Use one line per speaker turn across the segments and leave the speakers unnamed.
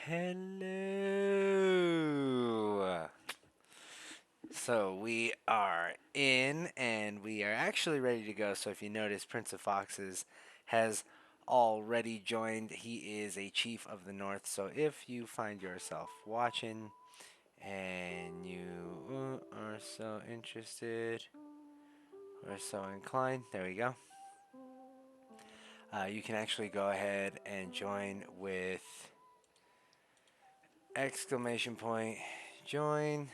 Hello. So we are in and we are actually ready to go. So if you notice, Prince of Foxes has already joined. He is a chief of the north. So if you find yourself watching and you are so interested or so inclined, there we go. You can actually go ahead and join with exclamation point join.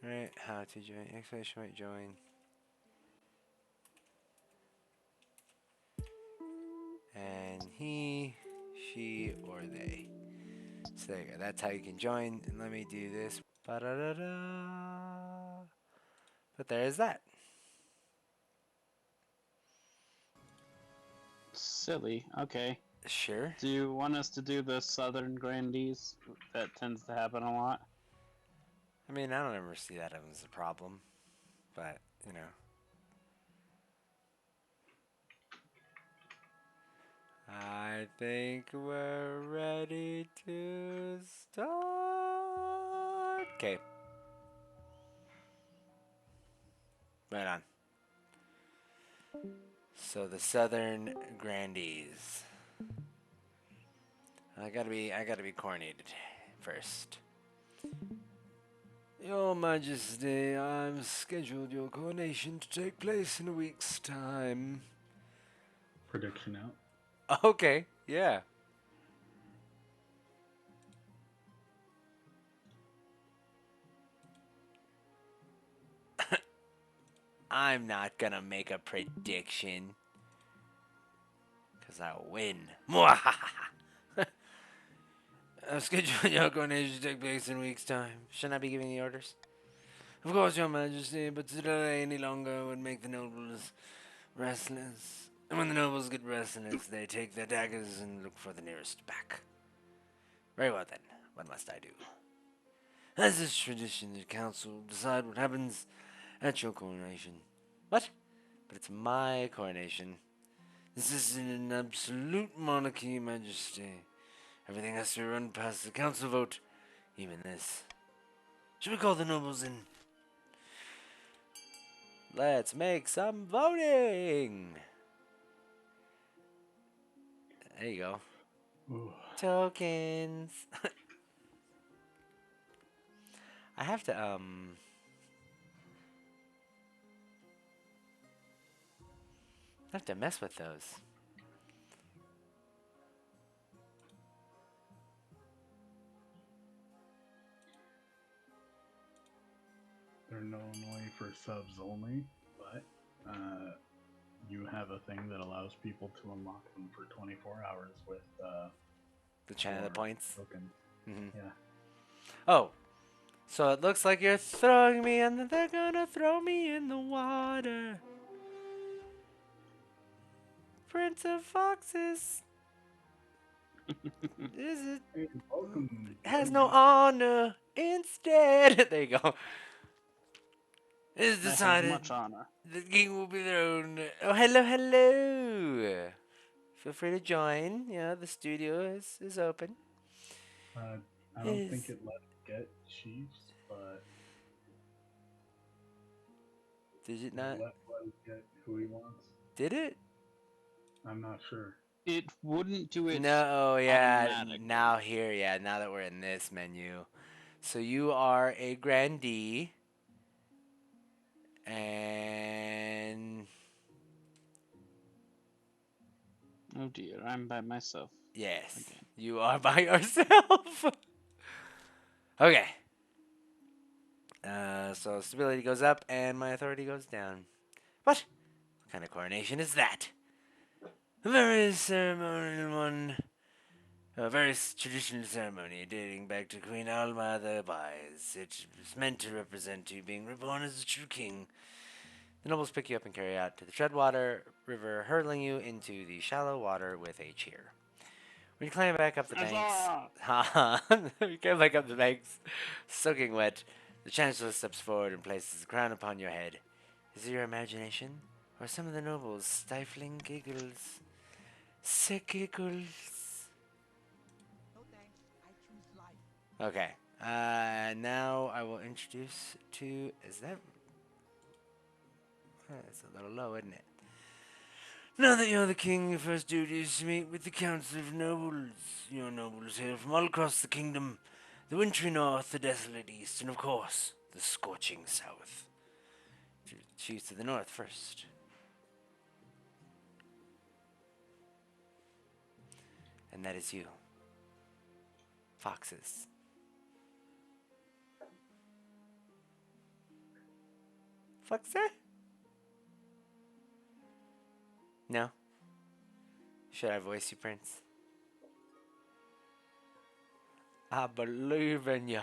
Right, how to join, exclamation point join. And he, she, or they. So there you go. That's how you can join. And let me do this. Ba-da-da-da. But there is that.
Silly. Okay.
Sure.
Do you want us to do the Southern Grandees? That tends to happen a lot.
I mean, I don't ever see that as a problem. But, you know. I think we're ready to start. Okay. Right on. So the Southern Grandees. I gotta be coronated first. Your Majesty, I've scheduled your coronation to take place in a week's time.
Prediction out.
Okay, yeah. I'm not gonna make a prediction. Because I'll win. I've scheduled your coronation to take place in a week's time. Shouldn't I be giving the orders? Of course, Your Majesty, but to delay any longer would make the nobles restless. And when the nobles get restless, they take their daggers and look for the nearest back. Very well then. What must I do? As is tradition, the council will decide what happens at your coronation. What? But it's my coronation. This is an absolute monarchy, Majesty. Everything has to run past the council vote, even this. Should we call the nobles in? Let's make some voting! There you go.
Ooh.
Tokens! I have to, mess with those.
They're normally for subs only, but you have a thing that allows people to unlock them for 24 hours with
The channel points.
tokens.
Mm-hmm.
Yeah.
Oh, so it looks like you're throwing me and they're gonna throw me in the water. Prince of Foxes is it
Hey, welcome.
has no
Doodknight.
honor instead. There you go. It is
I have
decided
much honor.
the king will be thrown. Oh, hello, hello. Feel free to join. Yeah, the studio is open.
I don't think it let it get Chiefs, but
Did it
it
not?
let it get who he wants.
Did it?
I'm not sure.
It wouldn't do it
No, yeah.
automatically.
Now here, yeah. Now that we're in this menu, so you are a grandee, and
Oh dear, I'm by myself
yes,
again.
you are by yourself. Okay. So stability goes up and my authority goes down. What? What kind of coronation is that? A very ceremonial one. A very traditional ceremony dating back to Queen Alma the Wise. It was meant to represent you being reborn as a true king. The nobles pick you up and carry you out to the Treadwater River, hurling you into the shallow water with a cheer. When you climb back up the banks,
Huzzah!
you climb back up the banks, soaking wet, the Chancellor steps forward and places a crown upon your head. Is it your imagination, or some of the nobles' stifling giggles? Sick giggles. Okay. Now I will introduce to. Is that? It's a little low, isn't it? Now that you're the king, your first duty is to meet with the council of nobles. Your nobles hail from all across the kingdom, the wintry north, the desolate east, and of course, the scorching south. Choose to the north first. And that is you. Foxes. Foxy? No? Should I voice you, Prince? I believe in you.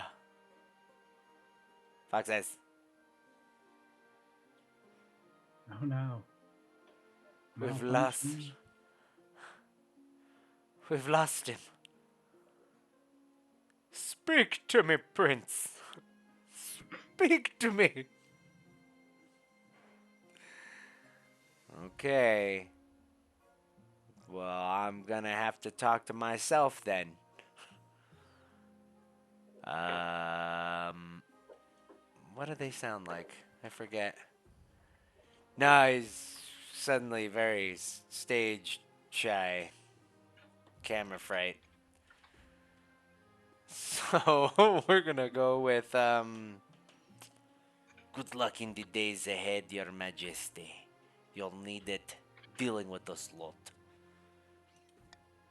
Foxes.
Oh no.
We've
Malfunction.
lost. We've lost him. Speak to me, Prince. Speak to me. Okay. Well, I'm gonna have to talk to myself then. What do they sound like? I forget. No, he's suddenly very stage shy. Camera fright. So we're gonna go with good luck in the days ahead, Your Majesty. You'll need it dealing with this lot.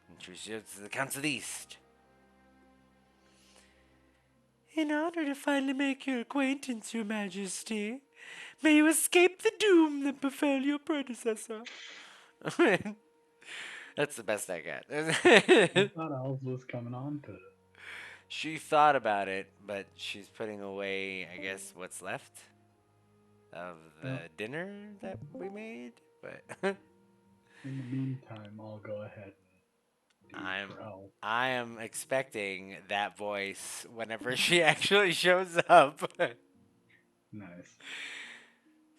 Introduce you to the Council of the East. In order to finally make your acquaintance, Your Majesty, may you escape the doom that befell your predecessor. That's the best I got.
I thought Elves was coming on to it.
She thought about it, but she's putting away, I guess, what's left of the dinner that we made. But
In the meantime, I'll go ahead and do for Elf.
I am expecting that voice whenever she actually shows up.
Nice.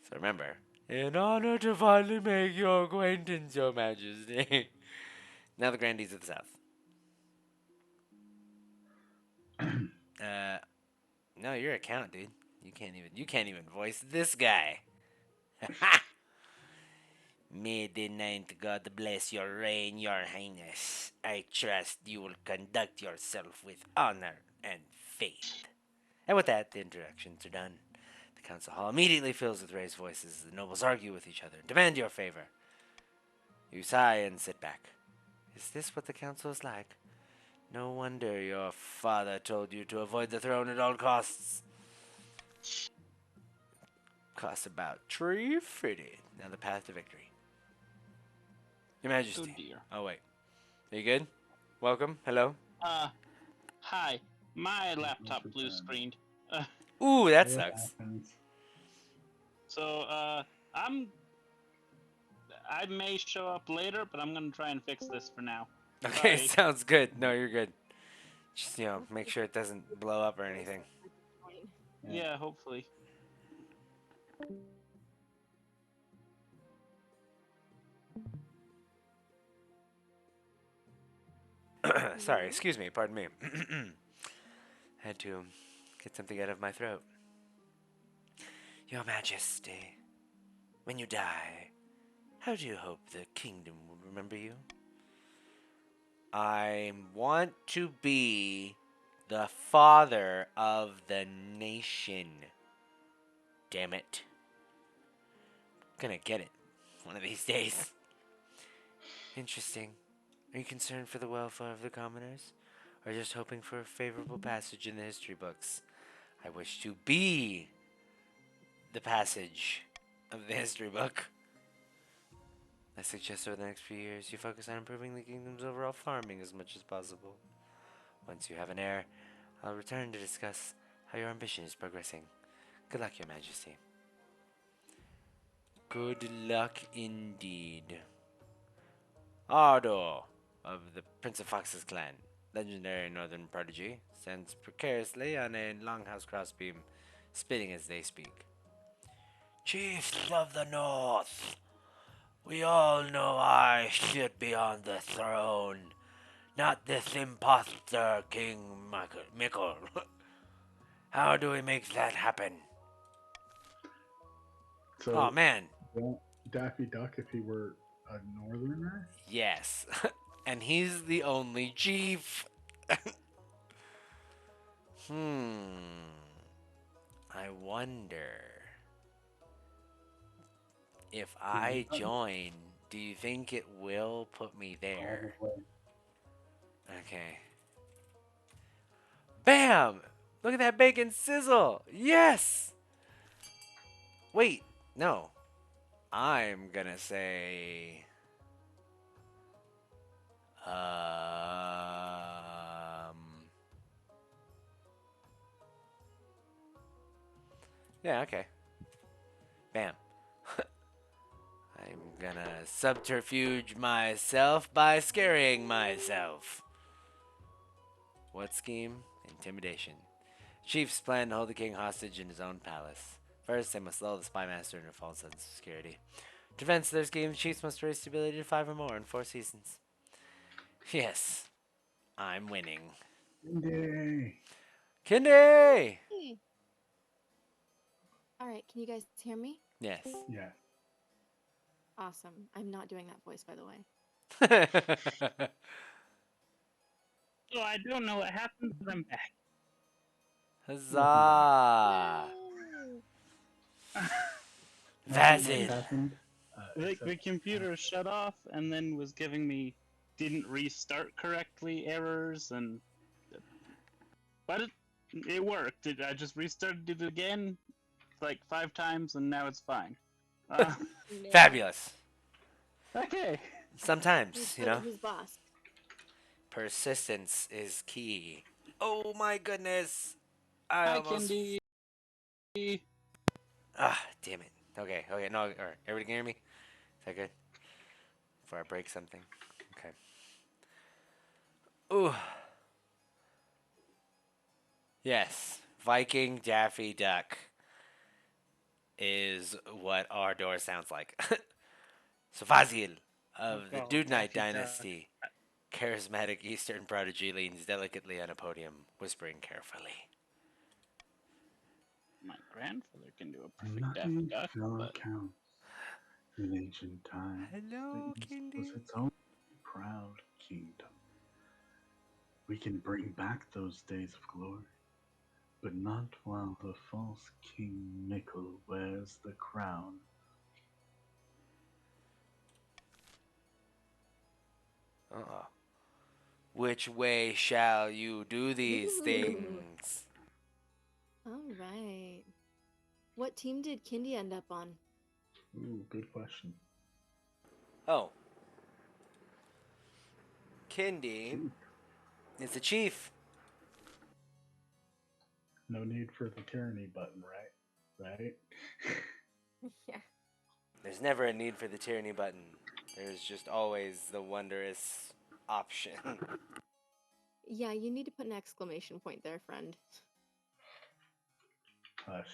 So remember, in honor to finally make your acquaintance, Your Majesty. Now the Grandees of the South. No, you're a count, dude. You can't even voice this guy. May the ninth God bless your reign, Your Highness. I trust you will conduct yourself with honor and faith. And with that, the introductions are done. The council hall immediately fills with raised voices. The nobles argue with each other and demand your favor. You sigh and sit back. Is this what the council is like? No wonder your father told you to avoid the throne at all costs. Costs about tree fitted. Now the path to victory. Your Majesty.
Oh dear.
Oh wait. Are you good? Welcome. Hello.
Hi. My laptop
Super
blue
fun.
screened.
Ooh, that
It
sucks.
happens.
So I may show up later, but I'm gonna try and fix this for now.
Okay,
Sorry.
sounds good. No, you're good. Just, make sure it doesn't blow up or anything.
Yeah, hopefully.
Sorry, excuse me, pardon me. Had to get something out of my throat. Your Majesty, when you die, how do you hope the kingdom will remember you? I want to be the father of the nation. Damn it. Gonna get it one of these days. Interesting. Are you concerned for the welfare of the commoners? Or just hoping for a favorable passage in the history books? I wish to be the passage of the history book. I suggest over the next few years you focus on improving the kingdom's overall farming as much as possible. Once you have an heir, I'll return to discuss how your ambition is progressing. Good luck, Your Majesty. Good luck indeed. Ardor of the Prince of Foxes clan, legendary northern prodigy, stands precariously on a longhouse crossbeam, spitting as they speak. Chiefs of the North, we all know I should be on the throne. Not this impostor, King Mikel. How do we make that happen? Oh
So,
man,
Daffy Duck, if he were a northerner,
yes. And he's the only chief. Hmm. I wonder if I join, do you think it will put me there?
probably.
Okay. Bam! Look at that bacon sizzle! Yes! Wait, no. I'm gonna say. Um. Yeah, okay. Bam. I'm gonna subterfuge myself by scaring myself. What scheme? Intimidation. Chiefs plan to hold the king hostage in his own palace. First, they must lull the spy master into a false sense of security. To advance their scheme, the chiefs must raise stability to 5 or more in 4 seasons. Yes, I'm winning.
Yay!
Kinde!
Hey. All right, can you guys hear me?
Yes.
Yeah.
Awesome. I'm not doing that voice, by the way.
So I don't know what happened, but I'm back.
Huzzah!
Yay!
Nothing much
Vazil.
happened.
The
Except,
computer shut off and then was giving me didn't restart correctly errors and but it worked. I just restarted it again like 5 times and now it's fine. Uh,
Nailed.
Fabulous.
okay.
Sometimes,
Who's boss?
persistence is key. Oh my goodness. I
Hi,
almost.
Kendi.
Ah, damn it. Okay, no, alright. Everybody can hear me? Is that good? Before I break something? Okay. Ooh. Yes. Viking Daffy Duck is what our door sounds like. So Fazil of the
Oh,
Doodknight
Daffy Duck.
dynasty, charismatic Eastern prodigy, leans delicately on a podium, whispering carefully.
My grandfather can do a perfect Daffy
nothing
Duck,
shall
but
account in ancient times.
Hello,
The East
Kindi.
was its own proud kingdom. We can bring back those days of glory, but not while the false King Mikel wears the crown.
Uh-oh. Which way shall you do these
Ooh.
things?
All right. What team did Kindy end up on?
Ooh, good question.
Oh. Kindi
Chief.
is the chief.
No need for the tyranny button, right? Right?
Yeah.
There's never a need for the tyranny button. There's just always the wondrous option.
Yeah, you need to put an exclamation point there, friend.
Hush.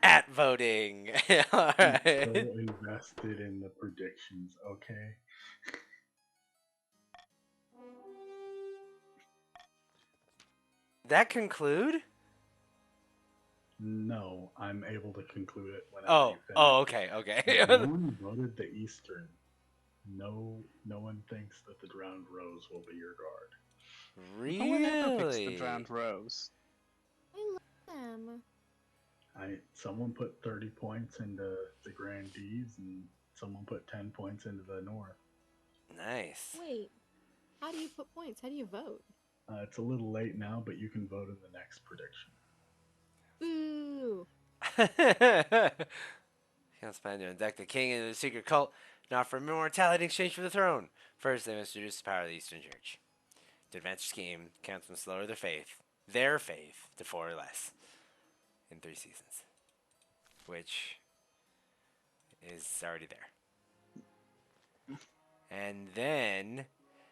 At voting.
I'm
Alright.
so invested in the predictions, okay?
That conclude?
No, I'm able to conclude it whenever
Oh,
you finish.
okay.
If no one voted the Eastern, no one thinks that the drowned rose will be your guard.
Really?
no one ever picks the drowned rose.
I love them.
Someone put 30 points into the grandees, and someone put 10 points into the north.
Nice.
Wait, how do you put points? How do you vote?
It's a little late now, but you can vote in the next prediction.
Boo!
Count's plan to induct the king into the secret cult and offer immortality in exchange for the throne. First, they must introduce the power of the Eastern Church. To advance the scheme, counts must lower their faith, to 4 or less in 3 seasons, which is already there. And then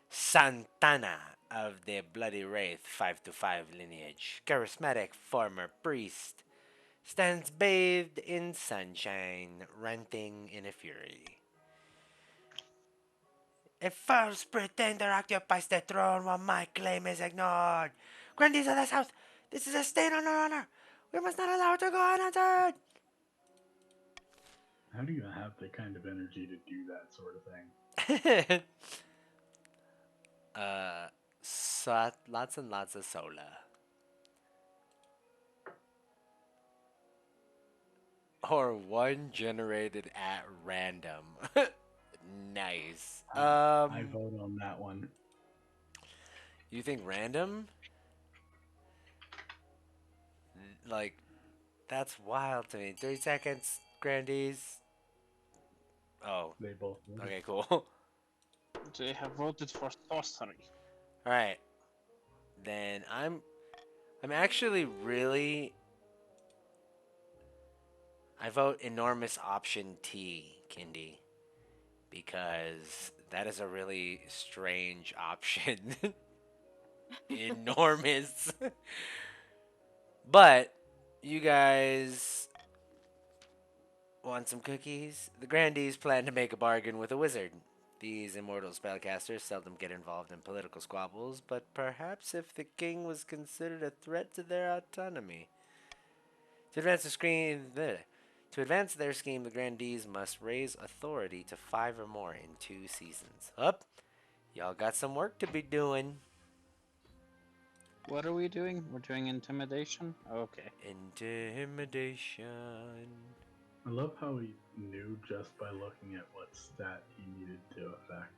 Santana of the Bloody Wraith 5-5 lineage, charismatic former priest, stands bathed in sunshine, ranting in a fury. A false pretender occupies the throne while my claim is ignored. Grandees of the South, this is a stain on our honor. We must not allow it to go unanswered.
How do you have the kind of energy to do that sort of thing?
Lots and lots of solar. Or one generated at random. Nice.
I vote on that one.
You think random? Like, that's wild to me. 30 seconds, Grandies. Oh,
They both voted.
okay, cool.
They have voted for sorcery.
All right. Then I'm actually really I vote enormous option T, Kindy, because that is a really strange option. Enormous. But you guys want some cookies? The Grandees plan to make a bargain with a wizard. These immortal spellcasters seldom get involved in political squabbles, but perhaps if the king was considered a threat to their autonomy. To advance their scheme, the Grandees must raise authority to 5 or more in 2 seasons. Up, y'all got some work to be doing.
What are we doing? We're doing intimidation? Okay.
Intimidation.
I love how he knew just by looking at what stat he needed to affect.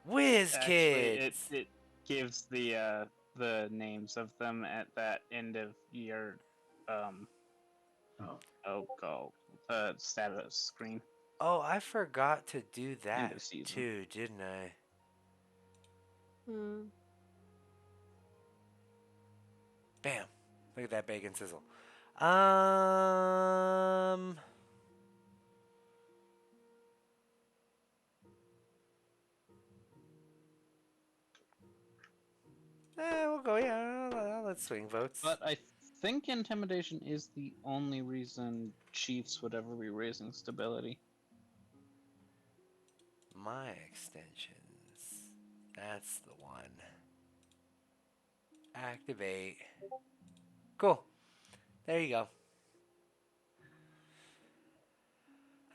Whiz
Actually,
kids.
it gives the names of them at that end of your status screen.
Oh, I forgot to do
End
that
of season.
too, didn't I?
Hmm.
Bam. Look at that bacon sizzle. Um. We'll go, yeah, let's swing votes.
But I think intimidation is the only reason chiefs would ever be raising stability.
My extensions. That's the one. Activate. Cool. There you go.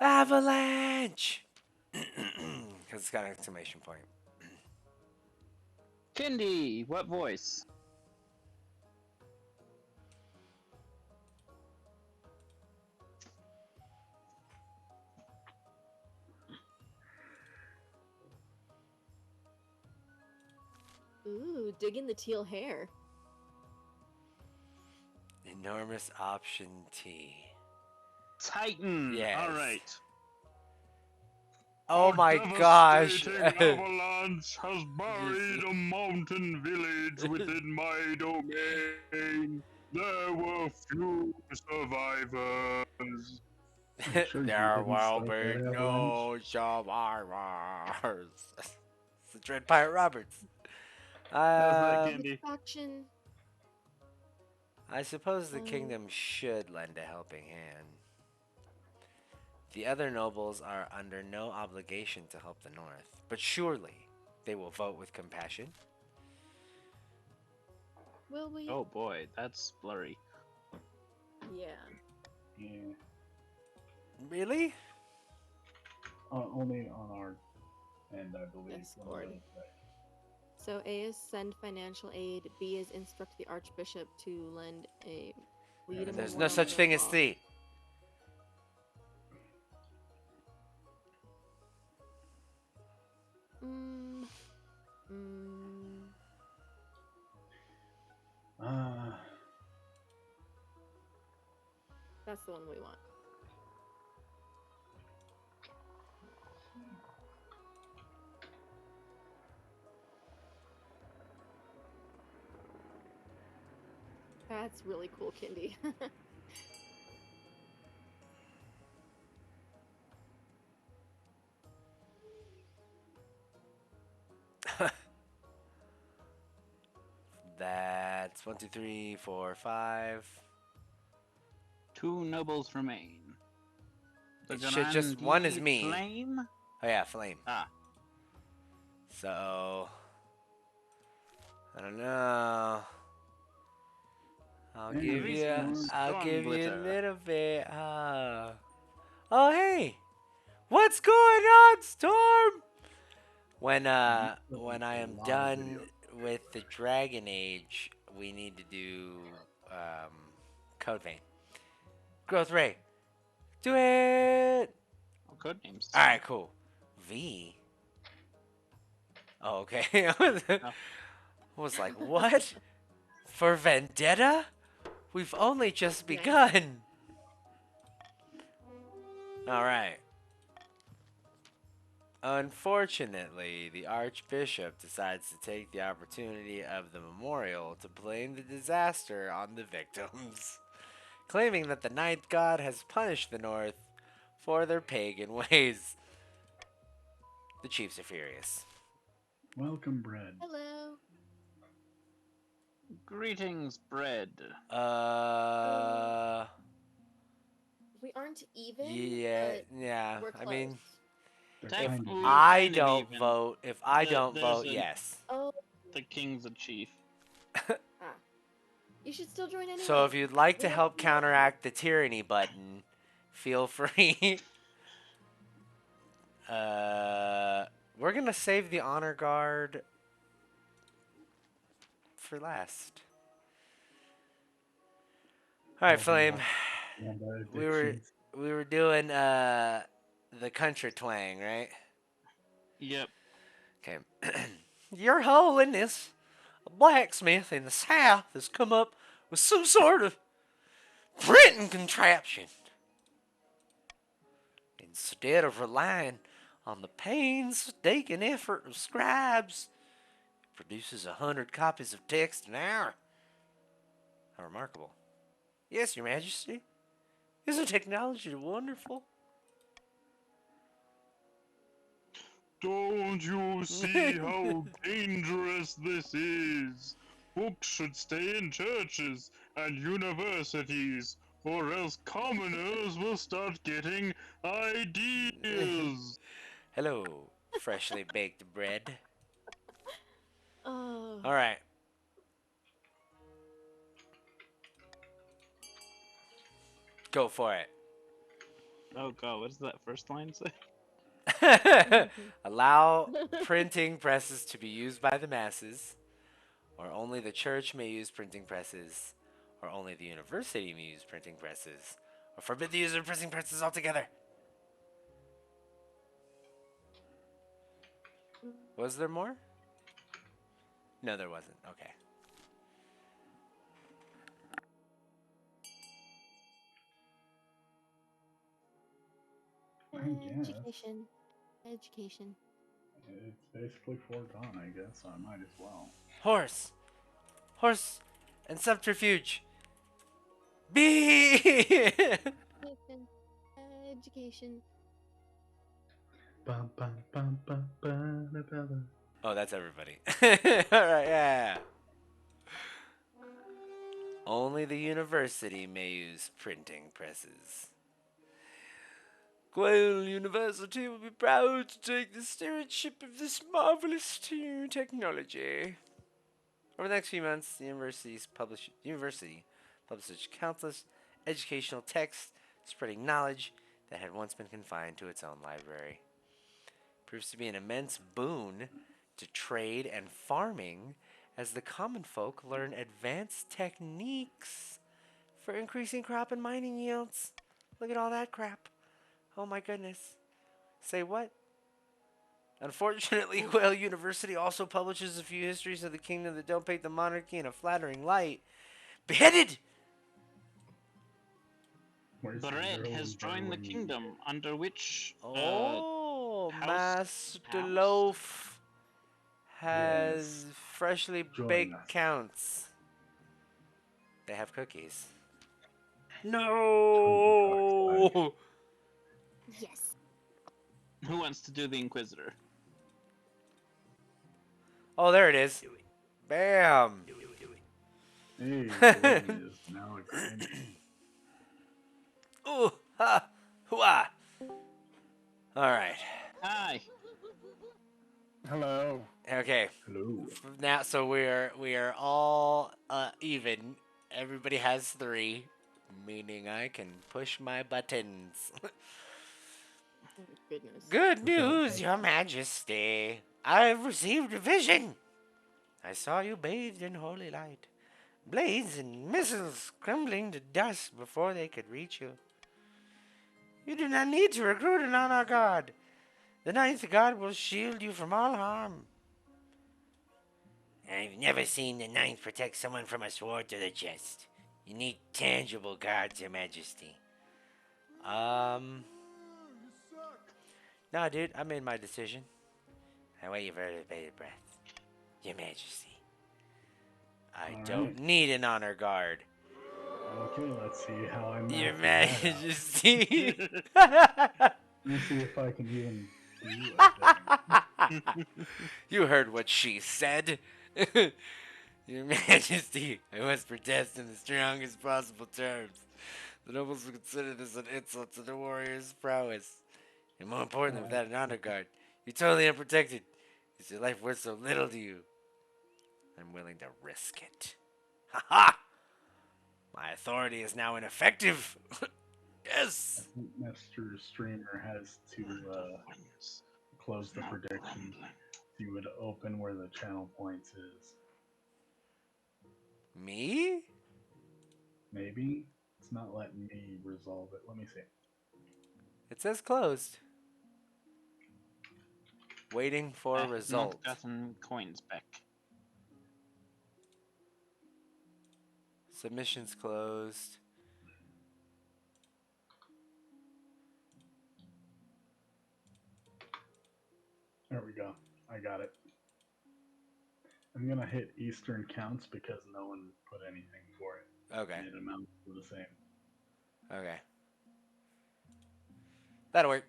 Avalanche! Because it's got an exclamation point.
Kindy, what voice?
Ooh, digging the teal hair.
Enormous option T.
Titan.
Yes.
All right.
Oh my gosh.
Devastating avalanche has buried a mountain village within my domain. There were few survivors.
Sure you
There
didn't
will
start
be
that
no
avalanche.
survivors. It's the Dread Pirate Roberts.
How's that,
Um,
Kindy?
Faction.
I suppose the
Um,
kingdom should lend a helping hand. The other nobles are under no obligation to help the North, but surely they will vote with compassion.
Will we?
Oh boy, that's blurry.
Yeah.
Yeah.
Really?
Only on our end, I believe.
Discord. So A is send financial aid. B is instruct the Archbishop to lend a lead.
And
There's
then
no
one
such
more
thing as
bomb.
C.
Mm. Mm. That's the one we want. That's really cool, Kindy.
That's 1, 2, 3, 4, 5.
2 nobles remain. The
It should just one is me.
Flame?
Oh yeah, flame.
Ah.
So I don't know. I'll give
Anyways,
you.
Storm.
I'll
Storm
give you a
glitter.
little bit. Oh hey, what's going on, Storm? When I am done with the Dragon Age, we need to do Code Vein. Growth Ray. Do it!
Oh, code names.
Alright, cool. V? Oh, okay. I was like, what? For Vendetta? We've only just
Nice.
begun. Alright. Unfortunately, the Archbishop decides to take the opportunity of the memorial to blame the disaster on the victims, claiming that the Night God has punished the North for their pagan ways. The Chiefs are furious.
Welcome, bread.
Hello.
Greetings, bread.
We aren't even.
Yeah,
but
yeah.
we're
I
close.
mean,
They're
If
kind of
we-
I
kind of
don't
even.
vote. If I
There-
don't
there's
vote,
an-
yes.
Oh,
The king's a chief.
you should still join anyway.
So if you'd like
We
to
have
help
to do it.
counteract the tyranny button, feel free. We're gonna save the honor guard for last. All right, Flame.
and
We were doing the country twang, right?
Yep.
Okay. Your Holiness, a blacksmith in the south has come up with some sort of printing contraption. Instead of relying on the painstaking effort of scribes, it produces 100 copies of text an hour. How remarkable. Yes, Your Majesty. Isn't technology wonderful?
Don't you see how dangerous this is? Books should stay in churches and universities, or else commoners will start getting ideas.
Hello, freshly baked bread.
Oh.
All right. Go for it.
Oh god, what does that first line say?
Allow printing presses to be used by the masses, or only the church may use printing presses, or only the university may use printing presses, or forbid the use of printing presses altogether. Was there more? No, there wasn't. Okay.
guess.
Education.
It's basically foregone, I guess. So I might as well.
Horse, and subterfuge. B.
Education.
Bum, bum, bum, bum, bum, bum, bum.
Oh, that's everybody. All right, yeah. Only the university may use printing presses. Quail University will be proud to take the stewardship of this marvelous technology. Over the next few months, the university publishes countless educational texts spreading knowledge that had once been confined to its own library. It proves to be an immense boon to trade and farming as the common folk learn advanced techniques for increasing crop and mining yields. Look at all that crap. Oh my goodness. Say what? Unfortunately, Quail University also publishes a few histories of the kingdom that don't paint the monarchy in a flattering light. Beheaded!
Where's the
Bread
girl
has
in
joined the
Berlin?
kingdom, under which
Oh,
House-
Master
House?
Loaf has
Yes.
freshly
Join
baked
us.
counts. They have cookies.
Totally
No!
Yes.
who wants to do the Inquisitor?
Oh, there it is. Bam!
Hey, Berlin is now a granny.
Ooh, ha, hooah! All right.
Hi.
Hello.
Okay.
Hello.
Now, so we are all even. Everybody has 3, meaning I can push my buttons.
Oh, goodness.
Good
Without
news, Your Majesty. I've received a vision. I saw you bathed in holy light. Blades and missiles crumbling to dust before they could reach you. You do not need to recruit an honor guard. The ninth god will shield you from all harm. I've never seen the ninth protect someone from a sword to the chest. You need tangible guards, Your Majesty. No, dude, I made my decision. I wait your very bated breath, Your Majesty. I
All
don't
right.
need an honor guard.
Okay, let's see how I
Your
master that out.
Majesty.
Let's see if I can even do a thing.
You heard what she said. Your Majesty, I must protest in the strongest possible terms. The nobles will consider this an insult to the warrior's prowess. And more importantly, without an honor guard, you're totally unprotected. Is your life worth so little to you? I'm willing to risk it. Ha ha! My authority is now ineffective. Yes!
I think Mr. Streamer has to close the prediction. You would open where the channel points is.
Me?
Maybe? It's not letting me resolve it. Let me see.
It says closed. Waiting for
Not
result.
gotten coins back.
Submissions closed.
There we go. I got it. I'm gonna hit Eastern counts because no one put anything for it.
Okay.
And it amounts to the same.
Okay. That'll work.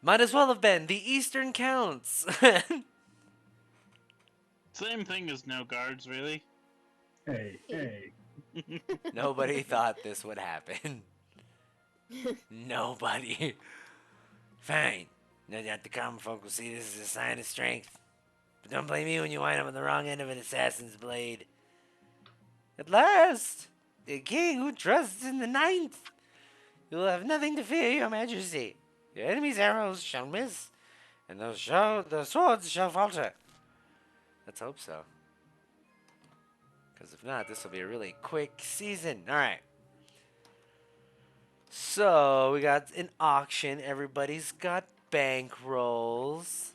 Might as well have been. The Eastern counts.
Same thing as no guards, really.
Hey.
Nobody thought this would happen. Nobody. Fine. No doubt the common folk will see this as a sign of strength. But don't blame me when you wind up on the wrong end of an assassin's blade. At last, a king who trusts in the ninth. You'll have nothing to fear, Your Majesty. Your enemy's arrows shall miss, and the swords shall falter. Let's hope so. Because if not, this will be a really quick season. All right. So we got an auction. Everybody's got bankrolls.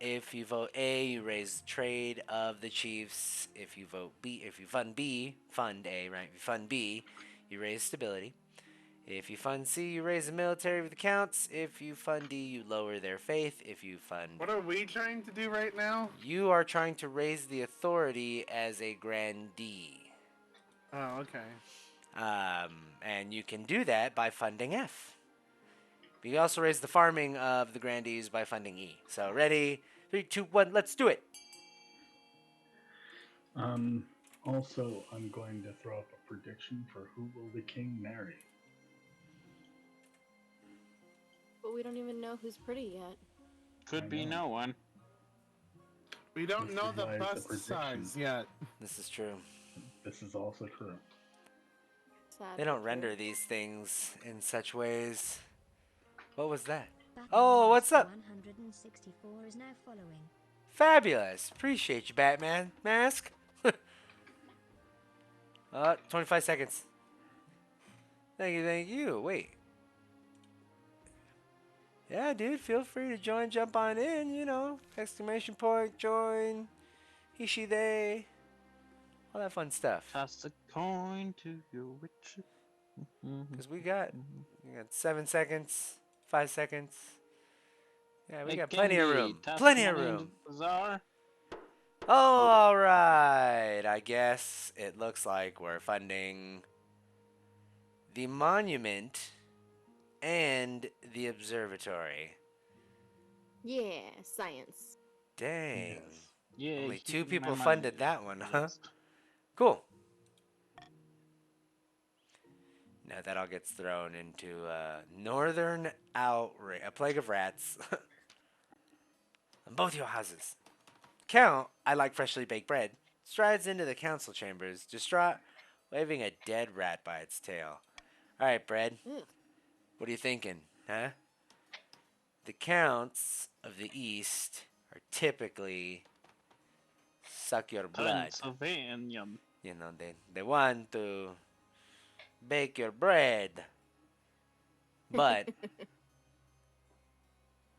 If you vote A, you raise the trade of the chiefs. If you vote B, if you fund B, fund A, right? If you fund B, you raise stability. If you fund C, you raise the military with the counts. If you fund D, you lower their faith. If you fund...
What are we trying to do right now?
You are trying to raise the authority as a grandee.
Oh, okay.
And you can do that by funding F. But you also raise the farming of the grandees by funding E. So ready? 3, 2, 1, let's do it.
Also, I'm going to throw up a prediction for who will the king marry.
But we don't even know who's pretty yet.
Could
I
be
know.
no one.
We don't
This
know
is
the
why it's a
bust
prediction.
size yet.
This is true.
This is also true.
Sad.
They don't
but
render
true.
these things in such ways. What was that?
Batman
Oh, what's
Mask
up?
164 is now following.
Fabulous. Appreciate you, Batman. Mask. 25 seconds. Thank you. Wait. Yeah, dude, feel free to join, jump on in, you know. Exclamation point, join. He, she, they. All that fun stuff.
Toss a coin to your witch.
Because we got 7 seconds, 5 seconds. Yeah, we got plenty of room. Plenty of room.
Bazaar.
Oh, all right. I guess it looks like we're funding the monument and the observatory.
Yeah, science.
Dang.
Yes.
Yeah.
Only
keep
2
my
people
money.
funded that one, huh?
Yes.
Cool. Now that all gets thrown into northern outrage, a plague of rats on both your houses. Count, I like freshly baked bread, strides into the council chambers, distraught, waving a dead rat by its tail. All right, bread.
Ugh.
What are you thinking, huh? The counts of the East are typically suck your blood.
Pennsylvania.
You know, they want to bake your bread. But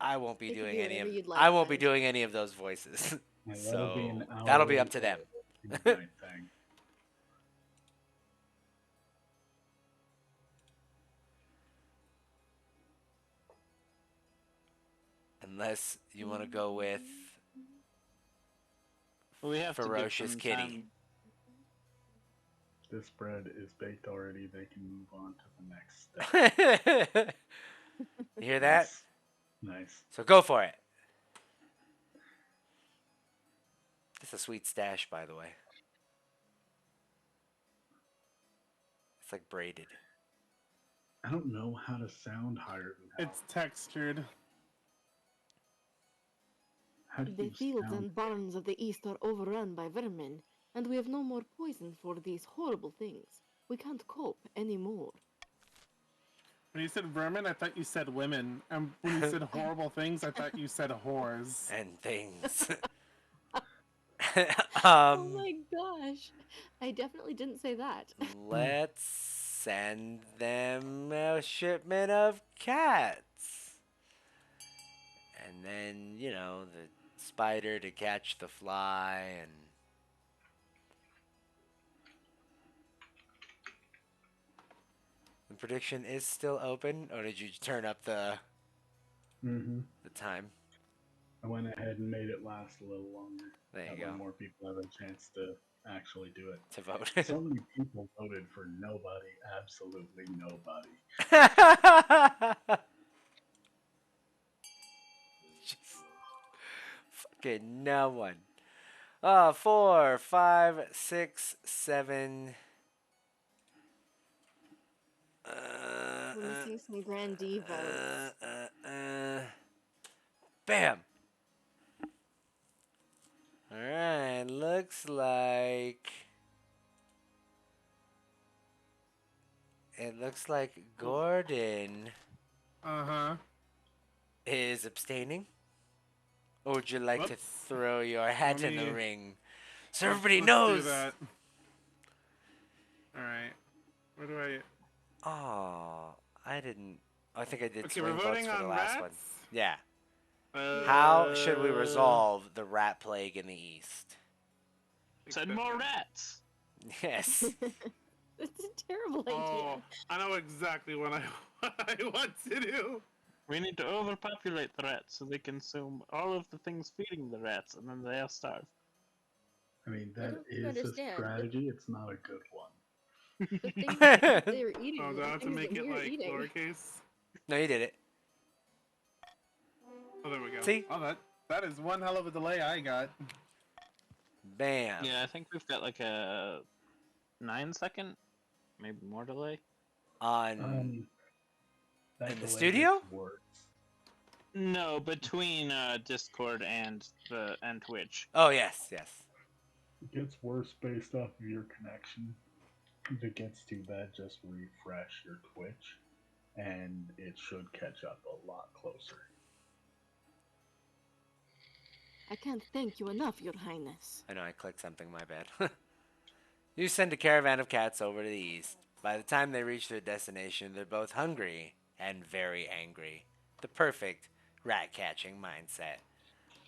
I won't be
You can
doing
do
any of
whatever you'd like,
I won't be
friend.
doing any of those voices.
And
So
an
that'll be
hourly
up to them.
Doodknight thing.
Unless you want to go with
We have
Ferocious
to give them
Kitty.
time.
This bread is baked already. They can move on to the next step.
You hear that?
Nice.
So go for it. It's a sweet stash, by the way. It's like braided.
I don't know how to sound higher than hell.
It's textured.
How do
The
you
fields
sound?
and barns of the east are overrun by vermin, and we have no more poison for these horrible things. We can't cope anymore.
When you said vermin, I thought you said women. And when you said horrible things, I thought you said whores.
And things.
Oh my gosh. I definitely didn't say that.
Let's send them a shipment of cats. And then, you know, the spider to catch the fly and the prediction is still open, or did you turn up the
Mm-hmm.
time?
I went ahead and made it last a little longer.
There
That
you
way
go.
more people have a chance to actually do it.
To vote.
So many people voted for nobody, absolutely nobody.
Just fucking no one. 4, 5, 6, 7.
We're missing some grandee votes.
Bam. All right, looks like Gordon
Uh-huh.
is abstaining. Or would you like to
Whoops.
throw your hat in the
me-
ring so everybody
Let's
knows?
do that. Alright. Where do I...
Oh, I didn't. I think I did
Okay,
swing
we're
votes
voting
for the
on
last
rats?
one. Yeah.
Uh,
How should we resolve the rat plague in the east?
Send more rats.
Yes.
That's a terrible
Oh,
idea.
I know exactly what I, what I want to do.
We need to overpopulate the rats so they consume all of the things feeding the rats, and then they'll starve.
I mean,
I
that
don't
is a
understand.
strategy. It's not a good one.
The things that they're eating
Oh,
are
do I
the
have to
things
make
that
it
we're
like
eating.
lowercase?
No, you did it.
Oh, there we go.
See?
Oh, that is one hell of a delay I got.
Bam.
Yeah, I think we've got like a 9-second, maybe more delay.
On
That
in the
delay
studio?
gets worse.
No, between Discord and Twitch.
Oh yes, yes.
It gets worse based off of your connection. If it gets too bad, just refresh your Twitch, and it should catch up a lot closer.
I can't thank you enough, Your Highness.
I know I clicked something. My bad. You send a caravan of cats over to the east. By the time they reach their destination, they're both hungry and very angry. The perfect rat-catching mindset.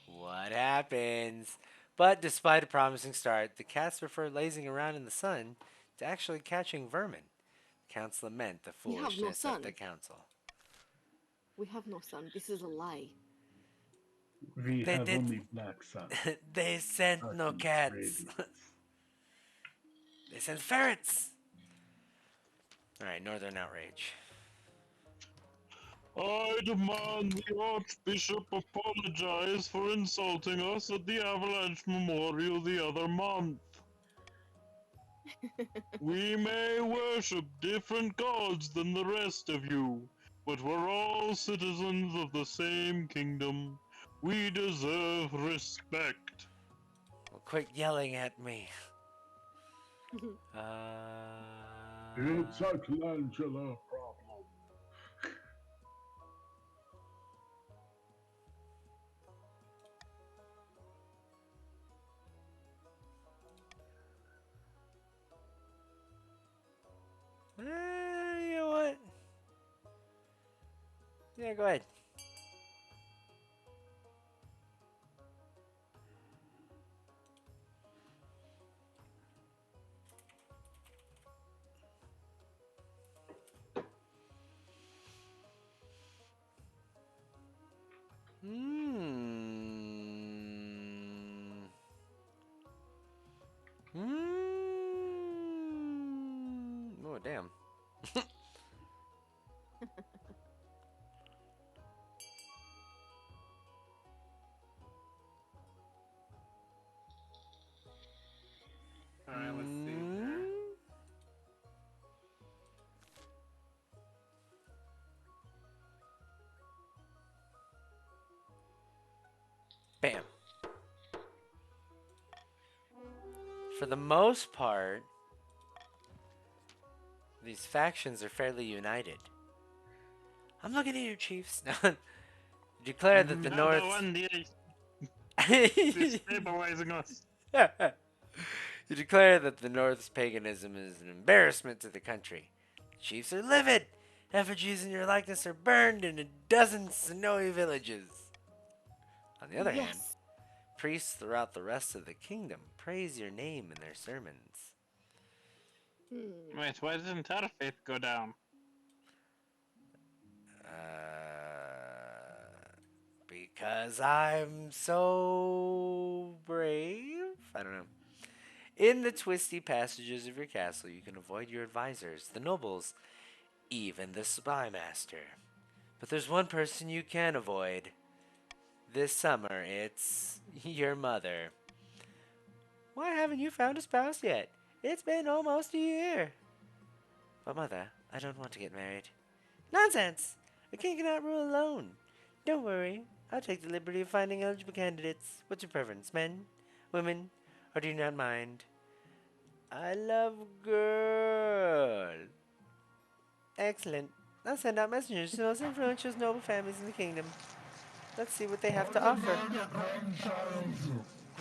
What happens? But despite a promising start, the cats prefer lazing around in the sun to actually catching vermin. The counts lament the
We have no
foolishness of
sun.
the council.
We have no son. This is a lie.
We
They
have
did-
only black sun.
They sent no
Darkness
cats.
radiance.
They sent ferrets. Alright, Northern Outrage.
I demand the Archbishop apologize for insulting us at the Avalanche Memorial the other month. We may worship different gods than the rest of you, but we're all citizens of the same kingdom. We deserve respect.
Well, quit yelling at me.
It's a glandular problem.
You know what? Yeah, go ahead. Hmm. Hmm. Oh, damn.
Alright, let's see here.
Bam. For the most part, these factions are fairly united. I'm looking at you, chiefs. Declare that the
Another
North.
one destabilizing us.
You declare that the North's paganism is an embarrassment to the country. The chiefs are livid. Effigies in your likeness are burned in a dozen snowy villages. On the other hand,
Yes.
priests throughout the rest of the kingdom praise your name in their sermons.
Wait, why didn't our faith go down?
Because I'm so brave? I don't know. In the twisty passages of your castle, you can avoid your advisors, the nobles, even the spy master. But there's one person you can avoid. This summer, it's your mother. Why haven't you found a spouse yet? It's been almost a year. But mother, I don't want to get married. Nonsense! A king cannot rule alone. Don't worry, I'll take the liberty of finding eligible candidates. What's your preference, men, women, or do you not mind? I love girl. Excellent. I'll send out messengers to the most influential noble families in the kingdom. Let's see what they have to offer.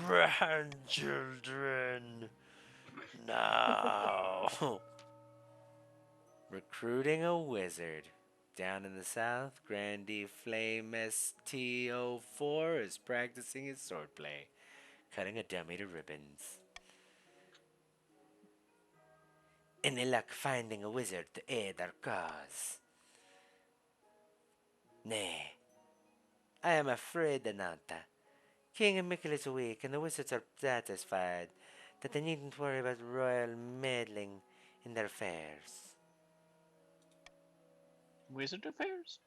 Grandchildren. No. Recruiting a wizard. Down in the south, Grandy Flame ST04 is practicing his swordplay, cutting a dummy to ribbons. Any luck finding a wizard to aid our cause? Nay, I am afraid, Ananta. King Mikel is weak, and the wizards are satisfied that they needn't worry about royal meddling in their affairs.
Wizard affairs?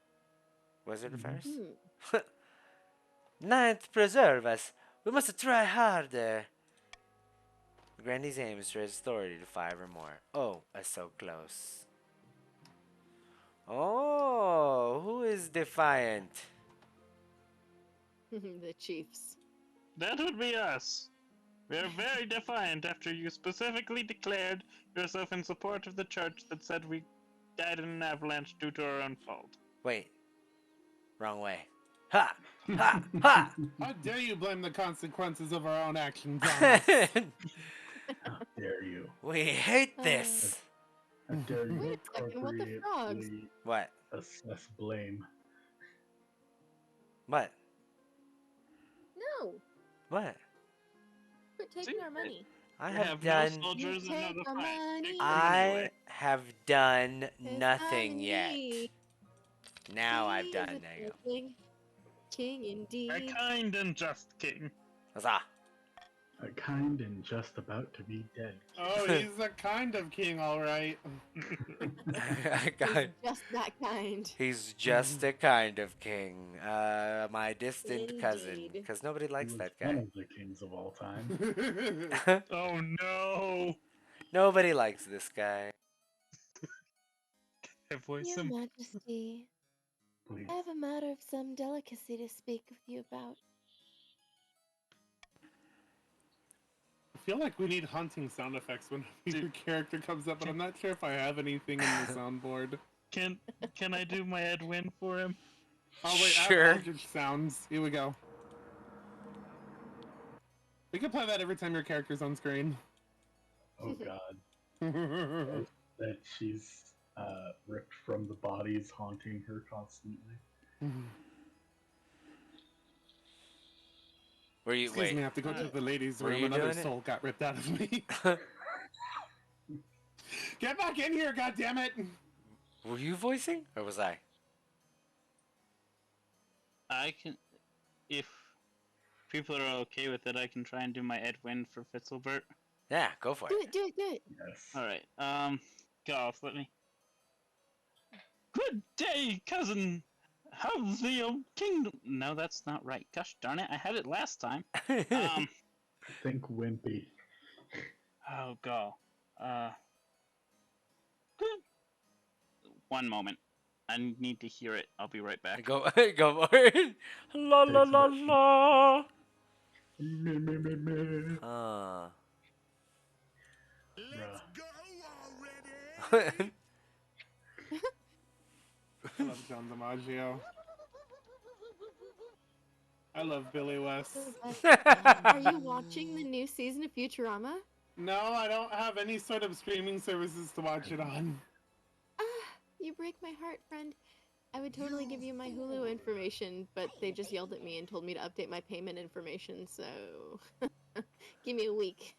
Wizard affairs?
Hmm.
Ninth, preserve us. We must try harder. Grandy's aim is to raise authority to 5 or more. Oh, so close. Oh, who is defiant?
The chiefs.
That would be us. We are very defiant after you specifically declared yourself in support of the church that said we died in an avalanche due to our own fault.
Wait. Wrong way. Ha! Ha! Ha!
How dare you blame the consequences of our own actions on us?
How dare you?
We hate this.
How dare you
Wait a second, what the frogs?
appropriately
What?
assess blame?
What?
No,
What?
quit taking our money.
I
We
have
no
done.
soldiers
You
and no
take our
defiant.
money.
Take them
I
anyway.
have done
It's
nothing
on
yet.
me.
Now I've
He
done.
is a
There you go.
king. King
A
indeed.
kind and just king.
Huzzah!
A kind and just about to be dead.
Oh, he's a kind of king, all right.
He's just that kind.
He's just a kind of king. My distant cousin.
Indeed.
Because nobody
He
likes
was
that
one
guy.
of the kings of all time.
Oh no!
Nobody likes this guy.
I voice
Your
him.
Majesty,
Please.
I have a matter of some delicacy to speak with you about.
I feel like we need hunting sound effects when your character comes up, but I'm not sure if I have anything in the soundboard.
Can I do my Edwin for him?
Oh wait, I
Sure.
have Eldritch sounds. Here we go. We can play that every time your character's on screen.
Oh god. That she's ripped from the bodies haunting her constantly.
Were you
Excuse
wait?
me, I have to go to the ladies'
Were
room.
you
Another
doing it?
soul got ripped out of me. Get back in here, goddammit!
Were you voicing, or was I?
I can, if people are okay with it, I can try and do my Edwin for Fitzilbert.
Yeah, go for
Do
it.
it, do it, do it.
Yes.
All right. Golf. Let me. Good day, cousin. How's the old kingdom? No, that's not right. Gosh darn it! I had it last time.
Think wimpy.
Oh god. Good. One moment. I need to hear it. I'll be right back.
Go, go for it. La la la la.
Me, me, me, me.
Let's
Bruh.
go already!
I love John DiMaggio. I love Billy West.
Are you watching the new season of Futurama?
No, I don't have any sort of streaming services to watch it on.
Ah, you break my heart, friend. I would totally give you my Hulu information, but they just yelled at me and told me to update my payment information, so give me a week.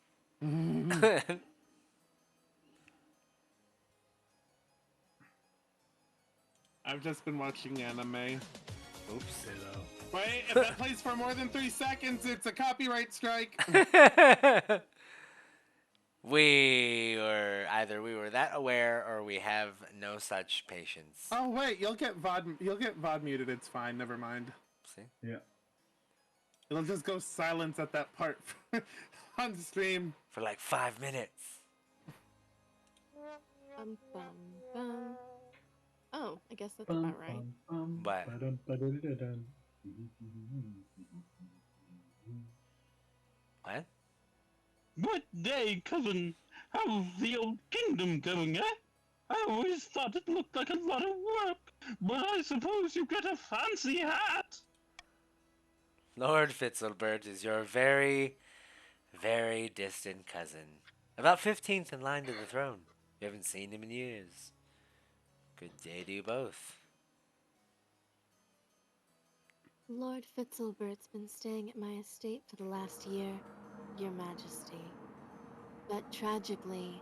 I've just been watching anime.
Oops.
Wait, if that plays for more than 3 seconds, it's a copyright strike.
We were that aware, or we have no such patience.
Oh wait, you'll get VOD muted. It's fine. Never mind.
See?
Yeah.
It'll just go silence at that part on stream.
For like 5 minutes.
Bum, bum, bum. Oh, I guess that's about right.
But- What?
Good day, cousin. How's the old kingdom going, eh? I always thought it looked like a lot of work, but I suppose you get a fancy hat.
Lord Fitzilbert is your very, very distant cousin. About 15th in line to the throne. You haven't seen him in years. Good day to you both.
Lord Fitzilbert's been staying at my estate for the last year, Your Majesty. But tragically,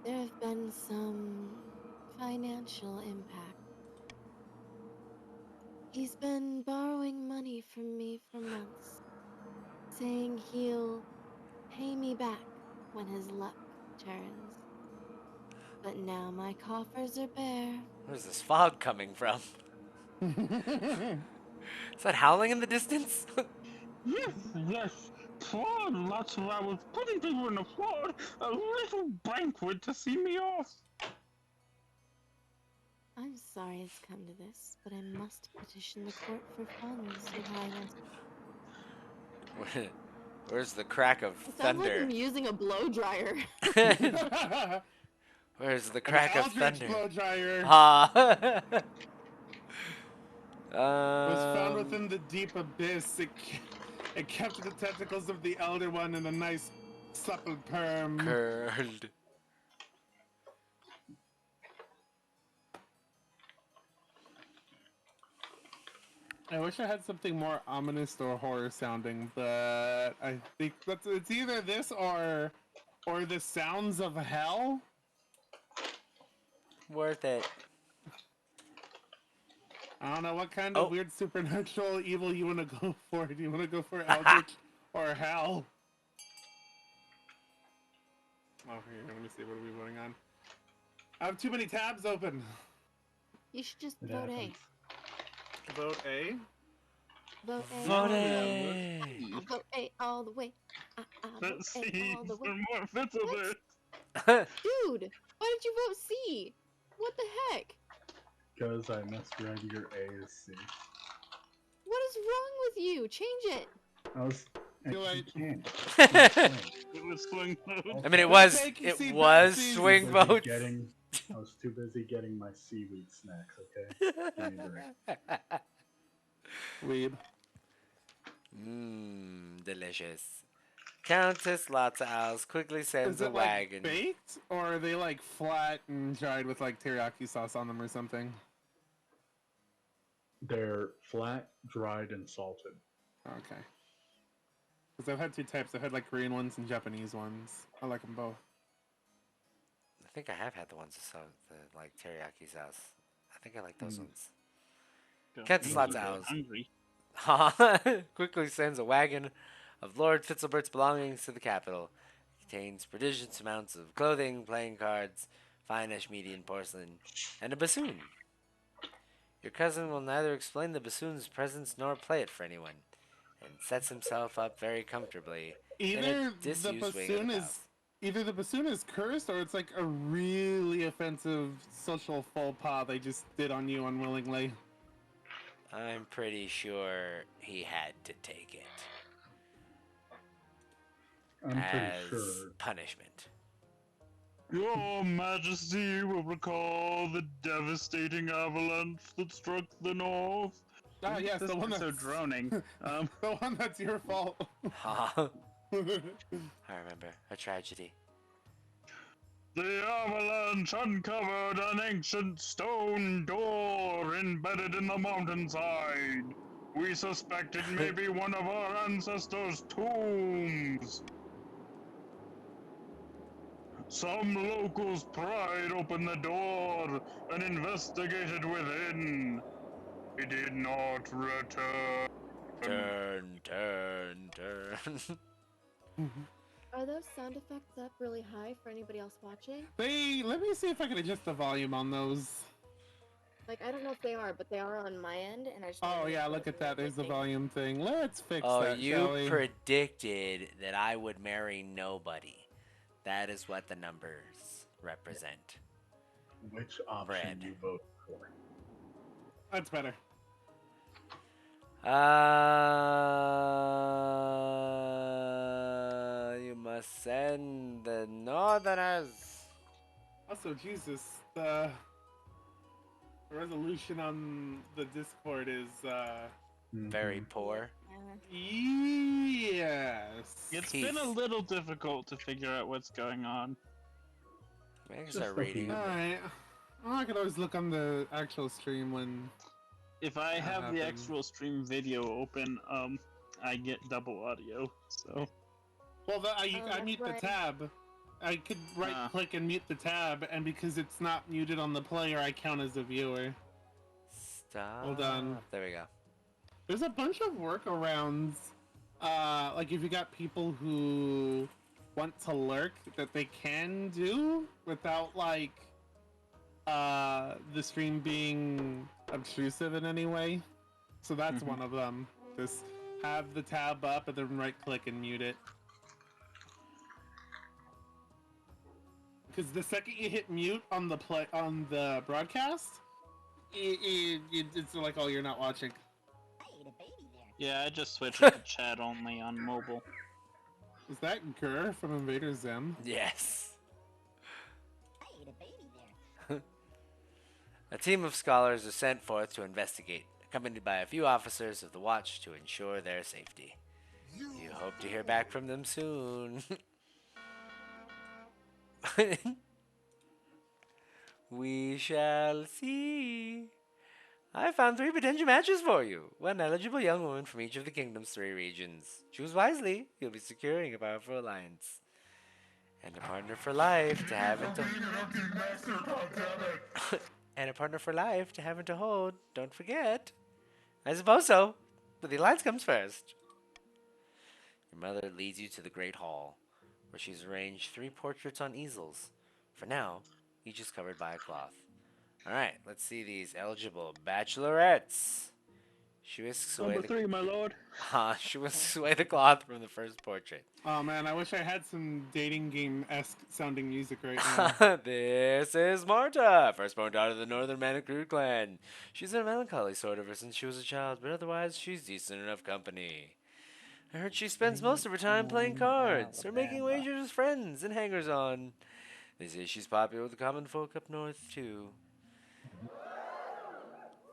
there have been some financial impact. He's been borrowing money from me for months, saying he'll pay me back when his luck turns. But now my coffers are bare.
Where's this fog coming from? Is that howling in the distance?
Yes. Poor Lotsaowlsk was couldn't even afford a little banquet to see me off.
I'm sorry it's come to this, but I must petition the court for funds, Your Highness.
Where's the crack of
It sounds like
thunder?
I'm using a blow dryer.
Where's the crack of
Eldritch
thunder?
blow dryer
Ah.
was found within the deep abyss. It kept the tentacles of the Elder One in a nice supple perm.
Curled.
I wish I had something more ominous or horror sounding, but I think it's either this or the sounds of hell.
Worth it.
I don't know what kind of
Oh.
weird supernatural evil you want to go for. Do you want to go for Eldritch or hell? Oh, here, let me see. What are we voting on? I have too many tabs open.
You should just
It
vote A.
happens.
Vote A.
Vote A.
Vote
all the
A.
way. I vote A all the way. I vote
Let's
A
see
all the
for
way.
more Fitzilbert.
Dude, why did you vote C? What the heck?
Because I misread your A as C.
What is wrong with you? Change it.
I was.
Too
You
late.
can't.
It was swing mode.
I mean, it
Also,
was
take
it
C
was
Pepsis.
swing
busy
votes.
I was too busy getting my seaweed snacks, okay? Give me a break.
Weed.
Mmm, delicious. Countess Lotsaowlsk quickly sends
Is
a
it like
wagon.
baked, or are they like flat and dried with like teriyaki sauce on them or something?
They're flat, dried, and salted.
Okay. Because I've had two types. I've had like Korean ones and Japanese ones. I like them both.
I think I have had the ones that the like teriyaki sauce. I think I like those ones. Countess
I'm
Lotsaowlsk
hungry.
quickly sends a wagon of Lord Fitzalbert's belongings to the capital. It contains prodigious amounts of clothing, playing cards, fine Ashmedian porcelain, and a bassoon. Your cousin will neither explain the bassoon's presence nor play it for anyone, and sets himself up very comfortably in a
Either the
disused wing of
bassoon
the
is
palace.
either the bassoon is cursed, or it's like a really offensive social faux pas they just did on you unwillingly.
I'm pretty sure he had to take it
I'm pretty
as
sure.
punishment.
Your Majesty will recall the devastating avalanche that struck the north.
Ah, yes,
This
the one
is so
that's
droning.
the one that's your fault.
I remember. A tragedy.
The avalanche uncovered an ancient stone door embedded in the mountainside. We suspect it may be one of our ancestors' tombs. Some locals pried open the door and investigated within. He did not return.
Turn, turn, turn.
Are those sound effects up really high for anybody else watching?
Let me see if I can adjust the volume on those.
Like, I don't know if they are, but they are on my end, and I just.
Oh yeah, look at that. There's the volume thing. Let's fix
Oh,
that,
you
shall we?
predicted that I would marry nobody. That is what the numbers represent.
Which option
Bread.
you vote for?
That's better.
You must send the Northerners.
Also, Jesus, the resolution on the Discord is
Very poor.
yes.
It's
Peace.
been a little difficult to figure out what's going on.
I can
Just
start
a
reading
few.
them.
Alright. Well, I could always look on the actual stream when.
If I have the
happened.
actual stream video open, I get double audio. So
Well, I
that's
mute
right.
the tab. I could right click and mute the tab, and because it's not muted on the player, I count as a viewer.
Stop.
Hold on.
There we go.
There's a bunch of workarounds. Like if you got people who want to lurk, that they can do without like the stream being obtrusive in any way. So that's one of them. Just have the tab up and then right click and mute it. Because the second you hit mute on the broadcast, it's like, oh, you're not watching.
yeah, I just switched to chat only on mobile.
Is that Gur from Invader Zim?
Yes. A team of scholars are sent forth to investigate, accompanied by a few officers of the watch to ensure their safety. You hope to hear back from them soon. We shall see. I found 3 potential matches for you. 1 eligible young woman from each of the kingdom's 3 regions. Choose wisely. You'll be securing a powerful alliance. And a partner for life to have it to and a partner for life to have it to hold. Don't forget. I suppose so. But the alliance comes first. Your mother leads you to the Great Hall, where she's arranged 3 portraits on easels. For now, each is covered by a cloth. Alright, let's see these eligible bachelorettes. She whisks away
Number
the
3, my lord.
she whisks away the cloth from the first portrait.
Oh man, I wish I had some dating game-esque sounding music right now.
This is Marta, firstborn daughter of the Northern Manicure clan. She's a melancholy sort ever since she was a child, but otherwise she's decent enough company. I heard she spends most of her time playing cards, or making wagers with friends and hangers-on. They say she's popular with the common folk up north, too.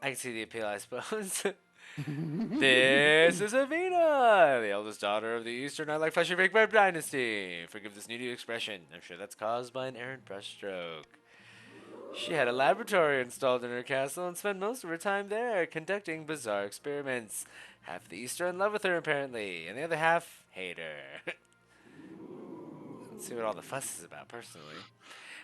I can see the appeal, I suppose. This is Avina, the eldest daughter of the Eastern Nightlife Fleshy Big Bird dynasty. Forgive this needy expression. I'm sure that's caused by an errant brushstroke. She had a laboratory installed in her castle and spent most of her time there conducting bizarre experiments. Half the East are in love with her, apparently, and the other half hate her. Let's see what all the fuss is about, personally.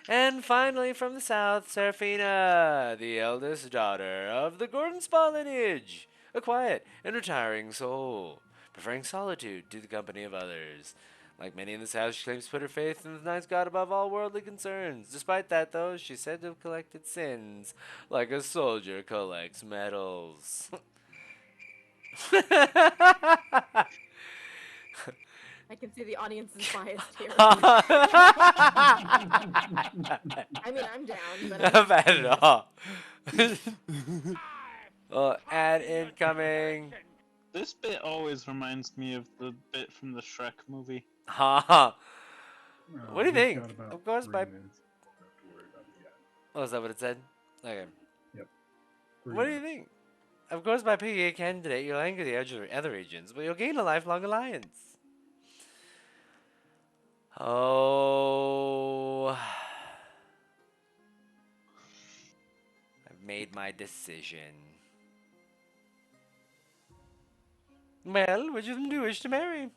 And finally, from the south, Seraphina, the eldest daughter of the Gordon Spa lineage. A quiet and retiring soul, preferring solitude to the company of others. Like many in this house, she claims to put her faith in the night god above all worldly concerns. Despite that, though, she's said to have collected sins, like a soldier collects medals.
I can see the audience is biased here. I mean, I'm down, but
Not bad at all. Well, ad incoming.
This bit always reminds me of the bit from the Shrek movie.
Ha What do you
We've
think?
got about
Of course,
3
by.
minutes. Don't have to worry about the ad.
Oh, is that what it said? Okay.
Yep. 3
What do you
minutes.
think? Of course, by picking a candidate, you'll anger the other regions, but you'll gain a lifelong alliance. Oh. I've made my decision. Well, which of them do you wish to marry?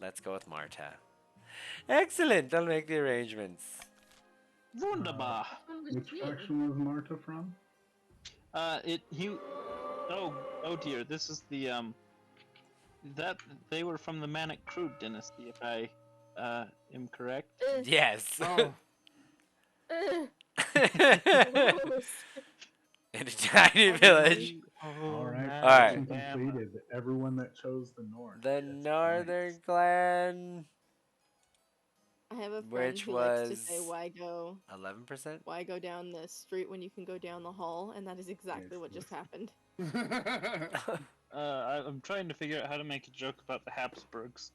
Let's go with Marta. Excellent, I'll make the arrangements.
Wunderbar.
Which faction was Marta from?
Oh dear, this is the, that, they were from the Manic Crude dynasty, if I, am correct.
Yes.
Oh,
Gross.
In a tiny village.
Alright,
Alright.
faction completed. Everyone that chose the north.
The
gets
Northern
points.
Clan.
I have a friend
Which
who likes to say,
was-
why
11%?
go down the street when you can go down the hall? And that is exactly what just happened.
I'm trying to figure out how to make a joke about the Habsburgs.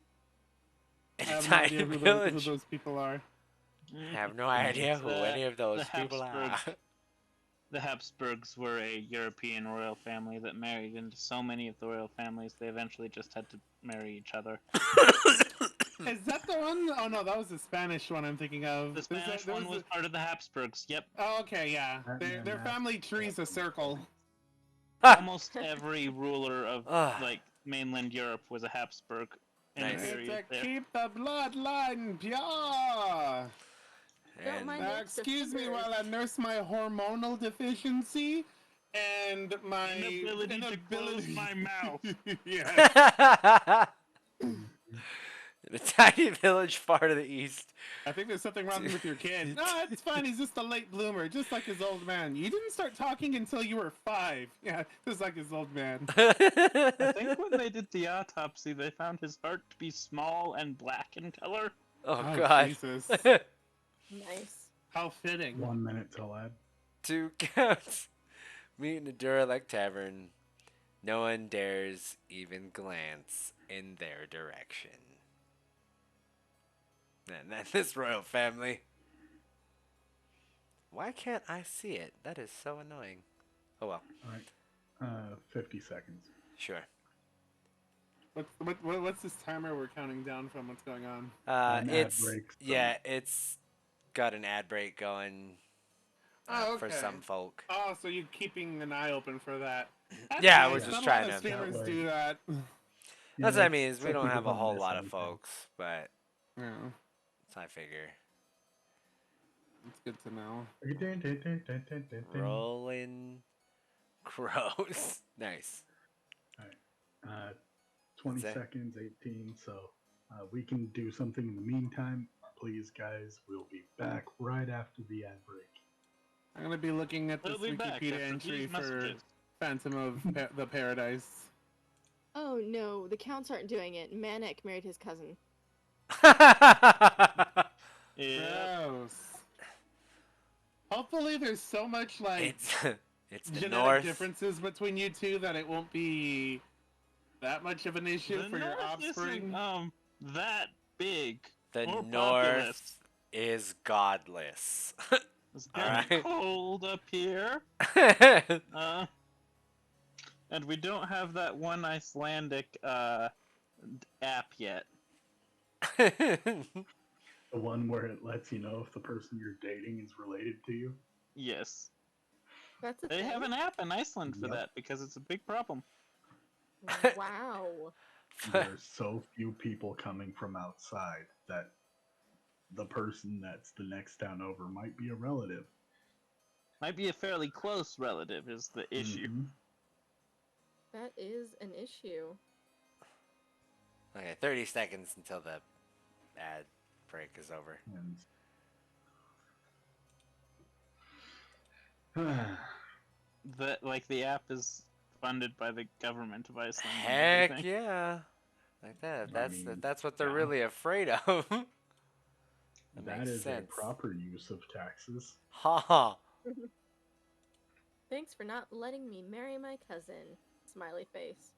I
In a
have no
tiny
idea who
village.
those people are.
I have no idea who any of those
the
people are.
Habsburgs. The Habsburgs were a European royal family that married into so many of the royal families they eventually just had to marry each other.
Is that the one? Oh no, that was the Spanish one I'm thinking of.
The Spanish one was part of the Habsburgs. Yep.
Oh, okay, yeah.
Batman
Their
Mask.
family tree's a circle.
Almost every ruler of
Ah.
like mainland Europe was a Habsburg. In
Nice.
a
It's
period
a
there.
keep the bloodline pure.
Don't
And
mind the extra
Excuse me
sugar.
while I nurse my hormonal deficiency and my
Inability to close my mouth.
Yeah.
in a tiny village far to the east.
I think there's something wrong with your kid. No, it's fine. He's just a late bloomer, just like his old man. You didn't start talking until you were 5. Yeah, just like his old man.
I think when they did the autopsy, they found his heart to be small and black in color.
Oh,
Oh,
God.
Jesus.
Nice.
How fitting.
1 minute till ad.
2 counts. Meet in a Duralek tavern. No one dares even glance in their direction. And that's this royal family. Why can't I see it? That is so annoying. Oh well.
Alright. 50 seconds.
Sure.
What's this timer we're counting down from? What's going on?
An ad
It's
break, so-
yeah, it's got an ad break going
Oh,
for
okay.
some folk.
Oh, so you're keeping an eye open for that. That's
Yeah,
nice.
we're just
Not
trying
a lot of
to-
streamers
That
do that.
That's what I
it's-
mean is
it's
we
like
don't have a
don't
whole
miss
lot of
anything.
folks, but
Yeah,
I figure.
it's good to know.
Rolling crows. Nice.
20
Zach?
seconds, 18. So we can do something in the meantime. Please, guys, we'll be back right after the ad break.
I'm gonna be looking at this
We'll be back
Wikipedia
after
entry
these
for
messages.
Phantom of the Paradise.
Oh no, the counts aren't doing it. Manik married his cousin.
Yeah.
Gross. Hopefully, there's so much like
it's it's the
genetic
North.
differences between you two that it won't be that much of an issue
The
for your
North
offspring.
isn't that big
The
or
North
populous.
is godless.
It's
All
getting
right.
cold up here. And we don't have that one Icelandic app yet.
The one where it lets you know if the person you're dating is related to you.
Yes.
That's a
They
thing.
have an app in Iceland for
Yep.
that because it's a big problem.
Wow.
There's so few people coming from outside that the person that's the next town over might be a relative.
Might be a fairly close relative is the issue.
Mhm.
That is an issue.
Okay, 30 seconds until the ad break is over.
And
The app is funded by the government of Iceland and
Heck
everything.
yeah. Like that. That's
mean,
that's what they're
yeah.
really afraid of. That
that
makes
is
sense.
a proper use of taxes.
Ha ha.
Thanks for not letting me marry my cousin. Smiley face.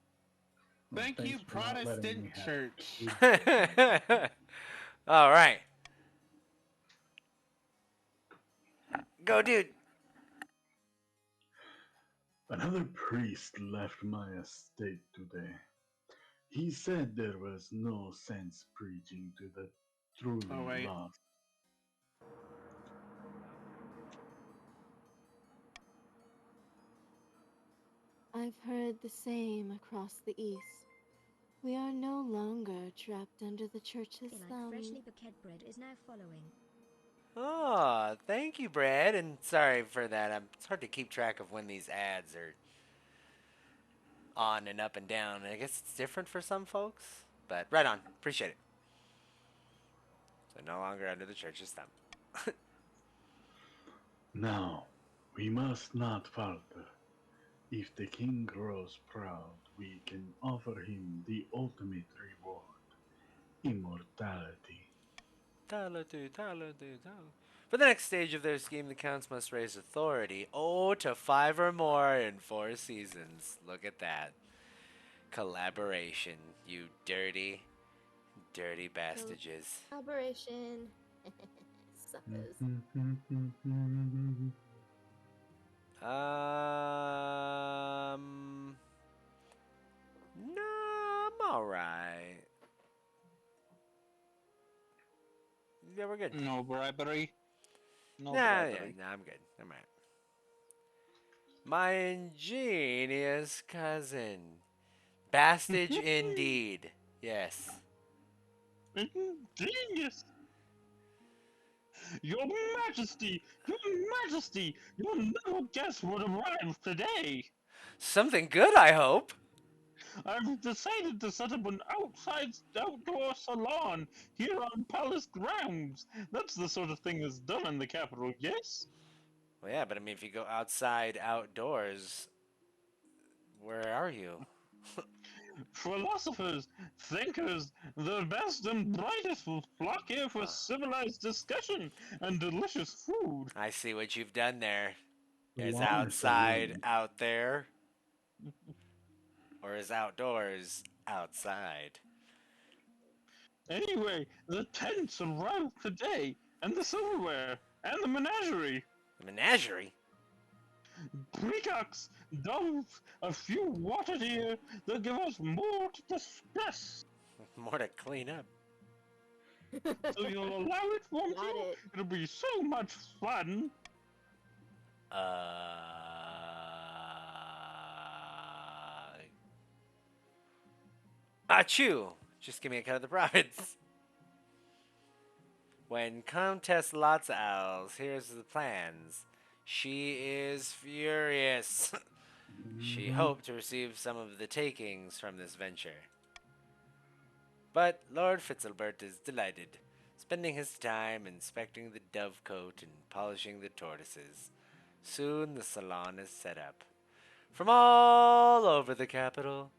Well,
Thank
thanks
you,
for not letting me
Protestant
have
Church.
kids.
All right. Go, dude.
Another priest left my estate today. He said there was no sense preaching to the truly
Oh, wait.
lost.
I've heard the same across the east. We are no longer trapped under the church's
Feel like
thumb.
freshly bouquet bread is now following.
Oh, thank you, Brad. And sorry for that. It's hard to keep track of when these ads are on and up and down. I guess it's different for some folks. But right on. Appreciate it. So no longer under the church's thumb.
Now, we must not falter. If the king grows proud, we can offer him the ultimate reward immortality.
For the next stage of their scheme, the counts must raise authority. Oh, to 5 or more in 4 seasons. Look at that. Collaboration, you dirty, dirty bastages.
Collaboration. Suckers.
No, I'm alright. Yeah, we're good.
No bribery. No
Nah,
bribery.
yeah, nah, I'm good. I'm alright. My ingenious cousin. Bastage indeed. Yes.
Genius! Your Majesty! Your Majesty! You'll never guess what arrived today!
Something good, I hope.
I've decided to set up an outdoor salon here on palace grounds. That's the sort of thing that's done in the capital, yes?
Well, yeah, but I mean, if you go outside, outdoors, where are you?
Philosophers, thinkers, the best and brightest will flock here for civilized discussion and delicious food.
I see what you've done there. Is
Salon or
outside
saloon?
out there? Or is outdoors outside?
Anyway, the tents arrived today, and the silverware, and the menagerie.
The menagerie?
Peacocks, doves, a few water deer, they'll give us more to discuss.
More to clean up.
So you'll allow it, won't
Got
you?
it.
It'll be so much fun.
Achoo! Just give me a cut of the profits. When Countess Lotsaowlsk hears the plans, she is furious. She hoped to receive some of the takings from this venture. But Lord Fitzalbert is delighted, spending his time inspecting the dovecote and polishing the tortoises. Soon the salon is set up. From all over the capital,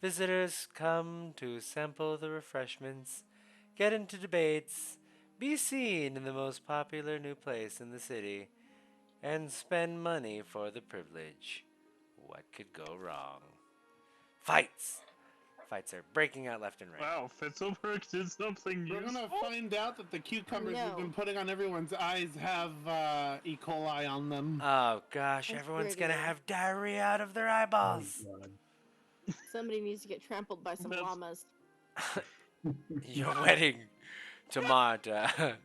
visitors come to sample the refreshments, get into debates, be seen in the most popular new place in the city, and spend money for the privilege. What could go wrong? Fights! Fights are breaking out left and right.
Wow, Fitzilberg did something
We're
useful.
gonna find out that the cucumbers we've
No.
been putting on everyone's eyes have E. coli on them.
Oh gosh,
I
everyone's
swear
gonna
to you.
have diarrhea out of their
Oh
eyeballs.
god.
Somebody needs to get trampled by some
That's-
llamas.
Your wedding to Marta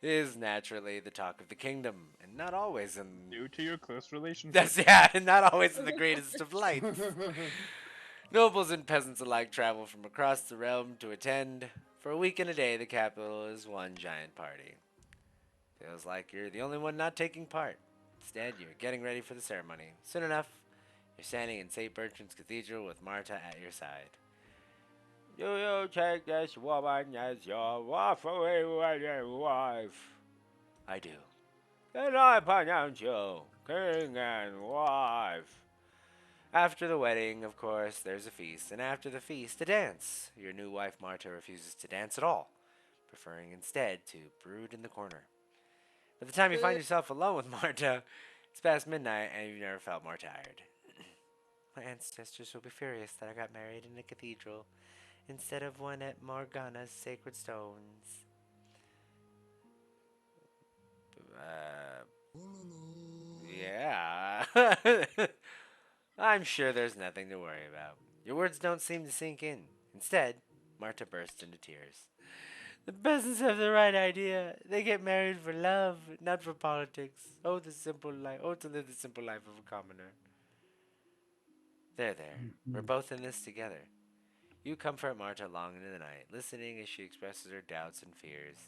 is naturally the talk of the kingdom, and not always in.
Due to your close relationship.
That's yeah, not always in the greatest of lights. Nobles and peasants alike travel from across the realm to attend. For a week and a day, the capital is one giant party. Feels like you're the only one not taking part. Instead, you're getting ready for the ceremony. Soon enough, you're standing in St. Bertrand's Cathedral with Marta at your side. Do you take this woman as your lawful wife? I do. Then I pronounce you king and wife. After the wedding, of course, there's a feast, and after the feast, a dance. Your new wife, Marta, refuses to dance at all, preferring instead to brood in the corner. By the time you find yourself alone with Marta, it's past midnight, and you've never felt more tired. My ancestors will be furious that I got married in a cathedral instead of one at Morgana's sacred stones. Yeah. I'm sure there's nothing to worry about. Your words don't seem to sink in. Instead, Marta bursts into tears. The peasants have the right idea. They get married for love, not for politics. Oh, the simple life. Oh, to live the simple life of a commoner. There. We're both in this together. You comfort Marta long into the night, listening as she expresses her doubts and fears.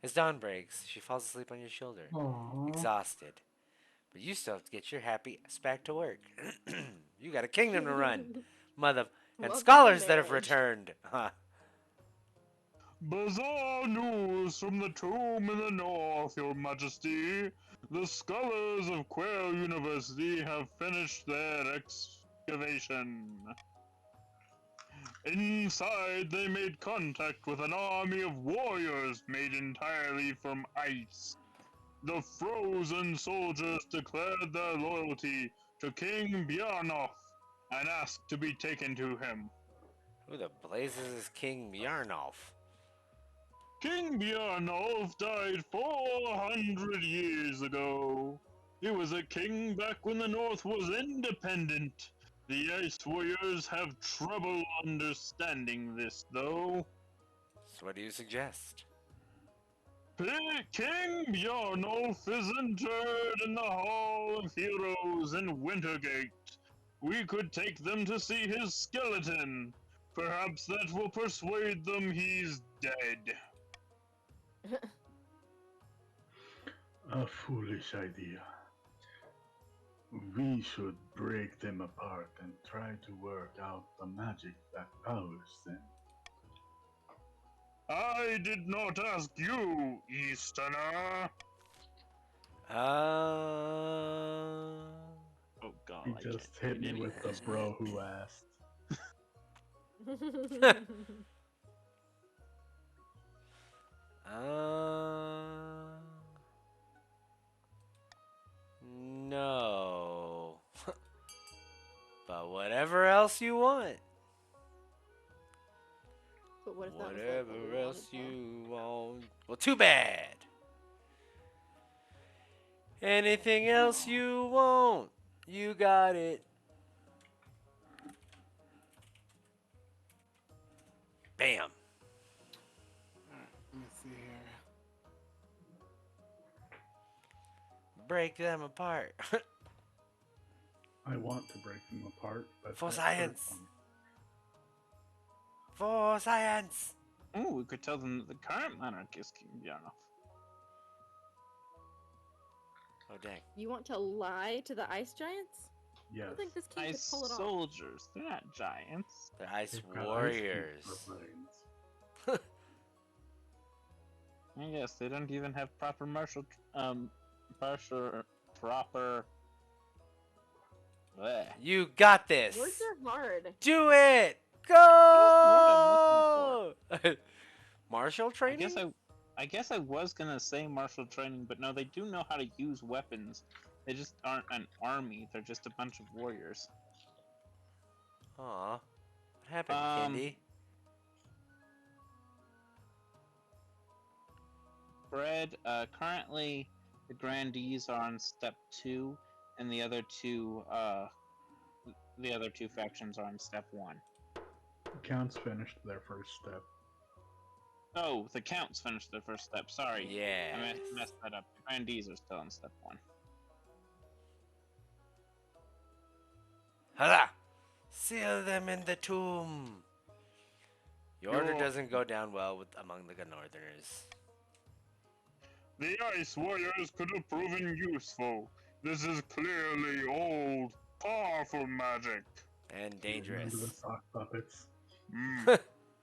As dawn breaks, she falls asleep on your shoulder, exhausted. But you still have to get your happy ass back to work. You got a kingdom to run, mother, and
Mother
scholars that have
marriage.
returned. Huh.
Bizarre news from the tomb in the north, Your Majesty. The scholars of Quail University have finished their excavation. Inside, they made contact with an army of warriors made entirely from ice. The frozen soldiers declared their loyalty to King Bjarnoff and asked to be taken to him.
Who the blazes is King Bjarnolf?
King Bjarnolf died 400 years ago. He was a king back when the North was independent. The Ice Warriors have trouble understanding this, though.
So what do you suggest?
King Bjarnolf is interred in the Hall of Heroes in Wintergate. We could take them to see his skeleton. Perhaps that will persuade them he's dead.
A foolish idea. We should break them apart and try to work out the magic that powers them.
I did not ask you, Easterner. Oh god,
He
I
just
can't
hit me
read
with the
anything.
bro who asked.
No. But whatever else you want.
But what if that was, like, what
Whatever
we
else
wanted, though?
you want. Well, too bad. Anything else you want, you got it. Bam.
Let me see here.
Break them apart.
I want to break them apart, but
For
that
science.
hurts me.
For science.
Ooh, we could tell them that the current monarch is King Bjarnoff.
Oh, dang.
You want to lie to the ice giants? I
Yes.
don't think this king
Ice
could pull it off.
soldiers, they're not giants.
They're ice
They've got ice
warriors.
cubes for brains.
I guess they don't even have proper proper Bleh.
You got this.
Words are hard.
Do it.
What I'm
Go. Martial
I
training.
guess I was gonna say martial training, but no, they do know how to use weapons. They just aren't an army. They're just a bunch of warriors.
Aw. What happened,
Um,
Candy?
Fred, currently the grandees are on step 2, and the other two factions are on step 1.
Counts finished their first step.
Oh, the counts finished their first step. Sorry,
Yeah.
I messed that up. The grandees are still on step 1.
Huzzah! Seal them in the tomb. Your order doesn't go down well among the Northerners.
The ice warriors could have proven useful. This is clearly old, powerful magic.
And dangerous.
Remember the sock puppets?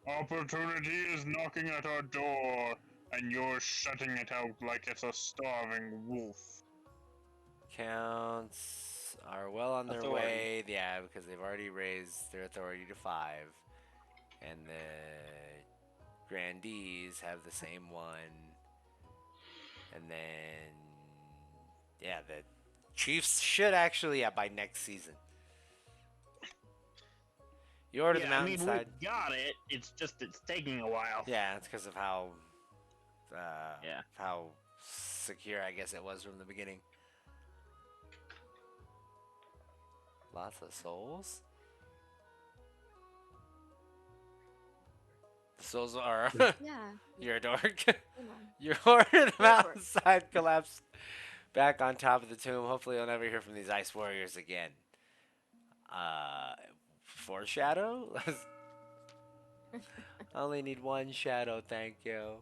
Opportunity is knocking at our door, and you're shutting it out like it's a starving wolf.
Counts are well on their
Authority.
way. Yeah, because they've already raised their authority to 5. And the grandees have the same one. And then, yeah, the Chiefs should actually, by next season. You order the mountainside.
we got it. It's taking a while.
Yeah, it's because of how how secure I guess it was from the beginning. Lots of souls. The souls are.
Yeah.
You're a dork.
Come on.
You order the
Go for it.
mountainside collapse back on top of the tomb. Hopefully, you'll never hear from these ice warriors again. Foreshadow? I only need one shadow, thank you.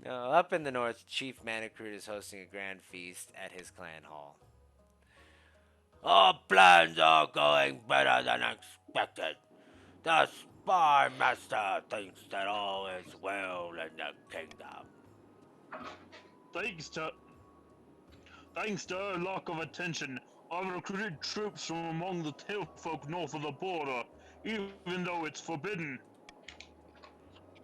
No, up in the north, Chief Manacroot is hosting a grand feast at his clan hall. Our plans are going better than expected. The Spy Master thinks that all is well in the kingdom.
Thanks to our lack of attention, I've recruited troops from among the tailfolk north of the border, even though it's forbidden.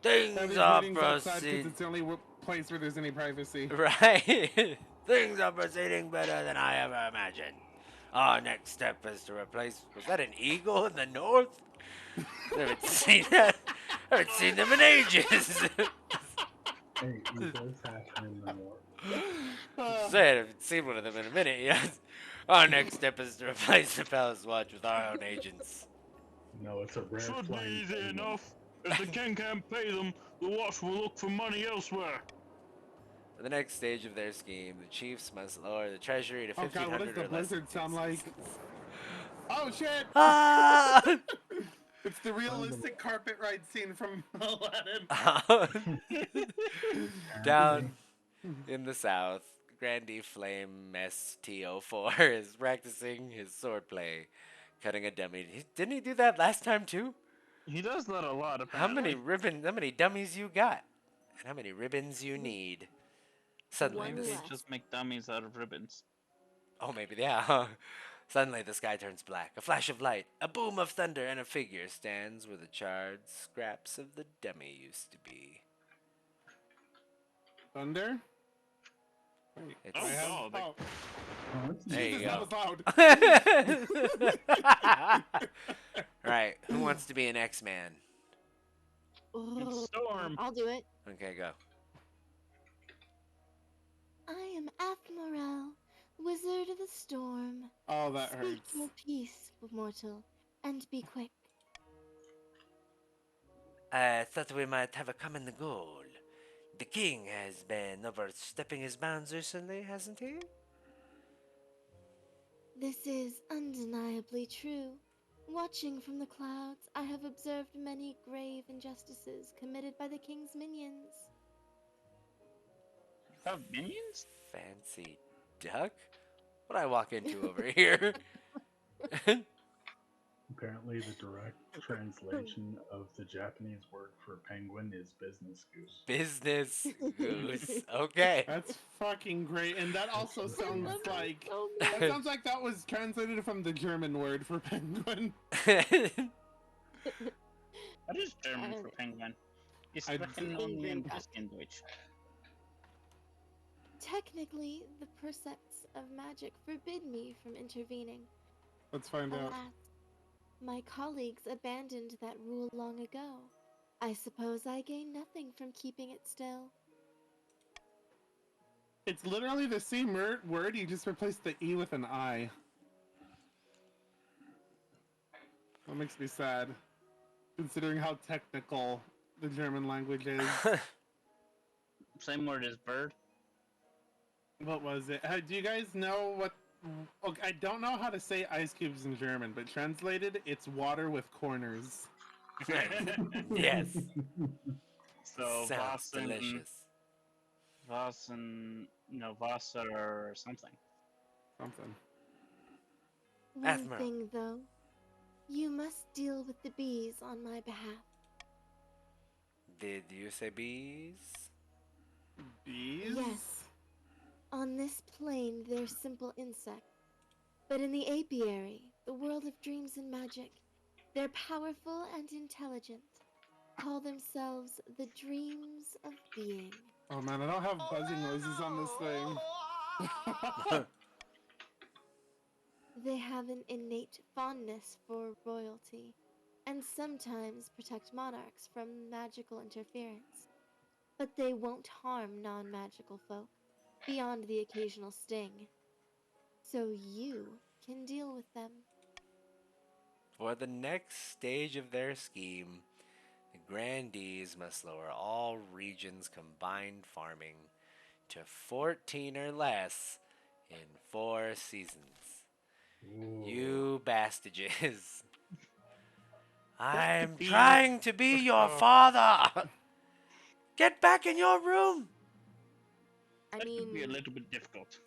Things
Have these
are
meetings outside because
proceeding.
it's the only place where there's any privacy.
Right. Things are proceeding better than I ever imagined. Our next step is to replace. Was that an eagle in the north? I haven't seen that. I haven't seen them in ages.
Hey, he does happen in the north.
Said I haven't seen one of them in a minute yet. Our next step is to replace the Palace Watch with our own agents.
No, it's a rare
Should be
flying
easy
penguin.
enough. If the king can't pay them, the watch will look for money elsewhere.
For the next stage of their scheme, the chiefs must lower the treasury to
Oh god, what
1,500
does the
or less.
blizzard sound like? Oh shit!
Ah!
It's the realistic carpet ride scene from Aladdin.
Down in the south, Grandee Flame STO4 is practicing his swordplay, cutting a dummy. Didn't he do that last time too?
He does that a lot,
How
apparently.
many dummies you got? And how many ribbons you need? Suddenly,
One
this.
less.
Just make dummies out of ribbons.
Oh, maybe, yeah. Suddenly, the sky turns black. A flash of light, a boom of thunder, and a figure stands where the charred scraps of the dummy used to be.
Thunder? Wait,
It's-
I have.
Oh,
Oh,
Oh, it's
There you
Jesus,
go.
that was loud.
Right, who wants to be an X-Man?
Oh,
Storm.
I'll do it.
Okay, go.
I am Athmorel, wizard of the storm.
Oh, that
Speak
hurts.
your peace, mortal, and be quick.
I thought we might have a common goal. The king has been overstepping his bounds recently, hasn't he?
This is undeniably true. Watching from the clouds, I have observed many grave injustices committed by the king's minions.
Have minions?
Fancy duck? What I walk into over here?
Apparently, the direct translation of the Japanese word for penguin is business goose.
Business goose. Okay.
That's fucking great. And that also
That's
I
sounds
love
what
that
like
so
that
much.
sounds like that was translated from the German word for penguin.
What is German for
And
penguin? Ich
I
spreche
d-
nun ein
Ingrid.
bisschen Deutsch.
Technically, the precepts of magic forbid me from intervening.
Let's find out.
Alas, my colleagues abandoned that rule long ago. I suppose I gain nothing from keeping it still.
It's literally the same word, you just replaced the E with an I. That makes me sad, considering how technical the German language is.
Same word as bird.
What was it? Do you guys know what? Okay, I don't know how to say ice cubes in German, but translated, it's water with corners.
Yes.
So
Sounds delicious.
Wasser or something.
Something.
One
Admiral.
thing, though, you must deal with the bees on my behalf.
Did you say bees?
Bees?
Yes. On this plane, they're simple insects. But in the apiary, the world of dreams and magic, they're powerful and intelligent. Call themselves the dreams of being.
Oh man, I don't have buzzing noises on this thing.
They have an innate fondness for royalty, and sometimes protect monarchs from magical interference. But they won't harm non-magical folk, beyond the occasional sting. So you can deal with them.
For the next stage of their scheme, the grandees must lower all regions' combined farming to 14 or less in 4 seasons.
Ooh.
You bastages. I'm
be-
trying to be your father. Get back in your room.
I
That could be a
mean,
little bit difficult.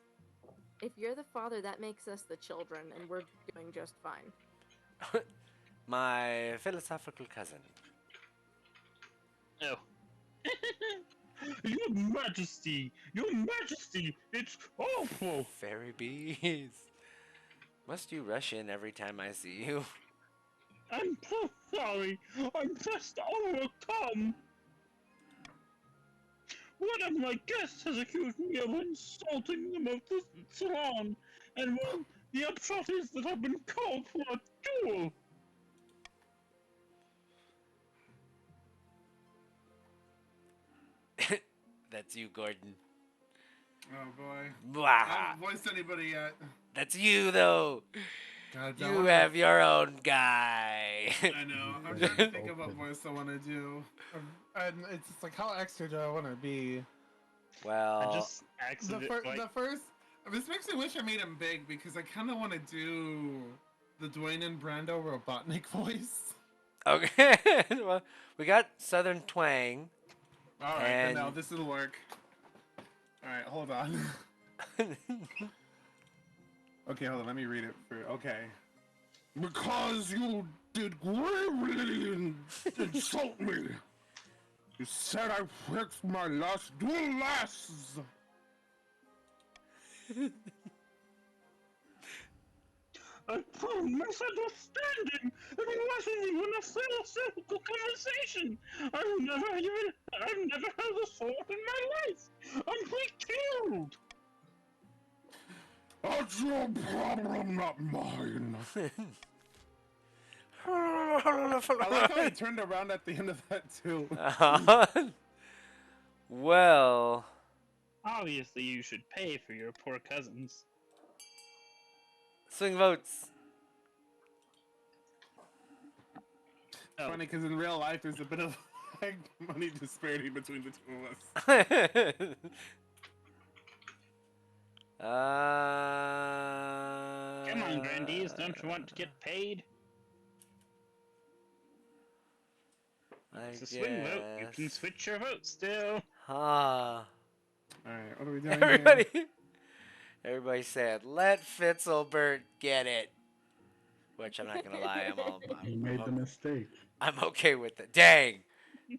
if you're the father, that makes us the children, and we're doing just fine.
My philosophical cousin.
Oh. Your Majesty! Your Majesty! It's awful!
Fairy bees. Must you rush in every time I see you?
I'm so sorry! I'm just overcome! One of my guests has accused me of insulting them of the salon, and well, the upshot is that I've been called for a duel!
That's you, Gordon.
Oh boy. I
Blah.
haven't voiced anybody yet.
That's you, though.
God,
You have your own guy.
I know. I'm trying to think of what voice I want to do. And it's just like, how extra do I want to be?
Well,
I just accidentally.
The first. This makes me wish I made him big because I kind of want to do the Dwayne and Brando Robotnik voice.
okay. Well, we got Southern twang.
All right, then
And-
now this will work. All right, hold on. Okay, hold on. Let me read it. Okay. Because you did gravely insult me. You said I fixed my last dual lasts.
I proved misunderstanding! It wasn't even a philosophical conversation! I've never held a sword in my life! I'm killed!
That's your problem, not mine. I like how he turned around at the end of that too.
Well,
Obviously, you should pay for your poor cousins.
swing votes.
Oh,
Funny because in real life there's a bit of like, money disparity between the two of us.
come on, grandees, don't you want to get paid? It's a swing vote. You can switch your vote still.
Ah.
Alright, what are we doing
Everybody said, let Fitzelbert get it. which I'm not gonna lie,
He made the mistake.
I'm okay with it. Dang,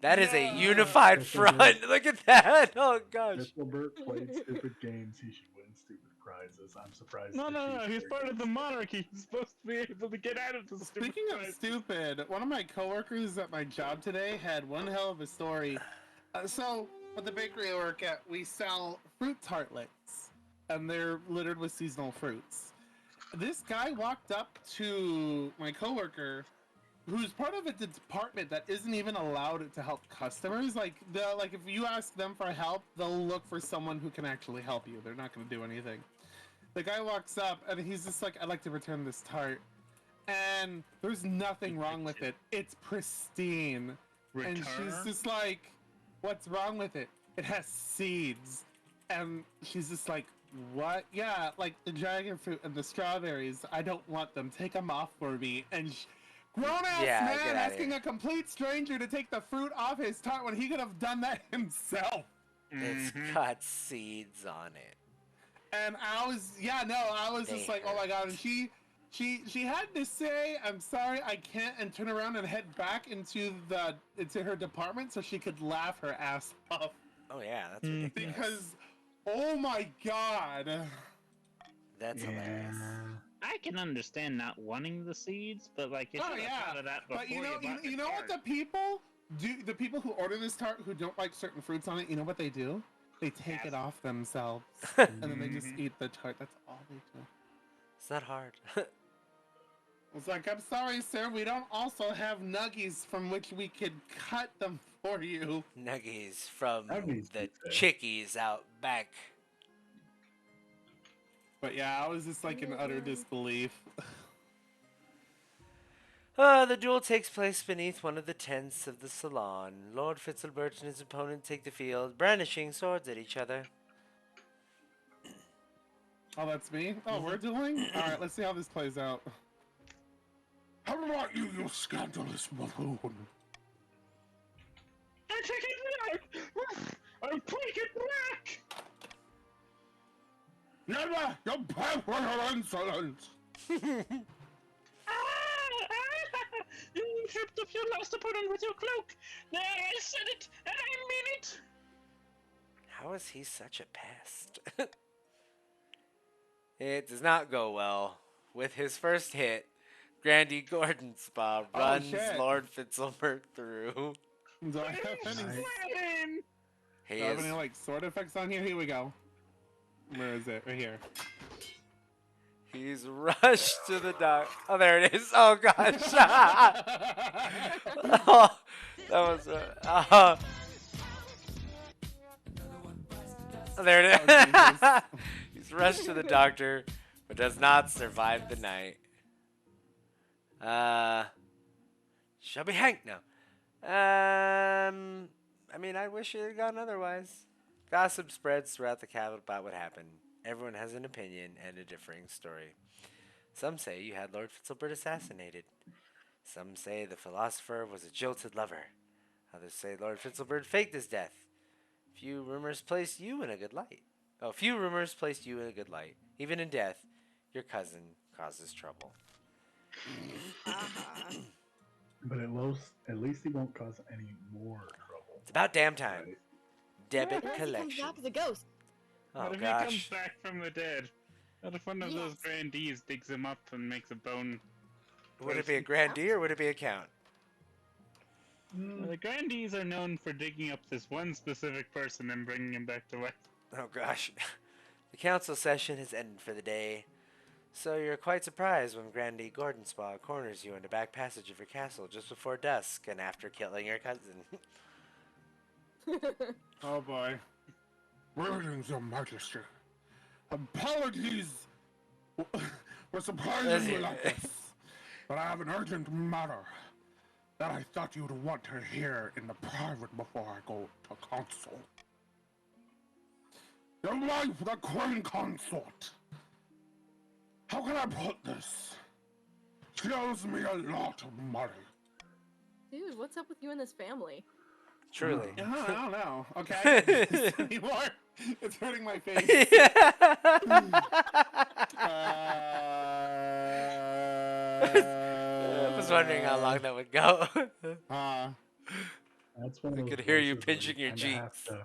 that is a
No.
unified front. Look at that. Oh gosh.
Fitzilbert played stupid games. He should win stupid prizes. I'm surprised.
No,
the
no, no.
Chiefs
He's
were
part of the
against it.
monarchy. He's supposed to be able to get out of the stupid.
Speaking of
crisis.
stupid, one of my coworkers at my job today had one hell of a story. So, at the bakery I work at, we sell fruit tartlets, and they're littered with seasonal fruits. This guy walked up to my coworker, who's part of a department that isn't even allowed to help customers. Like if you ask them for help, they'll look for someone who can actually help you. They're not going to do anything. The guy walks up and he's just like, "I'd like to return this tart," and there's nothing wrong with it. It's pristine. And she's just like, "What's wrong with it? It has seeds." And she's just like, "What? Yeah, like the dragon fruit and the strawberries. I don't want them. Take them off for me." And grown-ass
Yeah,
man
get outta
asking
here.
a complete stranger to take the fruit off his tart when he could have done that himself.
It's got seeds on it.
And I was
They
just like, "Oh my god!" And she had to say, "I'm sorry, I can't," and turn around and head back into her department so she could laugh her ass off.
Oh yeah, that's ridiculous.
Because, oh my god.
That's hilarious.
I can understand not wanting the seeds, but like, you
Oh
should have
yeah,
thought of that before
but you know
bought
you
the
know what
tart.
the people do? The people who order this tart who don't like certain fruits on it, you know what they do? They take it off themselves, and then they just eat the tart. That's all they do.
It's not hard.
It's like, "I'm sorry, sir, we don't also have nuggies from which we could cut them for you."
Nuggies from
Nuggies,
the
you say?
chickies out back.
But yeah, I was just like in utter disbelief.
The duel takes place beneath one of the tents of the salon. Lord Fitzilbert and his opponent take the field, brandishing swords at each other.
Oh, that's me? Oh, we're dueling? Alright, let's see how this plays out.
How about you, you scandalous buffoon?
I take it back! I'll take it back!
Never! You pay for your insolence!
You tripped off your last opponent with your cloak! There, I said it, and I mean it!
How is he such a pest? It does not go well. With his first hit, Grandy Gordonspa runs
shit.
Lord Fitzilbert through.
Do I have any,
He
do I have
is
any like sword effects on here? Here we go. Where is it? Right here.
He's rushed to the dock. Oh, there it is. Oh gosh. Oh, that was. Oh, there it is.
Oh, Jesus.
He's rushed to the doctor, but does not survive the night. Shall be hanged now. I mean, I wish it had gone otherwise. Gossip spreads throughout the capital about what happened. Everyone has an opinion and a differing story. Some say you had Lord Fitzilbert assassinated. Some say the philosopher was a jilted lover. Others say Lord Fitzilbert faked his death. Few rumors place you in a good light. Oh, few rumors placed you in a good light. Even in death, your cousin causes trouble.
But at least he won't cause any more trouble.
It's about damn time.
Right?
Debit
Unless he comes
collection.
back as a ghost.
Oh
What if he comes
gosh.
back from the dead? What if one of those
Yes.
grandees digs him up and makes a bone?
Would it be a grandee or would it be a count?
The grandees are known for digging up this one specific person and bringing him back to life.
Oh gosh. The council session has ended for the day. So you're quite surprised when Grandee Gordonspa corners you in the back passage of your castle just before dusk and after killing your cousin.
Oh boy.
Greetings, Your Majesty. Apologies for surprising you like this, but I have an urgent matter that I thought you'd want to hear in the private before I go to council. Your wife, the Queen Consort. How can I put this? She owes me a lot of money.
Dude, what's up with you and this family?
Truly.
I don't know. Okay, I can't do this anymore. It's hurting my face.
was wondering how long that would go.
That's one of
I
those
could hear you
voices where
pinching your
kinda have
cheeks.
to-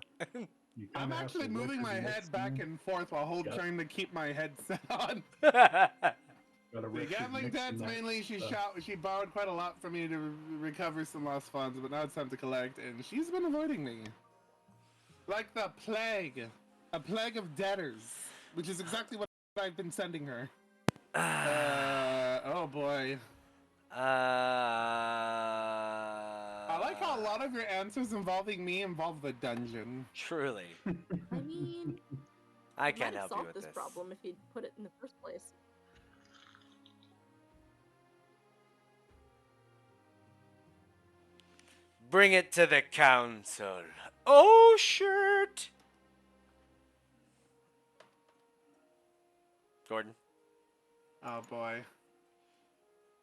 you
I'm
kinda have
actually
to look
moving
her
my
next
head
to
back
you.
and forth while
Yep.
trying to keep my headset on.
Gotta
The
rip your
gambling
mix
debts
and match
mainly
stuff.
she borrowed quite a lot from me to recover some lost funds, but now it's time to collect, and she's been avoiding me. Like the plague. A plague of debtors. Which is exactly what I've been sending her. Oh boy. I like how a lot of your answers involving me involve the dungeon.
Truly.
I mean,
I
you might
can't
have
help you
solved
with
this
this.
problem if you'd put it in the first place.
Bring it to the council. Oh, shirt. Gordon.
Oh boy.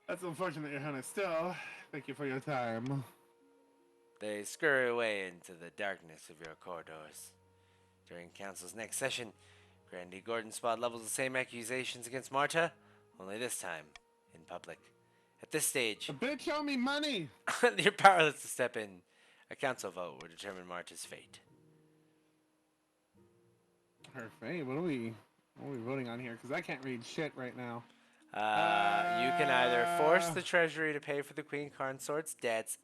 That's unfortunate, Your Highness. Still, thank you for your time.
They scurry away into the darkness of your corridors. During council's next session, Grandy Gordonspot levels the same accusations against Marta, only this time in public. At this stage,
The bitch owe me money!
you're powerless to step in. A council vote will determine Marta's fate.
Her fate? What are we voting on here? Because I can't read shit right now.
You can either force the treasury to pay for the Queen Consort's debts.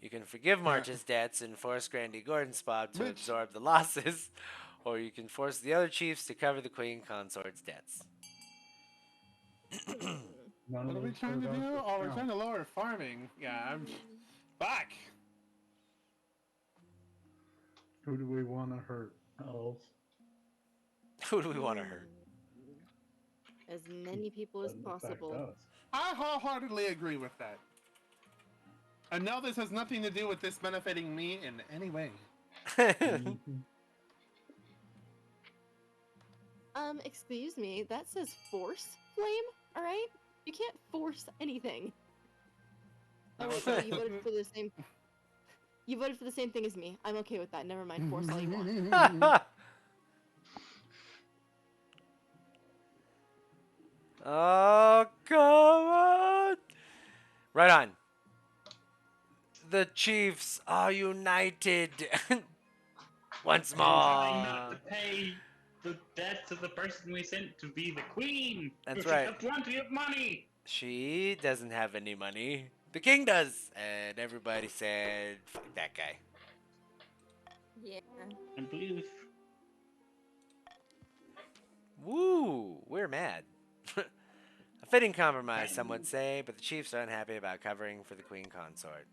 You can forgive Marta's debts and force Grandy Gordonspot to absorb the losses, or you can force the other chiefs to cover the Queen Consort's debts.
What are we trying to do? Oh, we're trying to lower farming. Yeah, I'm... Fuck!
Who do we want to hurt? Elves.
Who do we want to hurt?
As many people as
Doesn't affect
possible.
us.
I wholeheartedly agree with that. And no, this has nothing to do with this benefiting me in any way.
Excuse me, that says force flame, alright? You can't force anything. Oh wait, no, you voted for the same... You voted for the same thing as me. I'm okay with that. Never mind, force all you want.
Oh, come on! Right on. The Chiefs are united once more.
Trying not to pay the debts of the person we sent to be the queen.
That's
She's
right.
got plenty of money.
She doesn't have any money. The king does. And everybody said, fuck that guy.
Yeah.
I believe.
Woo, we're mad. A fitting compromise, some would say, but the chiefs are unhappy about covering for the queen consort.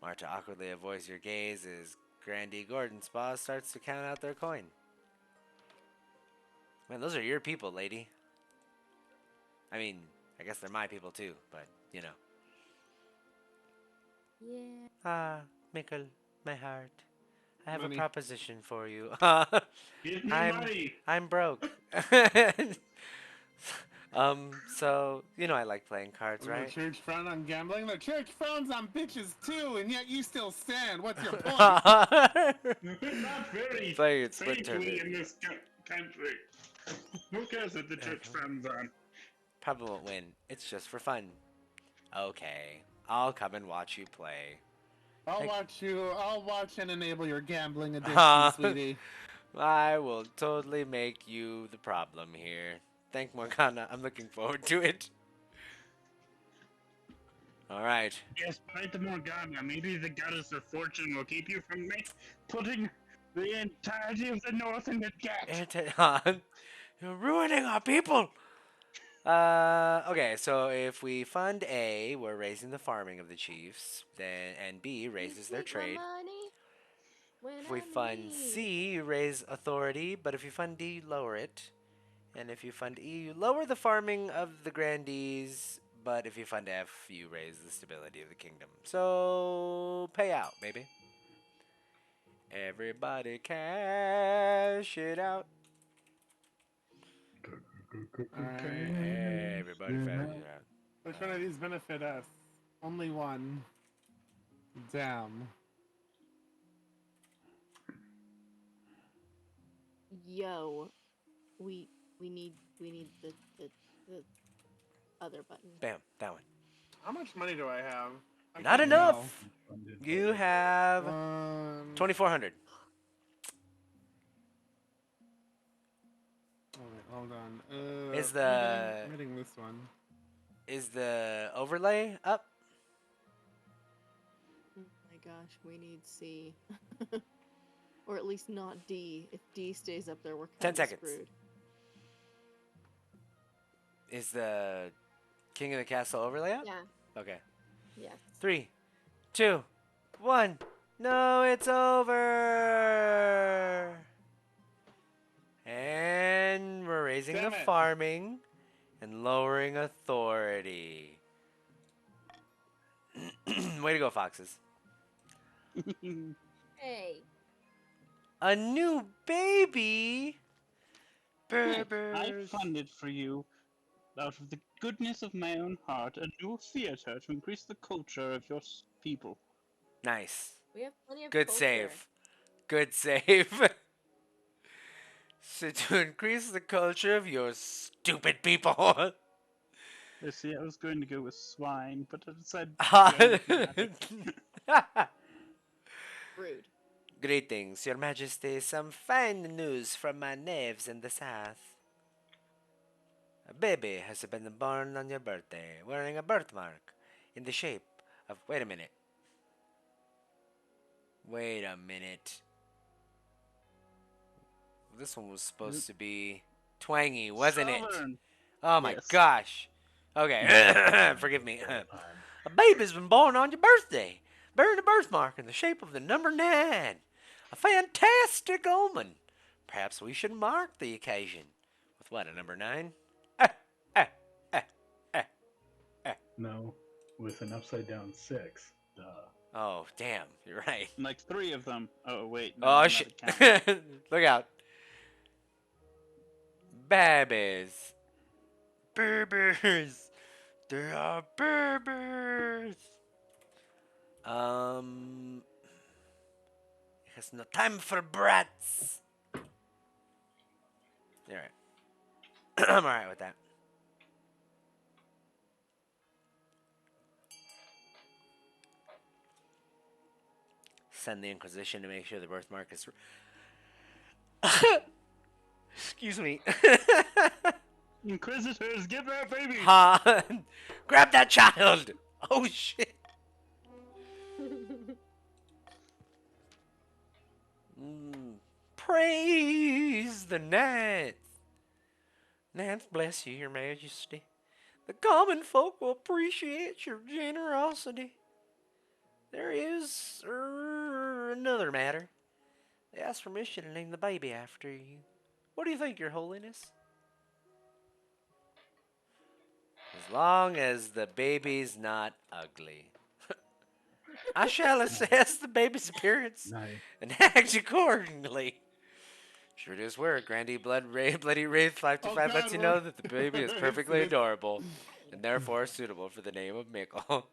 Marta awkwardly avoids your gaze as Grandy Gordonspot starts to count out their coin. Man, those are your people, lady. I mean, I guess they're my people too, but, you know.
Yeah.
Ah, Mikel, my heart. I have
Money.
a proposition for you.
Give me money.
I'm broke. So, you know I like playing cards, right?
The church frown on gambling. The church frowns on bitches too, and yet you still stand. What's your point?
Not very
Play it, split
safely
turn.
in this country. Who cares what the church frowns on?
Probably won't win. It's just for fun. Okay, I'll come and watch you play.
I'll watch and enable your gambling addiction, sweetie.
I will totally make you the problem here. Thank Morgana. I'm looking forward to it. Alright.
Yes, fight the Morgana. Maybe the goddess of fortune will keep you from putting the entirety of the north in the debt.
You're ruining our people! Okay, so if we fund A, we're raising the farming of the chiefs, then and B raises their trade. If we fund C, you raise authority, but if you fund D, you lower it. And if you fund E, you lower the farming of the grandees, but if you fund F, you raise the stability of the kingdom. So, pay out, baby. Everybody cash it out. Everybody cash it out.
Which one of these benefit us? Only one. Damn.
Yo, we need the other button.
Bam, that one.
How much money do I have? I
Not
can't
enough.
Funded
You
by-
have
tell.
2,400.
Oh, wait, hold on.
Is
I'm hitting this one.
the overlay up?
Oh my gosh, we need C. Or at least not D. If D stays up there, we're
10
kind of
seconds.
screwed.
Is the King of the Castle overlay up?
Yeah.
Okay.
Yes.
3, 2, 1. No, it's over. And we're raising
Damn
the
it.
farming and lowering authority. Way to go, Foxes.
Hey.
A new baby?
Yes, I
Berbers.
funded for you, out of the goodness of my own heart, a new theater to increase the culture of your people.
Nice.
We have plenty of
Good
culture.
save. Good save. So to increase the culture of your stupid people.
You see, I was going to go with swine, but I decided
Rude.
Greetings, Your Majesty. Some fine news from my knaves in the south. A baby has been born on your birthday, wearing a birthmark in the shape of. Wait a minute. Wait a minute. This one was supposed to be twangy, wasn't it?
Southern.
Oh my
Yes.
gosh. Okay, forgive me. A baby's been born on your birthday, bearing a birthmark in the shape of the number 9. A fantastic omen. Perhaps we should mark the occasion with what, a number 9?
No, with an upside down 6. Duh.
Oh, damn, you're right.
Like 3 of them. Oh, wait. No,
Oh,
I'm
shit.
not counting.
Look out. Babies. Berbers. There are berbers. Has no time for brats. Alright. I'm alright with that. Send the Inquisition to make sure the birthmark is. Excuse me.
Inquisitors, get that baby!
Han, grab that child! Oh shit. Praise the Nance. Nance bless you, Your Majesty. The common folk will appreciate your generosity. There is another matter. They asked permission to name the baby after you. What do you think, Your Holiness? As long as the baby's not ugly. I shall assess the baby's appearance
Nice.
and act accordingly. Sure does work. Bloody Wraith 525
Oh,
lets
God,
you know
what?
that the baby is
It's-
perfectly
it's-
adorable and therefore suitable for the name of Mikel.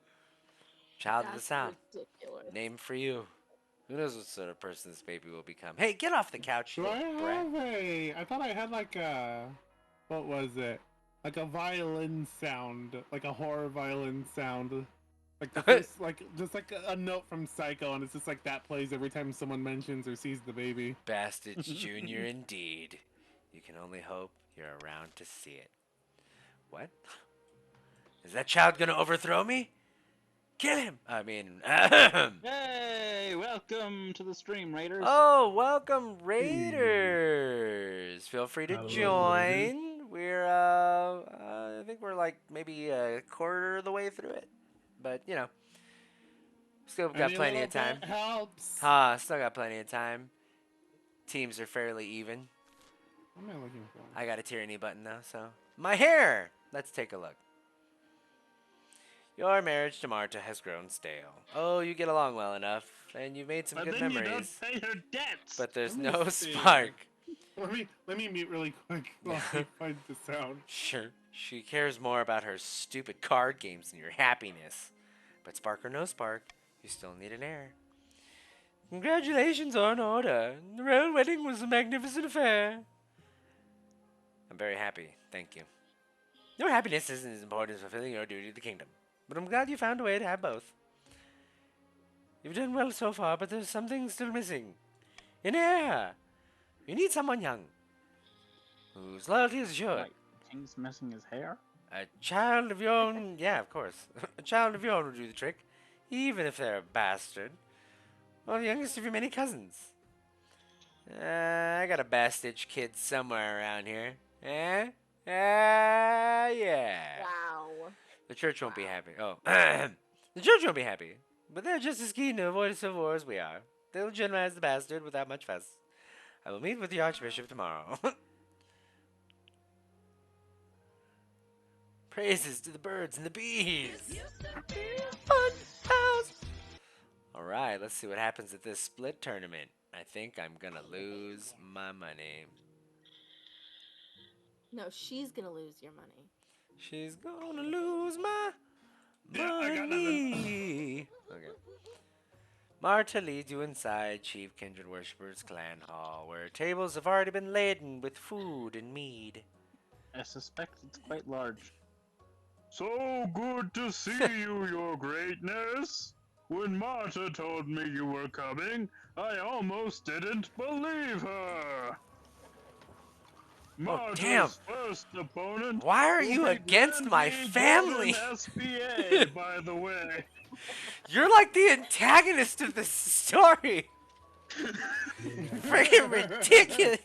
Child of the
That's
South.
ridiculous.
Name for you. Who knows what sort of person this baby will become? Hey, get off the couch, you
Do I
little brat.
have I thought I had like a. What was it? Like a violin sound. Like a horror violin sound. Like the first, just like a note from Psycho, and it's just like that plays every time someone mentions or sees the baby.
Bastards Jr. indeed. You can only hope you're around to see it. What? Is that child gonna overthrow me? Kill him! I mean,
Hey, welcome to the stream, Raiders.
Oh, welcome, Raiders! Feel free to
Hello,
join. We're, I think we're like maybe a quarter of the way through it. But, you know, still got
Any
plenty of
little
time.
bit helps.
Still got plenty of time. Teams are fairly even.
What am I looking for?
I got a tyranny button though, so. My hair! Let's take a look. Your marriage to Marta has grown stale. Oh, you get along well enough, and you've made some
But
good
then
memories.
you don't pay her debts.
But there's
Let me
no
see.
spark.
Let me mute really quick while I find the sound.
Sure, she cares more about her stupid card games than your happiness. But spark or no spark, you still need an heir. Congratulations on order. The royal wedding was a magnificent affair. I'm very happy, thank you. Your happiness isn't as important as fulfilling your duty to the kingdom. But I'm glad you found a way to have both. You've done well so far, but there's something still missing. An heir! You need someone young, whose loyalty is assured.
Like, King's missing his hair?
A child of your own, yeah, of course. A child of your own will do the trick, even if they're a bastard. Or the youngest of your many cousins. I got a bastard kid somewhere around here. Eh? Yeah.
Wow.
The church won't be happy. Oh. The church won't be happy. But they're just as keen to avoid a civil war as we are. They'll legitimize the bastard without much fuss. I will meet with the Archbishop tomorrow. Praises to the birds and the bees. Fun house. Alright, let's see what happens at this split tournament. I think I'm gonna lose my money.
No, she's gonna lose your money.
She's gonna lose my
Yeah, I got
money. Okay. Marta leads you inside Chief Kindred Worshipper's clan hall, where tables have already been laden with food and mead.
I suspect it's quite large. So good to see you, your greatness! When Marta told me you were coming, I almost didn't believe her! Marta's
damn.
first opponent.
Why are
will
you
be
against my
Granby
family?
Gordon SPA, by the way.
You're like the antagonist of this story. Freaking ridiculous.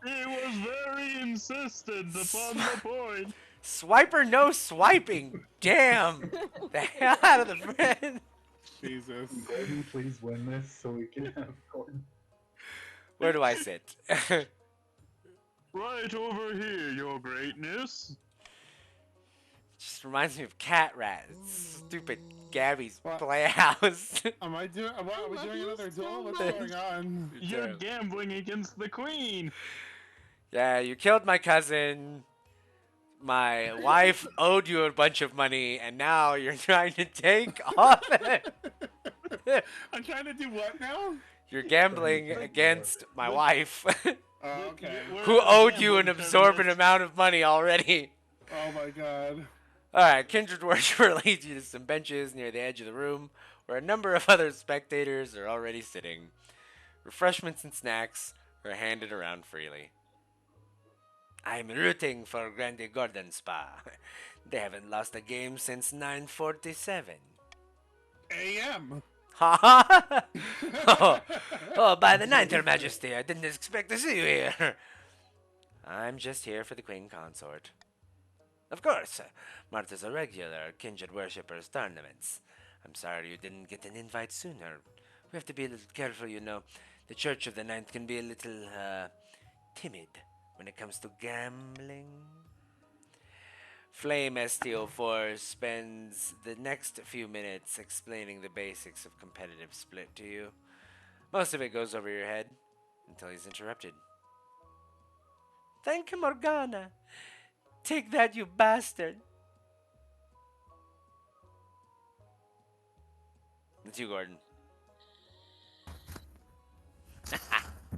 He was very insistent upon the point.
Swiper, no swiping. Damn. The hell out of the friend.
Jesus.
Gordon, please win this so we can have Gordon.
Where do I sit?
Right over here, your greatness.
Just reminds me of Cat Rat. Stupid Gabby's
What?
playhouse.
Am I doing? Are we
love
doing
you
another
so
duel? What's
much.
going on?
You're
Damn.
gambling against the queen.
Yeah, you killed my cousin. My wife owed you a bunch of money, and now you're trying to take off it.
I'm trying to do what now?
You're gambling against my wife,
Oh, okay.
We're
who
at a
owed you an
gambling
absorbent
tournament.
amount of money already.
Oh my god.
Alright, Kindred Worshipper leads you to some benches near the edge of the room, where a number of other spectators are already sitting. Refreshments and snacks are handed around freely. I'm rooting for Grandy Gordon Spa. They haven't lost a game since 947.
AM.
Ha ha! Oh, by the ninth, Her Majesty, I didn't expect to see you here. I'm just here for the Queen Consort. Of course, Martha's a regular at Kindred Worshippers tournaments. I'm sorry you didn't get an invite sooner. We have to be a little careful, you know. The Church of the Ninth can be a little, timid when it comes to gambling. Flame STO4 spends the next few minutes explaining the basics of competitive split to you. Most of it goes over your head until he's interrupted. Thank you, Morgana. Take that, you bastard. It's you, Gordon.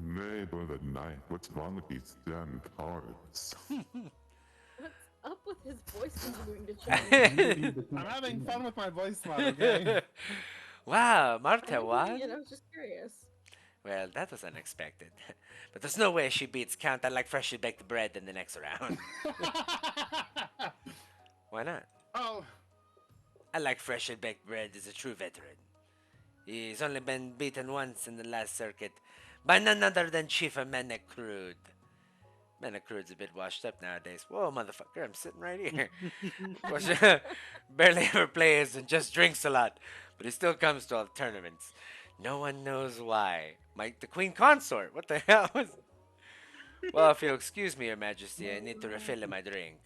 Nay, by the night, what's wrong with these damn cards?
Up with his voice continuing to change.
I'm having fun with my voice mod, okay?
Wow,
I
Marta,
didn't
what?
mean it, I was just curious.
Well, that was unexpected. But there's no way she beats Count I like freshly baked bread in the next round. Why not?
Oh,
I like freshly baked bread is a true veteran. He's only been beaten once in the last circuit by none other than Chief Menacrude. Menacrude's a bit washed up nowadays. Whoa, motherfucker, I'm sitting right here. Of course, barely ever plays and just drinks a lot, but he still comes to all the tournaments. No one knows why. The Queen Consort, what the hell was... Well, if you'll excuse me, Your Majesty, I need to refill my drink.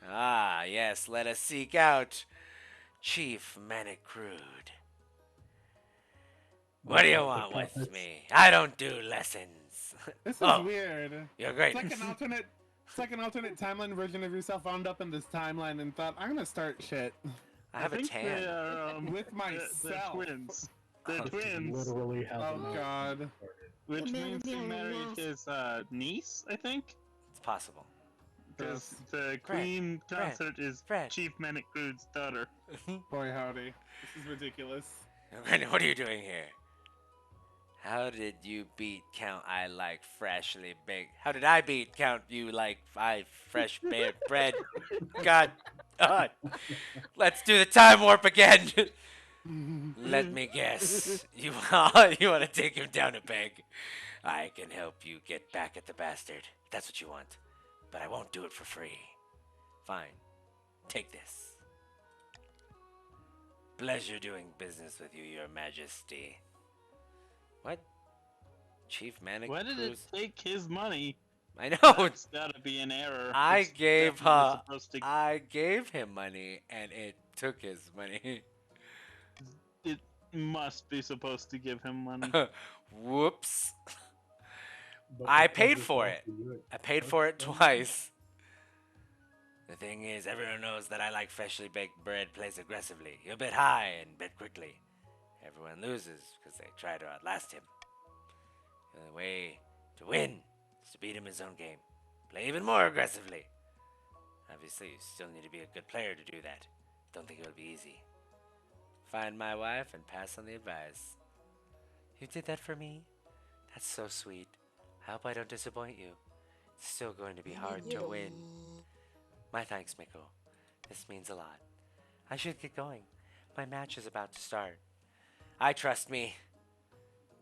Ah, yes, let us seek out Chief Menacrude. What do you want with me? I don't do lessons.
this is
Oh,
weird.
You're great.
It's like an alternate timeline version of yourself wound up in this timeline and thought, I'm gonna start shit
I have a
think
tan.
they are,
with
they're
myself.
twins. They're
That's
twins,
Literally how
Oh
the movie
god.
started.
which
The man
means
in
he
the iron
married
mask.
his niece, I think.
It's possible.
because
Yes.
the
Fred,
Queen
Fred,
consort is
Fred.
Chief Manic Groot's daughter.
Boy, howdy. This is ridiculous.
What are you doing here? How did you beat Count I like freshly baked? How did I beat Count you like I fresh baked bread? God. Let's do the time warp again. Let me guess. You you want to take him down a peg? I can help you get back at the bastard. If that's what you want. But I won't do it for free. Fine. Take this. Pleasure doing business with you, Your Majesty. What? Chief Manic
Why did it
Cruz?
take his money?
I know.
That's gotta be an error.
I
It's
gave
definitely supposed to.
I gave him money and it took his money.
It must be supposed to give him money.
Whoops.
But
I
the
paid
pledge
for
has
it.
to do
I paid for it twice. The thing is, everyone knows that I like freshly baked bread plays aggressively. He'll bet high and bet quickly. Everyone loses because they try to outlast him. The only way to win is to beat him in his own game. Play even more aggressively. Obviously, you still need to be a good player to do that. Don't think it'll be easy. Find my wife and pass on the advice. You did that for me? That's so sweet. I hope I don't disappoint you. It's still going to be hard to win. My thanks, Miko. This means a lot. I should get going. My match is about to start. I trust me.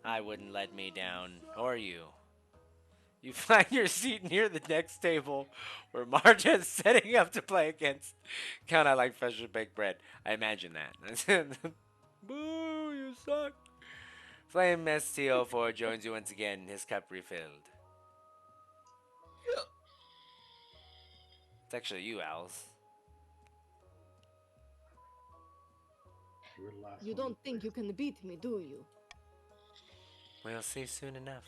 I wouldn't let me down, or you. You find your seat near the next table, where Marta is setting up to play against Count I like freshly baked bread. I imagine that. Boo, you suck. Flame STO4 joins you once again, his cup refilled. It's actually you, Owls.
Your last
You
one
don't
was
think you can beat me, do you?
We'll see soon enough.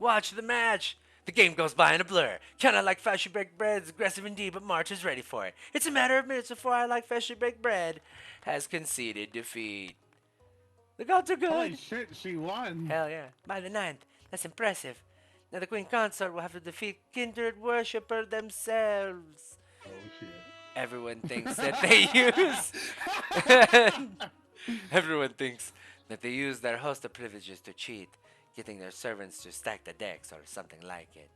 Watch the match! The game goes by in a blur. Kinda like freshly baked bread is aggressive indeed, but March is ready for it. It's a matter of minutes before I like freshly baked bread has conceded defeat. The gods are good!
Holy shit, she won.
Hell yeah. By the 9th. That's impressive. Now the Queen Consort will have to defeat kindred worshipper themselves.
Oh shit.
Everyone thinks that they use... Everyone thinks that they use their host of privileges to cheat, getting their servants to stack the decks or something like it.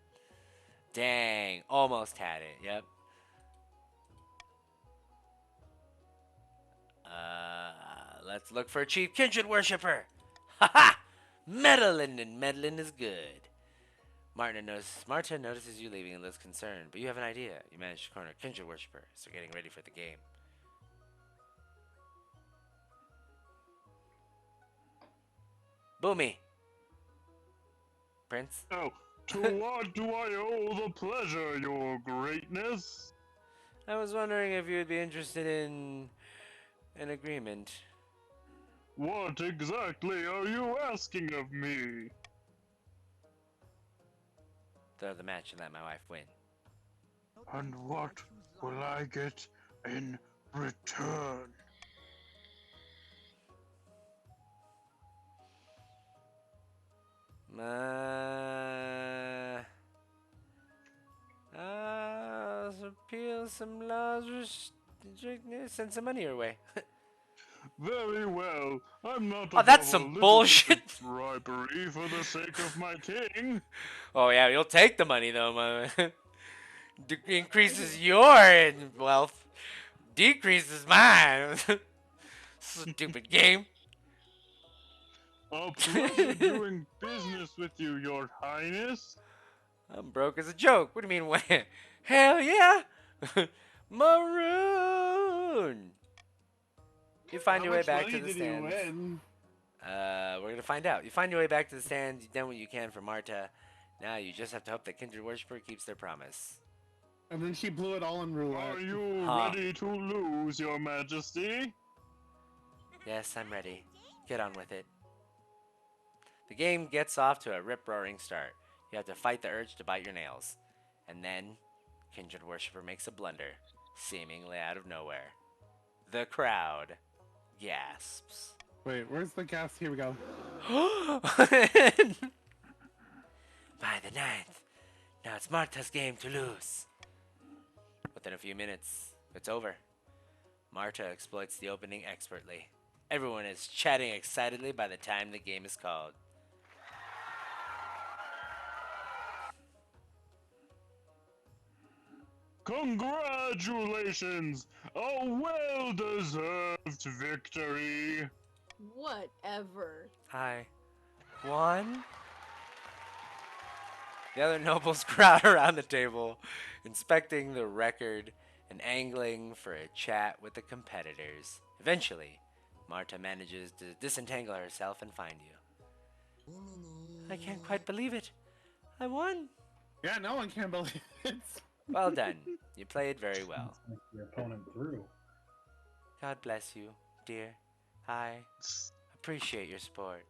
Dang, almost had it, yep. Let's look for a chief kindred worshipper. Haha! Meddling and meddling is good. Marta notices you leaving and looks concerned, but you have an idea. You manage to corner a kindred worshipper, so getting ready for the game. Boomy. Prince?
Oh, to what do I owe the pleasure, your greatness?
I was wondering if you'd be interested in an agreement.
What exactly are you asking of me?
Throw the match and let my wife win.
And what will I get in return?
Repeal some laws, send some money your way.
Very well. I'm not.
Oh, that's some bullshit.
Bribery for the sake of my king.
Oh yeah, you'll take the money though, man. Increases your wealth, decreases mine. Stupid game.
A pleasure doing business with you, your highness.
I'm broke as a joke. What do you mean when? Hell yeah! Maroon! You find your way back to the stands. We're gonna find out. You find your way back to the stands, you've done what you can for Marta. Now you just have to hope that Kindred Worshipper keeps their promise.
And then she blew it all in roulette.
Are you ready to lose, your majesty?
Yes, I'm ready. Get on with it. The game gets off to a rip-roaring start. You have to fight the urge to bite your nails. And then, Kindred Worshipper makes a blunder, seemingly out of nowhere. The crowd gasps.
Wait, where's the gas? Here we go.
By the 9th. Now it's Marta's game to lose. within a few minutes, it's over. Marta exploits the opening expertly. Everyone is chatting excitedly by the time the game is called.
Congratulations! A well-deserved victory!
Whatever.
I won? The other nobles crowd around the table, inspecting the record and angling for a chat with the competitors. Eventually, Marta manages to disentangle herself and find you. I can't quite believe it. I won.
Yeah, no one can believe it.
Well done. You played very well.
Like your opponent through.
God bless you, dear. I appreciate your support.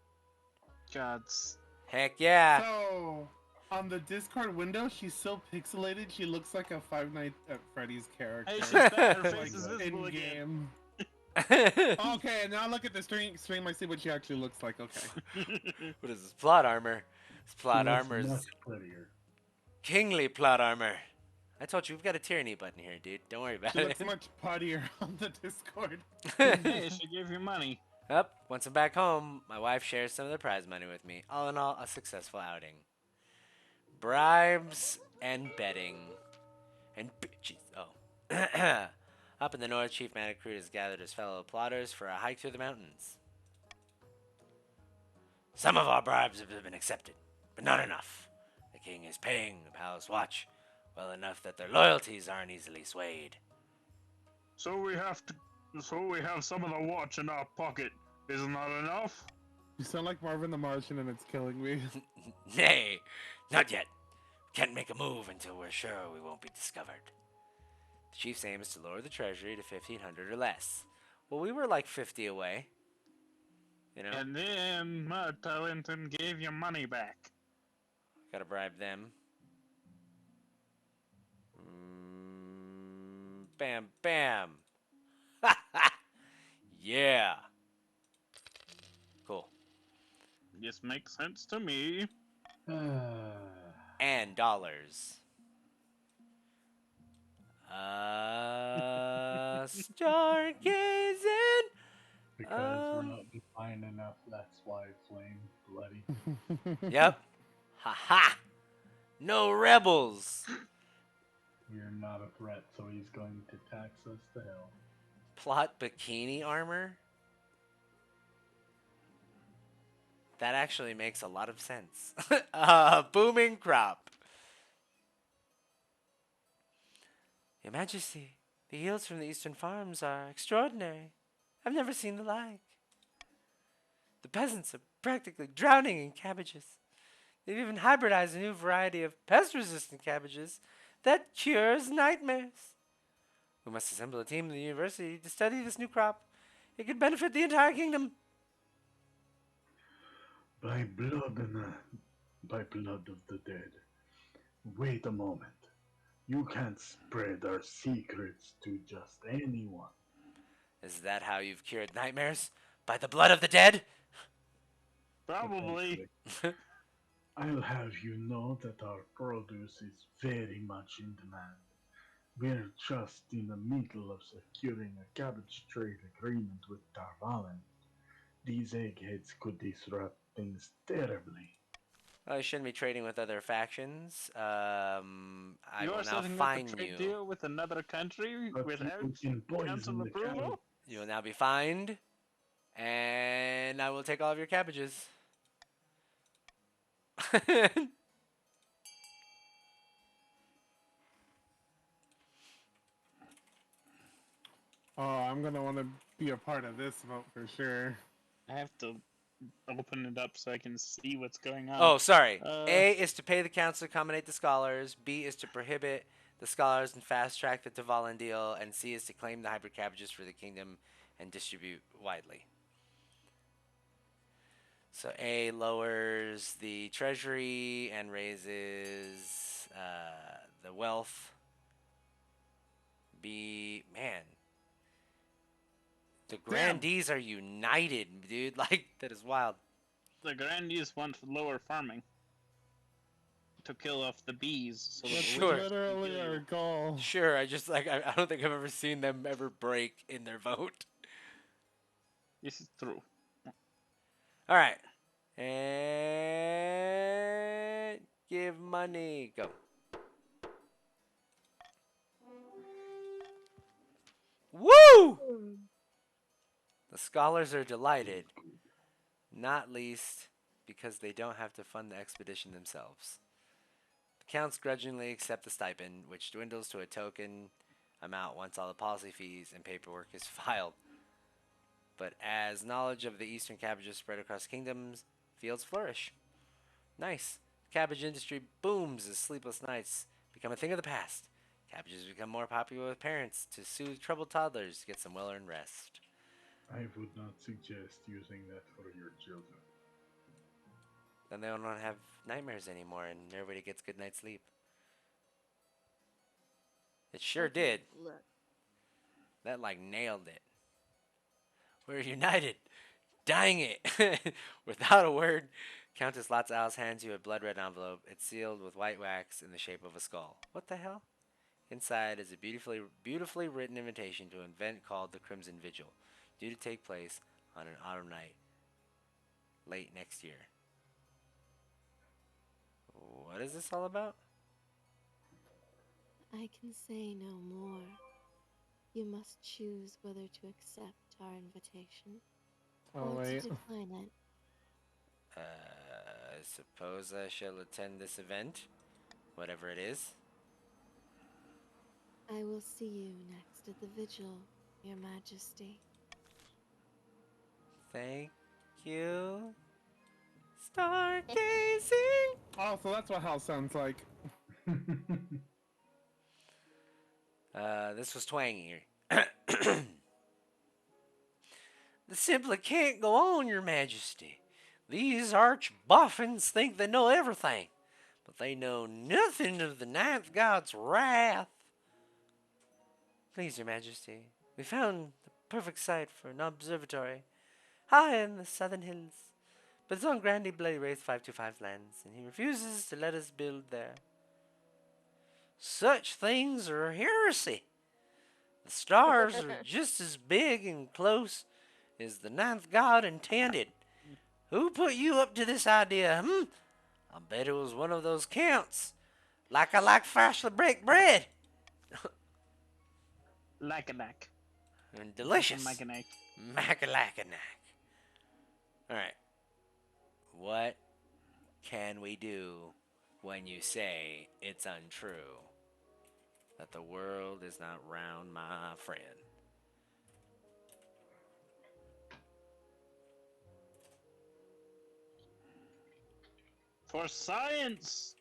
Gods.
Heck yeah.
So, on the Discord window, she's so pixelated, she looks like a Five Nights at Freddy's character.
Hey, she's back. Her
Like,
face is visible again.
in-game. Okay, now look at the stream. I see what she actually looks like. Okay.
What is this? Plot armor. This plot
She looks
armor is
much prettier.
kingly plot armor. I told you, we've got a tyranny button here, dude. Don't worry about
She
it.
looks much puttier on the Discord.
Hey, she gave you money.
Up, once I'm back home, my wife shares some of the prize money with me. All in all, a successful outing. Bribes and betting. And jeez, oh. Up in the north, Chief Matacruit has gathered his fellow plotters for a hike through the mountains. Some of our bribes have been accepted, but not enough. The king is paying the palace watch well enough that their loyalties aren't easily swayed.
So we have some of the watch in our pocket. Isn't that enough?
You sound like Marvin the Martian, and it's killing me.
Nay, not yet. Can't make a move until we're sure we won't be discovered. The chief's aim is to lower the treasury to 1,500 or less. Well, we were like 50 away. You know?
And then Marta went and gave your money back.
Gotta bribe them. Bam, bam. Yeah. Cool.
This makes sense to me.
And dollars. Stargazing.
Because we're not defined enough, that's why Flame bloody.
Yep. Ha. No rebels.
We're not a threat, so he's going to tax us to hell.
Plot bikini armor? That actually makes a lot of sense. Booming crop. Your Majesty, the yields from the eastern farms are extraordinary. I've never seen the like. The peasants are practically drowning in cabbages. They've even hybridized a new variety of pest-resistant cabbages that cures nightmares. We must assemble a team in the university to study this new crop. It could benefit the entire kingdom.
By blood of the dead. Wait a moment. You can't spread our secrets to just anyone.
Is that how you've cured nightmares? By the blood of the dead?
Probably.
I'll have you know that our produce is very much in demand. We're just in the middle of securing a cabbage trade agreement with Darvalen. These eggheads could disrupt things terribly.
Well, you shouldn't be trading with other factions. I will now
setting
fine
up a trade
you.
deal with another country
But
without
you can poison
council
the
approval?
cabbage.
You will now be fined, and I will take all of your cabbages.
Oh, I'm gonna want to be a part of this vote for sure.
I have to open it up so I can see what's going on.
Oh, sorry. A is to pay the council to accommodate the scholars. B is to prohibit the scholars and fast track the Tavalan deal. And C is to claim the hybrid cabbages for the kingdom and distribute widely. So A lowers the treasury and raises the wealth. B, man. The grandees are united, dude. Like, that is wild.
The grandees want lower farming. to kill off the bees. So that the
Sure.
witches can
Literally
kill
our
you.
goal.
Sure, I just like I don't think I've ever seen them ever break in their vote.
This is true.
All right, and give money. Go. Woo! The scholars are delighted, not least because they don't have to fund the expedition themselves. The counts grudgingly accept the stipend, which dwindles to a token amount once all the policy fees and paperwork is filed. But as knowledge of the eastern cabbages spread across kingdoms, fields flourish. Nice. The cabbage industry booms as sleepless nights become a thing of the past. Cabbages become more popular with parents to soothe troubled toddlers to get some well-earned rest.
I would not suggest using that for your children.
Then they don't have nightmares anymore and everybody gets good night's sleep. It sure did.
Look.
That like nailed it. We're united. Dang it. Without a word, Countess Lotsaowlsk hands you a blood-red envelope. It's sealed with white wax in the shape of a skull. What the hell? Inside is a beautifully written invitation to an event called the Crimson Vigil, due to take place on an autumn night late next year. What is this all about?
I can say no more. You must choose whether to accept our invitation
Oh,
or
wait.
to decline it.
I suppose I shall attend this event, whatever it is.
I will see you next at the vigil, Your Majesty.
Thank you. Stargazing.
Oh, so that's what hell sounds like.
This was twangy. This simply can't go on, Your Majesty. These arch boffins think they know everything, but they know nothing of the ninth god's wrath. Please, Your Majesty, we found the perfect site for an observatory, high in the southern hills, but it's on Grandy Bloody Wraith 525's lands, and he refuses to let us build there. Such things are heresy. The stars are just as big and close as the ninth god intended. Who put you up to this idea, I bet it was one of those counts. Like I like freshly baked bread.
Like a knack.
And delicious.
Like a knack.
Mac-a-lack-a-knack. Alright. What can we do when you say it's untrue? That the world is not round, my friend.
For science!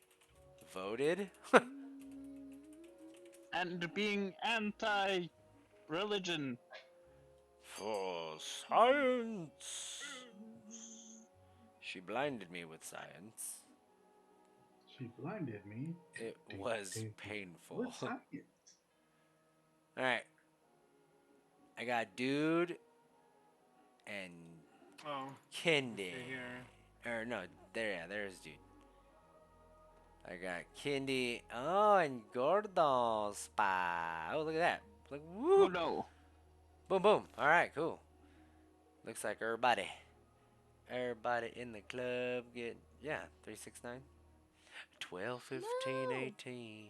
Voted?
And being anti-religion.
For science. She blinded me with science.
She blinded me.
It was painful.
For science.
Alright. I got Dude and
Oh.
Kendi.
Here.
Or no, there's Dude. I got Kendi. Oh, and Gordo Spa. Oh, look at that. Look, woo.
Oh no.
Boom, boom. Alright, cool. Looks like everybody in the club get, 369. 12, 15,
No.
18.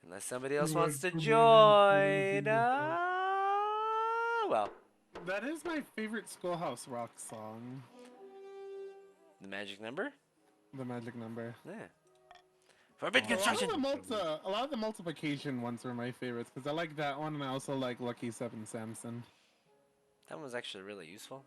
Unless somebody else
You
wants to
like to
join.
believe
Well,
That is my favorite Schoolhouse Rock song.
the magic number?
The magic number.
Yeah. Forbidden
A lot,
construction.
a lot of the multiplication ones were my favorites because I like that one and I also like Lucky Seven Samson.
That one was actually really useful.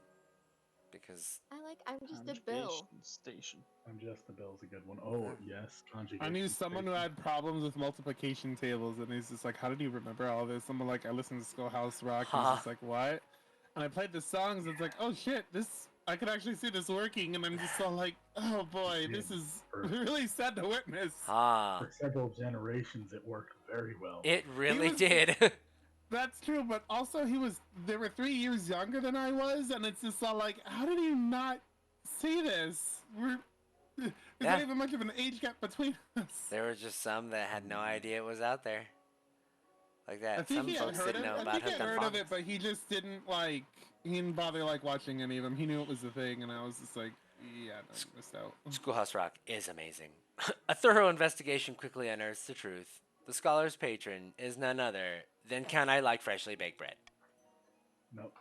Because
I'm just a bill.
Conjugation Station.
I'm just the bill's a good one. Oh, yes. Conjugation.
I knew someone who
station.
had problems with multiplication tables and he's just like, how did you remember all this? I'm like, I listened to Schoolhouse Rock and he's just like, what? And I played the songs and it's like, oh shit, I could actually see this working and I'm just all like, oh boy, this is really sad to witness.
For several generations, it worked very well.
It really
was-
did.
That's true, but also they were 3 years younger than I was, and it's just all like, how did you not see this? There's
Yeah.
not even much of an age gap between us.
There were just some that had no idea it was out there. Like
I
that.
think
Some
he had
folks
heard
didn't
of
know
I
about
think he
Hooked
had
on
heard of it,
Phonics.
but he just didn't like. He didn't bother like watching any of them. He knew it was the thing, and I was just like, yeah, no, you missed out.
Schoolhouse Rock is amazing. A thorough investigation quickly unearths the truth. The scholar's patron is none other than Can I Like Freshly Baked Bread?
Nope.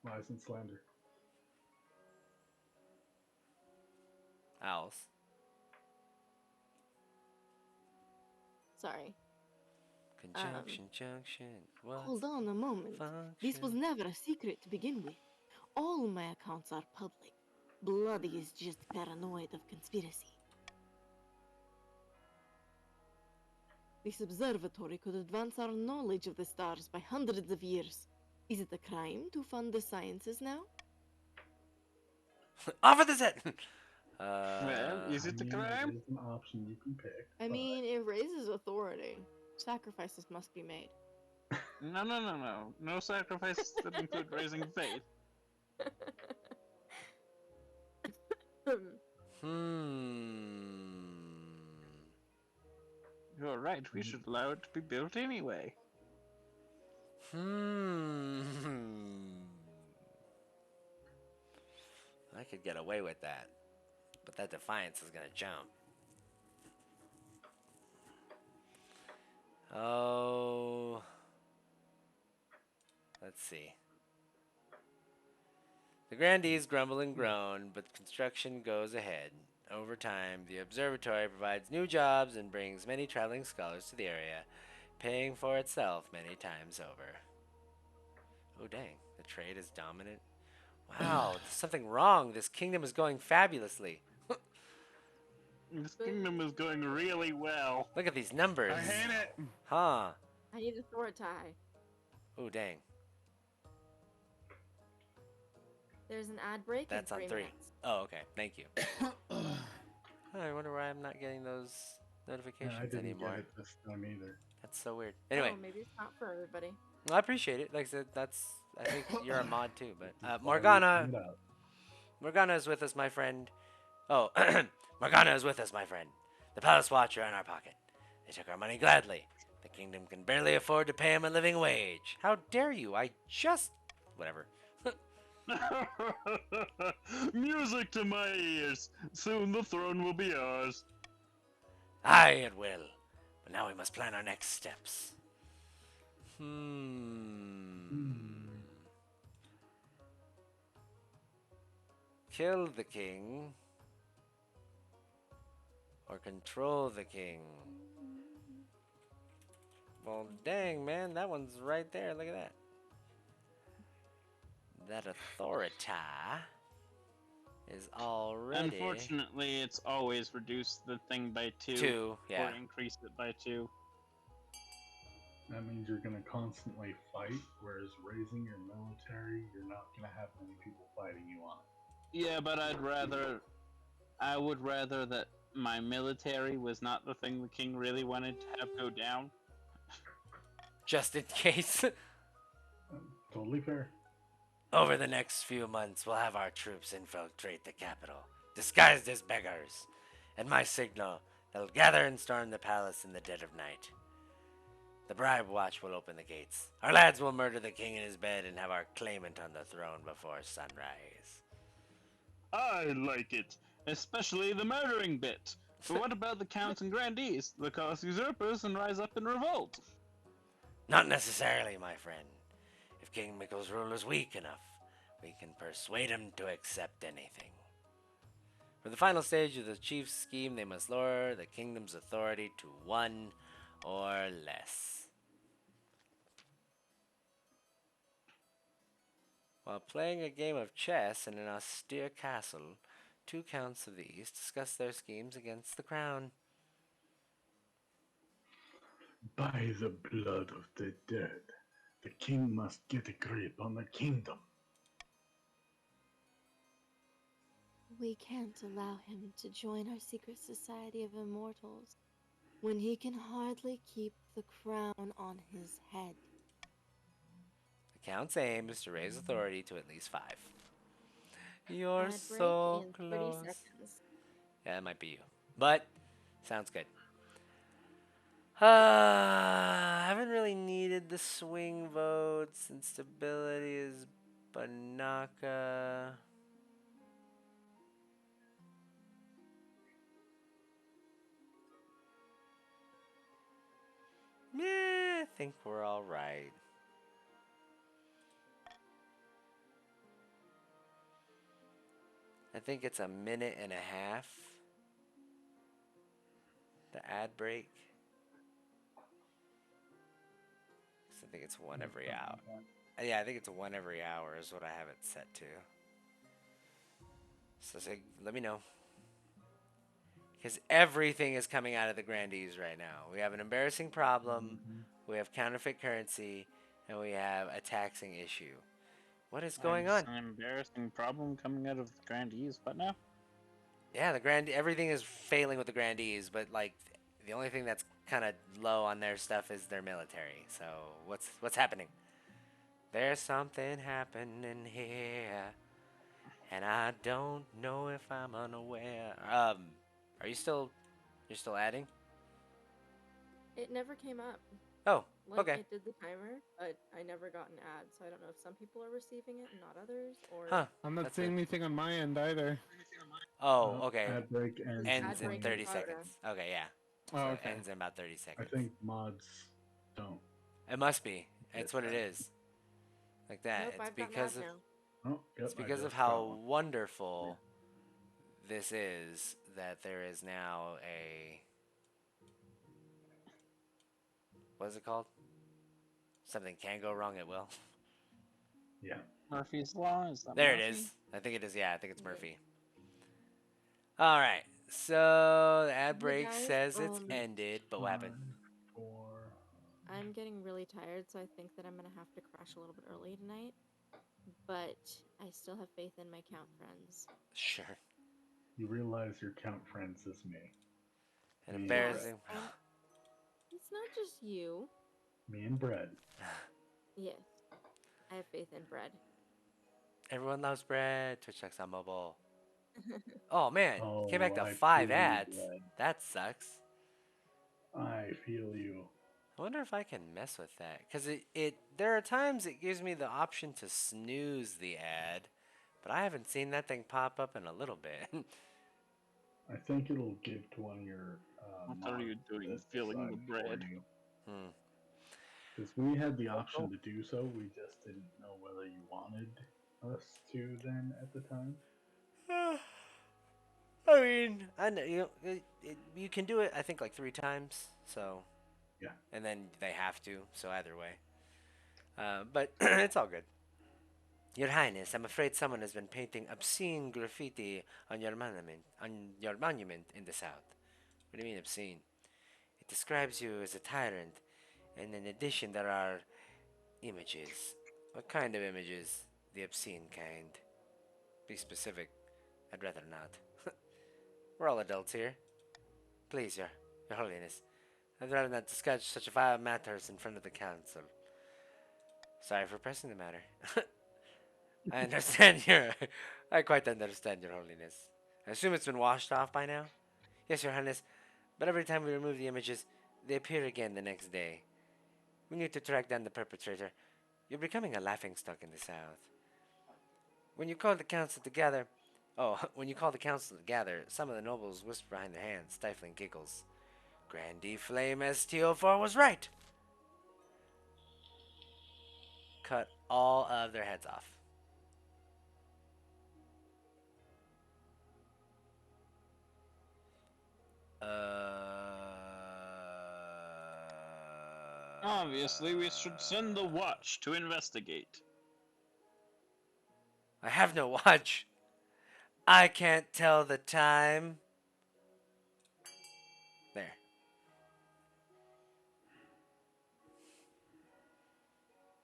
Lies and slander.
Owls.
Sorry.
Conjunction, junction. What's
Hold on a moment. This was
function?
never a secret to begin with. All my accounts are public. Bloody is just paranoid of conspiracy. This observatory could advance our knowledge of the stars by hundreds of years. Is it a crime to fund the sciences now?
Offer the set!
Well, is it a crime?
It is an option you can pick.
I mean, it raises authority. Sacrifices must be made.
No, no, no, no. No sacrifices that include raising faith. You're right, we should allow it to be built anyway.
I could get away with that. But that Defiance is gonna jump. Oh. Let's see. The grandees grumble and groan, but construction goes ahead. Over time, the observatory provides new jobs and brings many traveling scholars to the area, paying for itself many times over. Oh dang, the trade is dominant. Wow, there's something wrong. This kingdom is going fabulously.
This kingdom is going really well.
Look at these numbers.
I hate it.
Huh.
I need a sword tie.
Oh dang.
There's an ad break.
That's
in
on
3
3.
minutes.
Oh, okay. Thank you. I wonder why I'm not getting those notifications
I didn't
anymore.
get it this time either.
That's so weird. Anyway,
Oh, maybe it's not for everybody.
well, I appreciate it. Like I said, I think you're a mod too. But
Find
Morgana
out.
is with us, my friend. Oh, Morgana is with us, my friend. The Palace Watch are in our pocket. They took our money gladly. The kingdom can barely afford to pay him a living wage. How dare you? Whatever.
Music to my ears. Soon the throne will be ours.
Aye, it will. But now we must plan our next steps. Kill the king. Or control the king. Well, dang, man. That one's right there. Look at that. That authority is already...
Unfortunately, it's always reduced the thing by 2.
2, yeah.
Or increased it by 2.
That means you're going to constantly fight, whereas raising your military, you're not going to have many people fighting you on it.
Yeah, but I would rather that my military was not the thing the king really wanted to have go down.
Just in case.
Totally fair.
Over the next few months, we'll have our troops infiltrate the capital, disguised as beggars. At my signal, they'll gather and storm the palace in the dead of night. The bribe watch will open the gates. Our lads will murder the king in his bed and have our claimant on the throne before sunrise.
I like it, especially the murdering bit. But what about the counts and grandees? They'll cause usurpers and rise up in revolt.
Not necessarily, my friend. If King Mikel's rule is weak enough, we can persuade him to accept anything. For the final stage of the chief's scheme, they must lower the kingdom's authority to 1 or less. While playing a game of chess in an austere castle, 2 counts of the East discuss their schemes against the crown.
By the blood of the dead, the king must get a grip on the kingdom.
We can't allow him to join our secret society of immortals when he can hardly keep the crown on his head.
The Count's aim is to raise authority to at least 5. You're
Ad break
so
in 30
close.
seconds.
Yeah, that might be you. But sounds good. I haven't really needed the swing votes, and stability is Banaka. Yeah, I think we're all right. I think it's a minute and a half. The ad break. So I think it's one every hour. Yeah, I think it's one every hour is what I have it set to. So let me know. Because everything is coming out of the grandees right now. We have an embarrassing problem, we have counterfeit currency, and we have a taxing issue. What is going on?
An embarrassing problem coming out of the grandees. What now?
Yeah, everything is failing with the grandees, but like the only thing that's kind of low on their stuff is their military. So what's happening? There's something happening here, and I don't know if I'm unaware. Are you still you're still adding?
It never came up.
Oh,
Like,
okay.
it did the timer, but I never got an ad, so I don't know if some people are receiving it and not others, or...
Huh.
I'm not
That's
seeing
it.
anything on my end either.
Oh, okay.
Ad break ends
Ends
ad
in
break
30
in progress.
seconds. Okay, yeah.
Oh,
So
okay.
it ends in about 30
I
seconds.
think mods don't.
It must be. It's what it is. Like that.
Nope,
It's
I've got an
because
ad
of
now.
Oh, yep,
it's
I
because of
just got
how
one.
wonderful this is that there is now a what is it called? Something can go wrong, it will.
Yeah.
Murphy's Law? Is that
There it
Murphy?
is. I think it is. Yeah, I think it's Murphy. All right. So the ad
Hey
break
guys,
says it's ended, but what happened?
4.
I'm getting really tired, so I think that I'm gonna have to crash a little bit early tonight. But I still have faith in my count friends.
Sure.
You realize your count friends is me.
An
Me and
embarrassing.
It's not just you.
Me and Bread.
Yes, I have faith in bread.
Everyone loves bread. Twitch.com mobile. Oh man, came back
Oh,
to
I
5
feel you,
ads.
Bread.
That sucks.
I feel you.
I wonder if I can mess with that, because there are times it gives me the option to snooze the ad, but I haven't seen that thing pop up in a little bit.
I think it'll give to one of your
What are you
mods
doing?
to
Filling
decide
the
for
bread.
you.
Hmm.
Because we had the option to do so, we just didn't know whether you wanted us to then at the time.
I mean, I know you can do it. I think like 3 times. So
Yeah.
and then they have to. So either way, but it's all good. Your Highness, I'm afraid someone has been painting obscene graffiti on your monument in the south. What do you mean obscene? It describes you as a tyrant, and in addition, there are images. What kind of images? The obscene kind. Be specific. I'd rather not. We're all adults here. Please, your Holiness. I'd rather not discuss such vile matters in front of the council. Sorry for pressing the matter. I understand your. I quite understand, Your Holiness. I assume it's been washed off by now? Yes, Your Highness, but every time we remove the images, they appear again the next day. We need to track down the perpetrator. You're becoming a laughingstock in the South. When you call the council to gather. Oh, when you call the council to gather, some of the nobles whisper behind their hands, stifling giggles. Grandee Flame STO4 was right! Cut all of their heads off.
Obviously, we should send the watch to investigate.
I have no watch. I can't tell the time. There.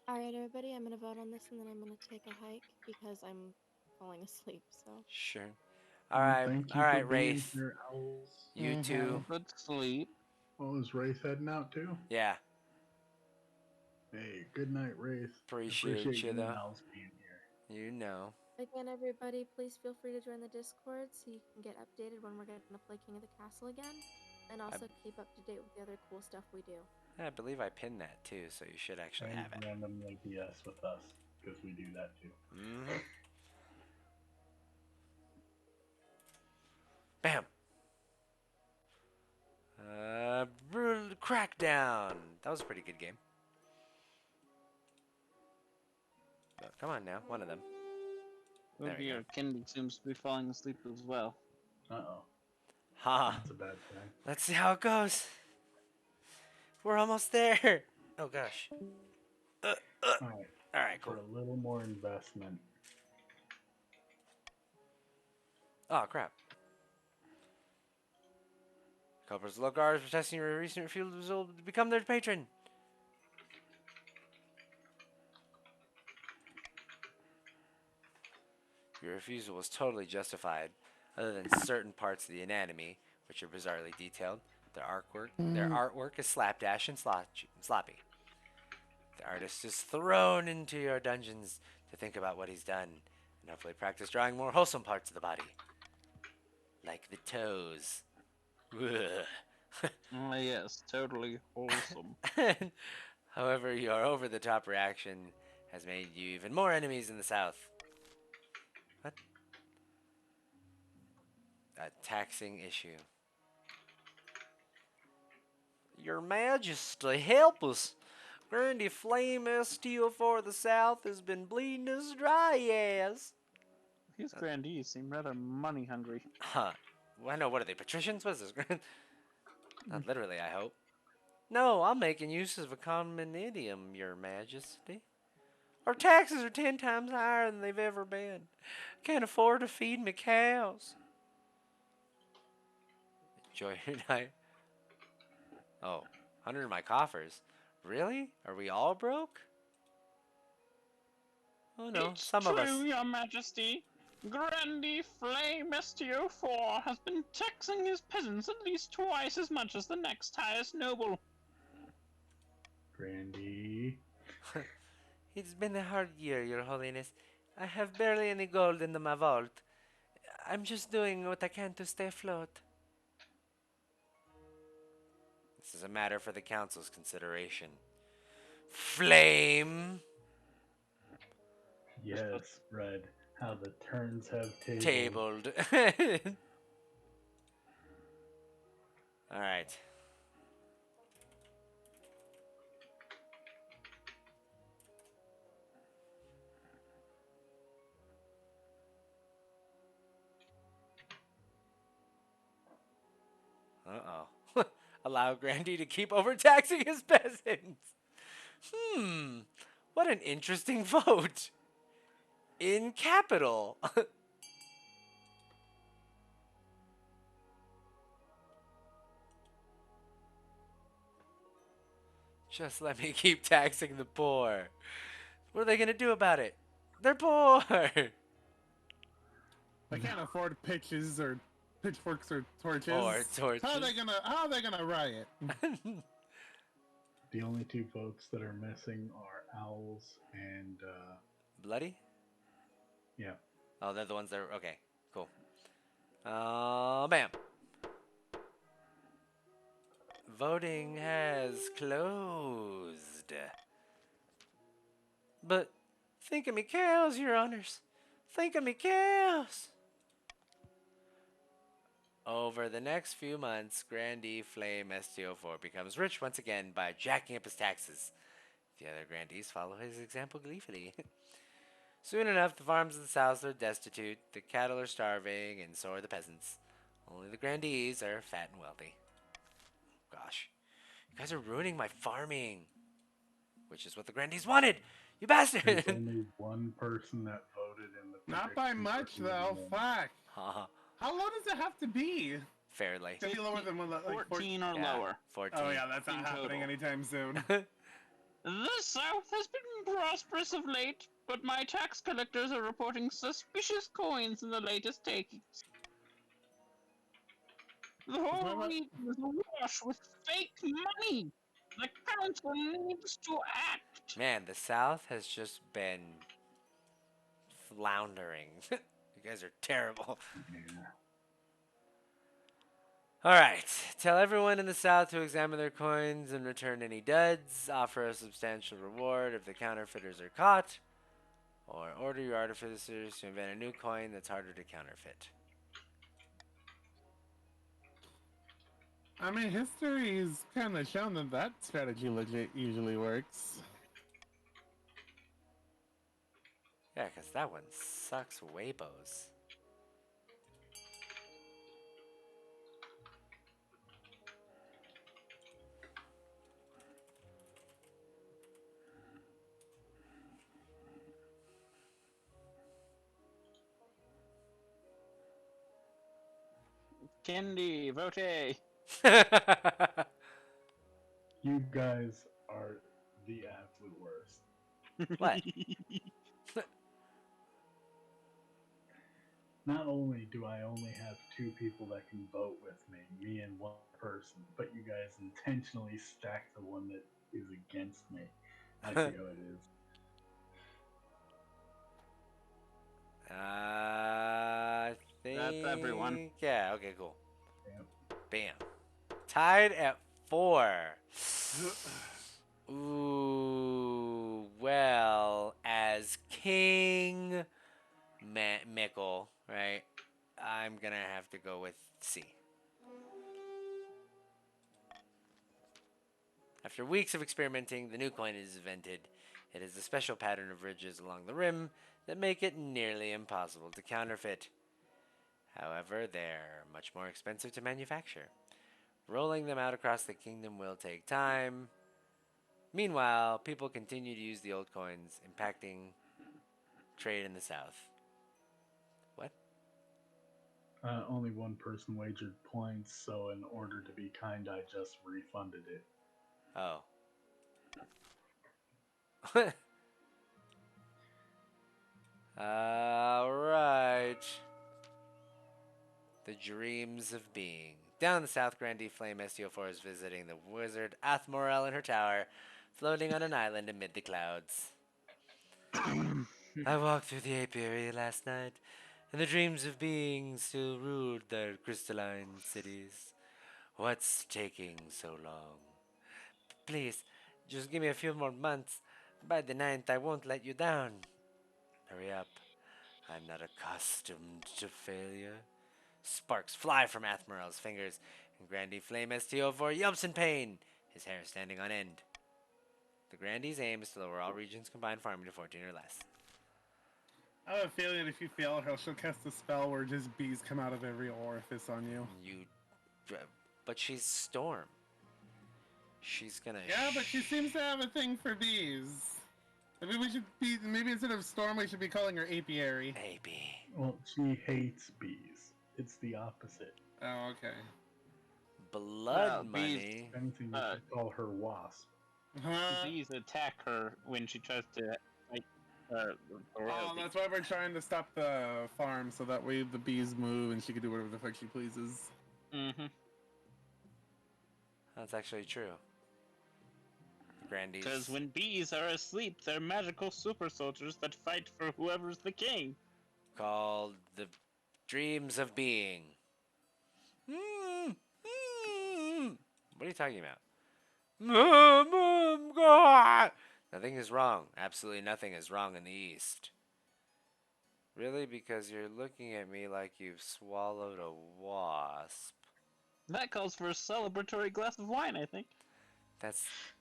Alright, everybody, I'm gonna vote on this and then I'm gonna take a hike because I'm falling asleep, so.
Sure.
Thank you for
Alright,
being
Wraith.
here, Owls.
You
Have
too.
a good sleep.
Oh, is Wraith heading out too?
Yeah.
Hey, good night, Wraith.
Appreciate you,
you and
though.
Owls being here.
You know.
Again, everybody, please feel free to join the Discord so you can get updated when we're going to play King of the Castle again. And also keep up to date with the other cool stuff we do.
I believe I pinned that too, so you should actually
And
have it.
randomly BS with us, because we do that too.
Mm-hmm. Bam! Crackdown! That was a pretty good game. Oh, come on now, one of them.
Oh
There we
dear,
go.
Kendi seems to be falling asleep as well.
Uh-oh.
Ha!
That's a bad thing.
Let's see how it goes. We're almost there. Oh gosh.
Alright.
Alright, cool.
For a little more investment.
Oh crap. Culprits low guards for testing your recent refusal to become their patron. Your refusal was totally justified, other than certain parts of the anatomy, which are bizarrely detailed. Their artwork is slapdash and sloppy. The artist is thrown into your dungeons to think about what he's done, and hopefully practice drawing more wholesome parts of the body, like the toes.
Oh yes, totally wholesome.
However, your over-the-top reaction has made you even more enemies in the south. What? A taxing issue. Your Majesty, help us! Grandy Flame STO4 the South has been bleeding us dry as.
These grandees seem rather money hungry.
Huh. Well, I know, what are they, patricians? What is this? Not literally, I hope. No, I'm making use of a common idiom, Your Majesty. Our taxes are 10 times higher than they've ever been. Can't afford to feed me cows. Enjoy your night. Oh, 100 in my coffers. Really? Are we all broke? Oh no,
It's
some of us.
true, Your Majesty. Grandy Flame STO4 has been taxing his peasants at least twice as much as the next highest noble.
Grandy.
It's been a hard year, Your Holiness. I have barely any gold in my vault. I'm just doing what I can to stay afloat. This is a matter for the council's consideration. Flame!
Yes, Red. How the turns have
Tabled. Alright. Uh-oh. Allow Grandy to keep overtaxing his peasants. What an interesting vote. In capital. Just let me keep taxing the poor. What are they gonna do about it? They're poor.
They can't afford pitches or pitchforks or torches.
Or torches.
How are they gonna riot?
The only two folks that are missing are Owls and,
Bloody?
yeah.
Oh, they're the ones that are... Okay, cool. Bam. Voting has closed. But think of me cows, Your Honors. Think of me cows. Over the next few months, Grandee Flame STO4 becomes rich once again by jacking up his taxes. The other grandees follow his example gleefully. Soon enough, the farms of the south are destitute, the cattle are starving, and so are the peasants. Only the grandees are fat and wealthy. Gosh. You guys are ruining my farming. Which is what the grandees wanted! You bastard!
There's only one person that voted in the
Not by
prediction
much
for
though.
Kingdom.
Fuck.
Haha.
How low does it have to be?
Fairly.
To be lower than like
14 or
Yeah,
lower.
14.
Oh yeah, that's not
In
happening
total.
anytime soon.
The South has been prosperous of late, but my tax collectors are reporting suspicious coins in the latest takings. The whole region is awash with fake money. The council needs to act.
Man, the South has just been floundering. You guys are terrible.
Yeah.
Alright. Tell everyone in the south to examine their coins and return any duds. Offer a substantial reward if the counterfeiters are caught. Or order your artificers to invent a new coin that's harder to counterfeit.
I mean, history's kind of shown that that strategy legit usually works.
Yeah, because that one sucks waybos.
Candy, vote A.
You guys are the absolute worst.
What?
Not only do I only have 2 people that can vote with me and 1 person, but you guys intentionally stack the one that is against me. I see how it is.
I think...
That's everyone.
Yeah, okay, cool.
Yep.
Bam. Tied at 4. Ooh, well, as King Mikel, right? I'm gonna have to go with C. After weeks of experimenting, the new coin is invented. It is a special pattern of ridges along the rim that make it nearly impossible to counterfeit. However, they're much more expensive to manufacture. Rolling them out across the kingdom will take time. Meanwhile, people continue to use the old coins, impacting trade in the south. What?
Only 1 person wagered points, so in order to be kind, I just refunded it.
Oh. Alright. The dreams of being. Down the south, Grandee Flame STO4 is visiting the wizard Athmorel in her tower, floating on an island amid the clouds. I walked through the apiary last night, and the dreams of being still ruled their crystalline cities. What's taking so long? Please, just give me a few more months. By the 9th, I won't let you down. Hurry up. I'm not accustomed to failure. Sparks fly from Athmorel's fingers, and Grandee Flame STO4 yelps in pain, his hair standing on end. The Grandee's aim is to lower all regions combined farming to 14 or less.
I have a feeling that if you fail her, she'll cast a spell where just bees come out of every orifice on you.
But she's Storm. She's gonna.
Yeah, but she seems to have a thing for bees. Maybe we should be. Maybe instead of Storm, we should be calling her Apiary.
Well, she hates bees. It's the opposite.
Oh, okay.
Blood money.
If anything, you could call her Wasp.
Bees attack her when she tries to fight
Oh, that's why we're trying to stop the farm, so that way the bees move and she can do whatever the fuck she pleases.
Mm-hmm.
That's actually true. Grandees.
Because when bees are asleep, they're magical super soldiers that fight for whoever's the king.
Called the dreams of being. What are you talking about? Nothing is wrong. Absolutely nothing is wrong in the East. Really? Because you're looking at me like you've swallowed a wasp.
That calls for a celebratory glass of wine, I think.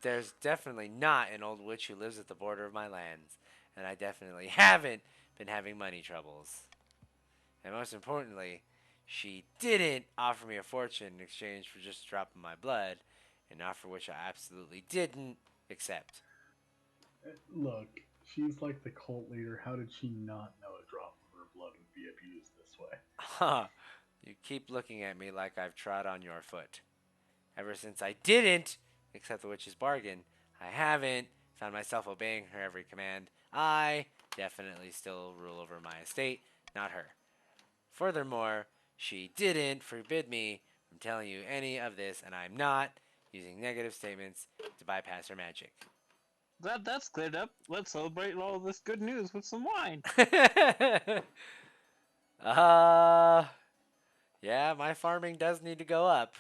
There's definitely not an old witch who lives at the border of my lands, and I definitely haven't been having money troubles. And most importantly, she didn't offer me a fortune in exchange for just a drop of my blood, an offer which I absolutely didn't accept.
Look, she's like the cult leader. How did she not know a drop of her blood would be abused this way?
Huh. You keep looking at me like I've trod on your foot. Ever since I didn't accept the witch's bargain, I haven't found myself obeying her every command. I definitely still rule over my estate, not her. Furthermore, she didn't forbid me from telling you any of this, and I'm not using negative statements to bypass her magic.
Glad that's cleared up. Let's celebrate all this good news with some wine.
Yeah, my farming does need to go up.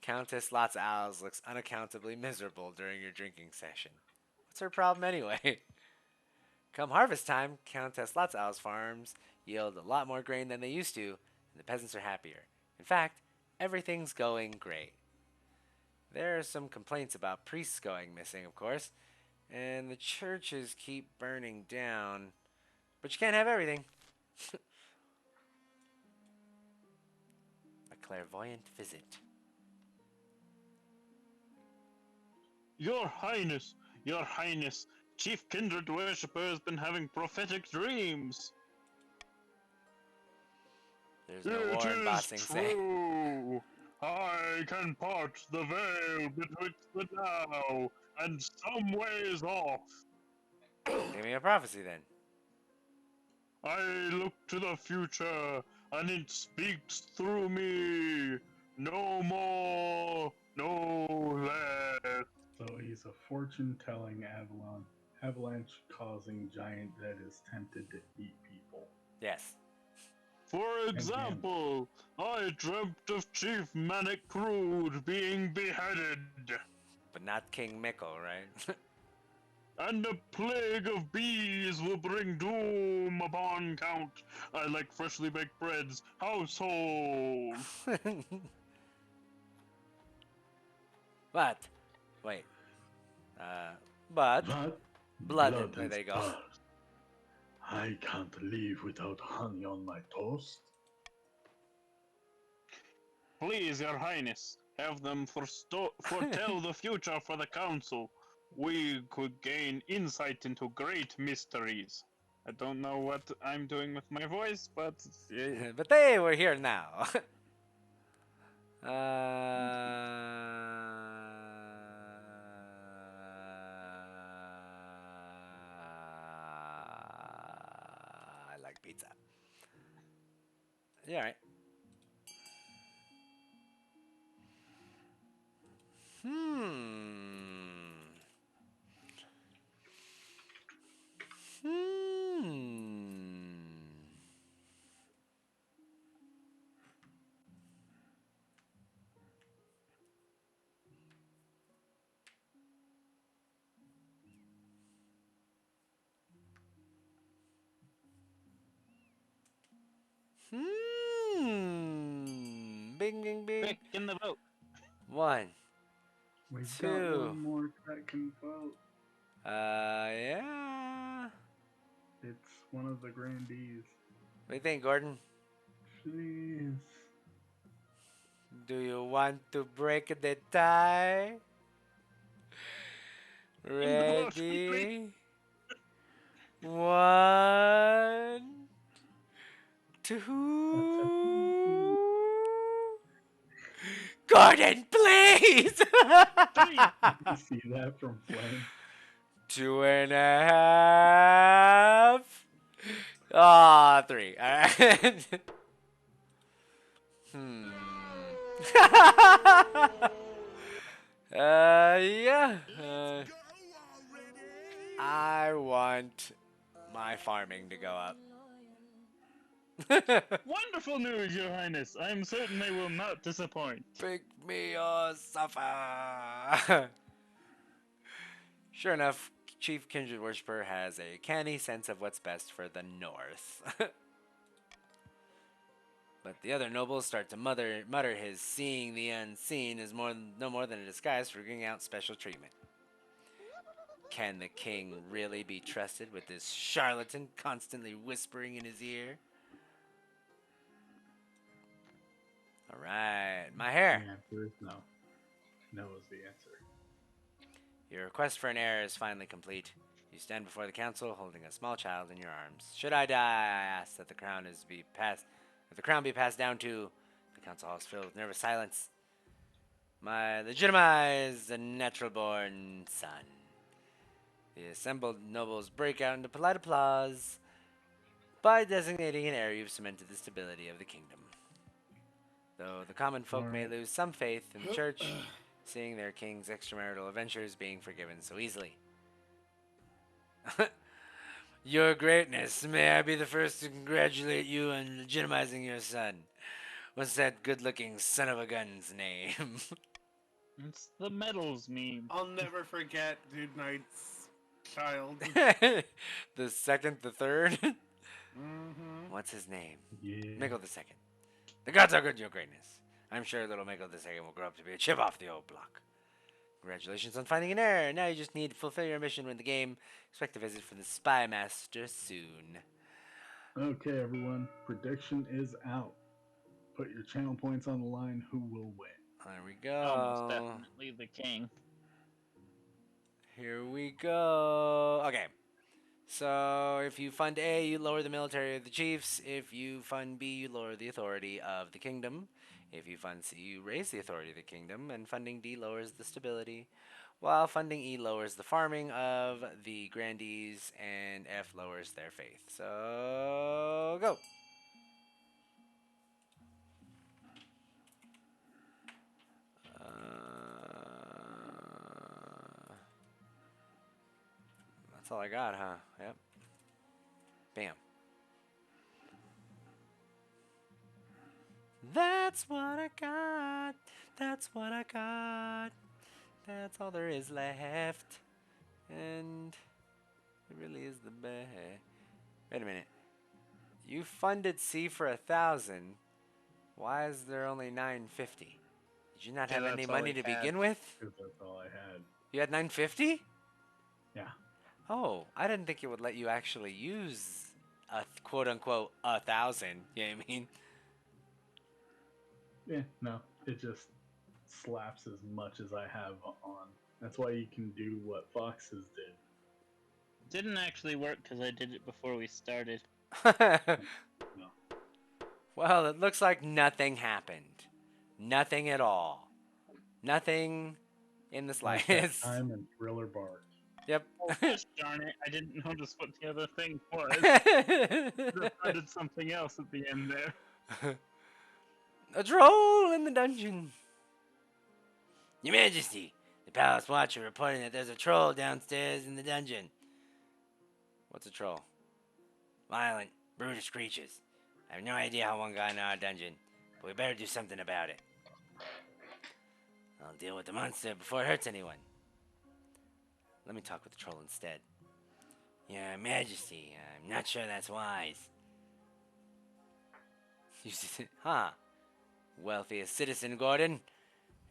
Countess Lotsaowlsk looks unaccountably miserable during your drinking session. What's her problem anyway? Come harvest time, Countess Lotsaowlsk's farms yield a lot more grain than they used to, and the peasants are happier. In fact, everything's going great. There are some complaints about priests going missing, of course, and the churches keep burning down. But you can't have everything. A clairvoyant visit.
Your Highness, Chief Kindred Worshipper has been having prophetic dreams.
There's no war in Bossing Say.
True. I can part the veil betwixt the now and some ways off.
Give me a prophecy then.
I look to the future, and it speaks through me. No more, no less.
So he's a fortune-telling avalanche-causing giant that is tempted to eat people.
Yes.
For example, I dreamt of Chief Manic Crude being beheaded.
But not King Mikel, right?
And a plague of bees will bring doom upon Count. I like freshly baked bread's household.
But, wait. But, blood. There they go.
Stars. I can't leave without honey on my toast.
Please, Your Highness, have them foretell the future for the Council. We could gain insight into great mysteries. I don't know what I'm doing with my voice, but...
But they were here now. I like pizza. Yeah, right. Bing, bing, bing.
Quick, in the vote.
One.
We've
Two.
got one more that can vote.
Yeah.
It's one of the grandees.
What do you think, Gordon?
Please.
Do you want to break the tie? Ready? One, two. Gordon, please!
You see that from Flame?
2.5. Ah, 3. All right. Yeah. I want my farming to go up.
Wonderful news, Your Highness. I am certain they will not disappoint.
Pick me or suffer. Sure enough, Chief Kindred Worshipper has a canny sense of what's best for the North. But the other nobles start to mutter his seeing the unseen is no more than a disguise for giving out special treatment. Can the king really be trusted with this charlatan constantly whispering in his ear? Alright, my hair.
The answer is no. No is the answer.
Your request for an heir is finally complete. You stand before the council holding a small child in your arms. Should I die, I ask that the crown be passed down to. The council hall is filled with nervous silence. My legitimized and natural-born son. The assembled nobles break out into polite applause. By designating an heir, you've cemented the stability of the kingdom. Though the common folk may lose some faith in the church, seeing their king's extramarital adventures being forgiven so easily. Your greatness, may I be the first to congratulate you on legitimizing your son. What's that good-looking son of a gun's name?
It's the medals meme.
I'll never forget Doodknight's child.
The second, the third?
Mm-hmm.
What's his name?
Yeah.
Mikel the second. The gods are good, your greatness. I'm sure little Mikel the second will grow up to be a chip off the old block. Congratulations on finding an error. Now you just need to fulfill your mission with the game. Expect a visit from the Spy Master soon.
Okay, everyone. Prediction is out. Put your channel points on the line. Who will win?
There we
Almost
go.
definitely the king.
Here we go. Okay. So if you fund A, you lower the military of the chiefs. If you fund B, you lower the authority of the kingdom. If you fund C, you raise the authority of the kingdom. And funding D lowers the stability, while funding E lowers the farming of the grandees, and F lowers their faith. So go. That's all I got, huh? Yep. Bam. That's what I got. That's what I got. That's all there is left. And it really is the best. Wait a minute. You funded C for 1,000. Why is there only 950? Did you not have any
that's all
money
he
to
had.
begin with?
Because that's all I had.
You had 950?
Yeah.
Oh, I didn't think it would let you actually use a quote unquote 1,000. You know what I mean?
Yeah, no. It just slaps as much as I have on. That's why you can do what Foxes did.
Didn't actually work because I did it before we started.
No.
Well, it looks like nothing happened. Nothing at all. Nothing in the
Like that
slightest.
time and Thriller Bark.
Yep.
Oh, gosh darn it, I didn't notice what the other thing was. I did something else at the end there.
A troll in the dungeon. Your Majesty, the Palace Watcher reporting that there's a troll downstairs in the dungeon. What's a troll? Violent, brutish creatures. I have no idea how one got in our dungeon, but we better do something about it. I'll deal with the monster before it hurts anyone. Let me talk with the troll instead. Your Majesty, I'm not sure that's wise. Huh. Wealthiest citizen, Gordon.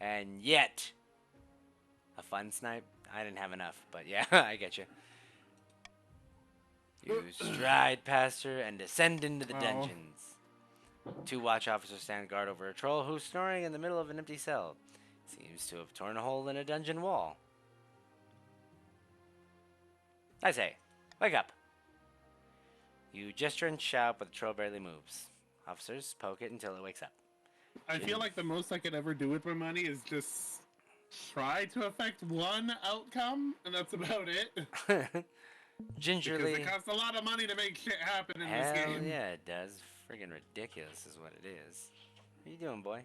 And yet. A fun snipe? I didn't have enough, but yeah, I get you. You stride past her and descend into the dungeons. 2 watch officers stand guard over a troll who's snoring in the middle of an empty cell. Seems to have torn a hole in a dungeon wall. I say, wake up. You gesture and shout, but the troll barely moves. Officers poke it until it wakes up.
I feel like the most I could ever do with my money is just try to affect one outcome, and that's about it.
Gingerly.
Because it costs a lot of money to make shit happen in this
Hell
game.
yeah, it does. Friggin' ridiculous is what it is. What are you doing, boy?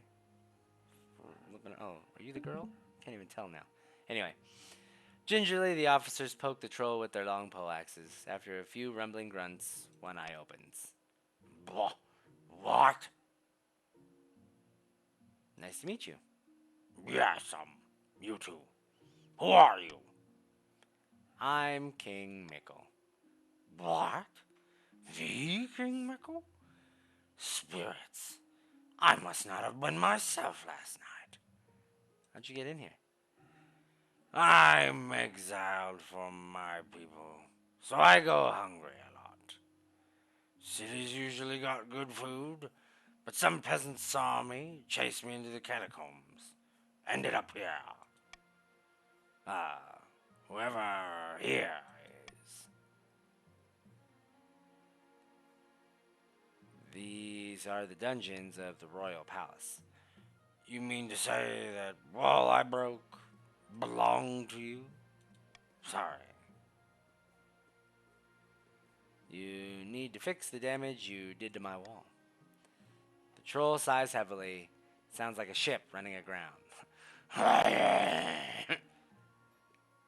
Oh, are you the girl? Can't even tell now. Anyway. Gingerly, the officers poke the troll with their long poleaxes. After a few rumbling grunts, one eye opens. Blah. What? Nice to meet you. Yes, you too. Who are you? I'm King Mikel. What? The King Mikel? Spirits. I must not have been myself last night. How'd you get in here? I'm exiled from my people, so I go hungry a lot. Cities usually got good food, but some peasants saw me, chased me into the catacombs. Ended up here. Whoever here is. These are the dungeons of the royal palace. You mean to say that wall I broke belonged to you? Sorry. You need to fix the damage you did to my wall. The troll sighs heavily. Sounds like a ship running aground.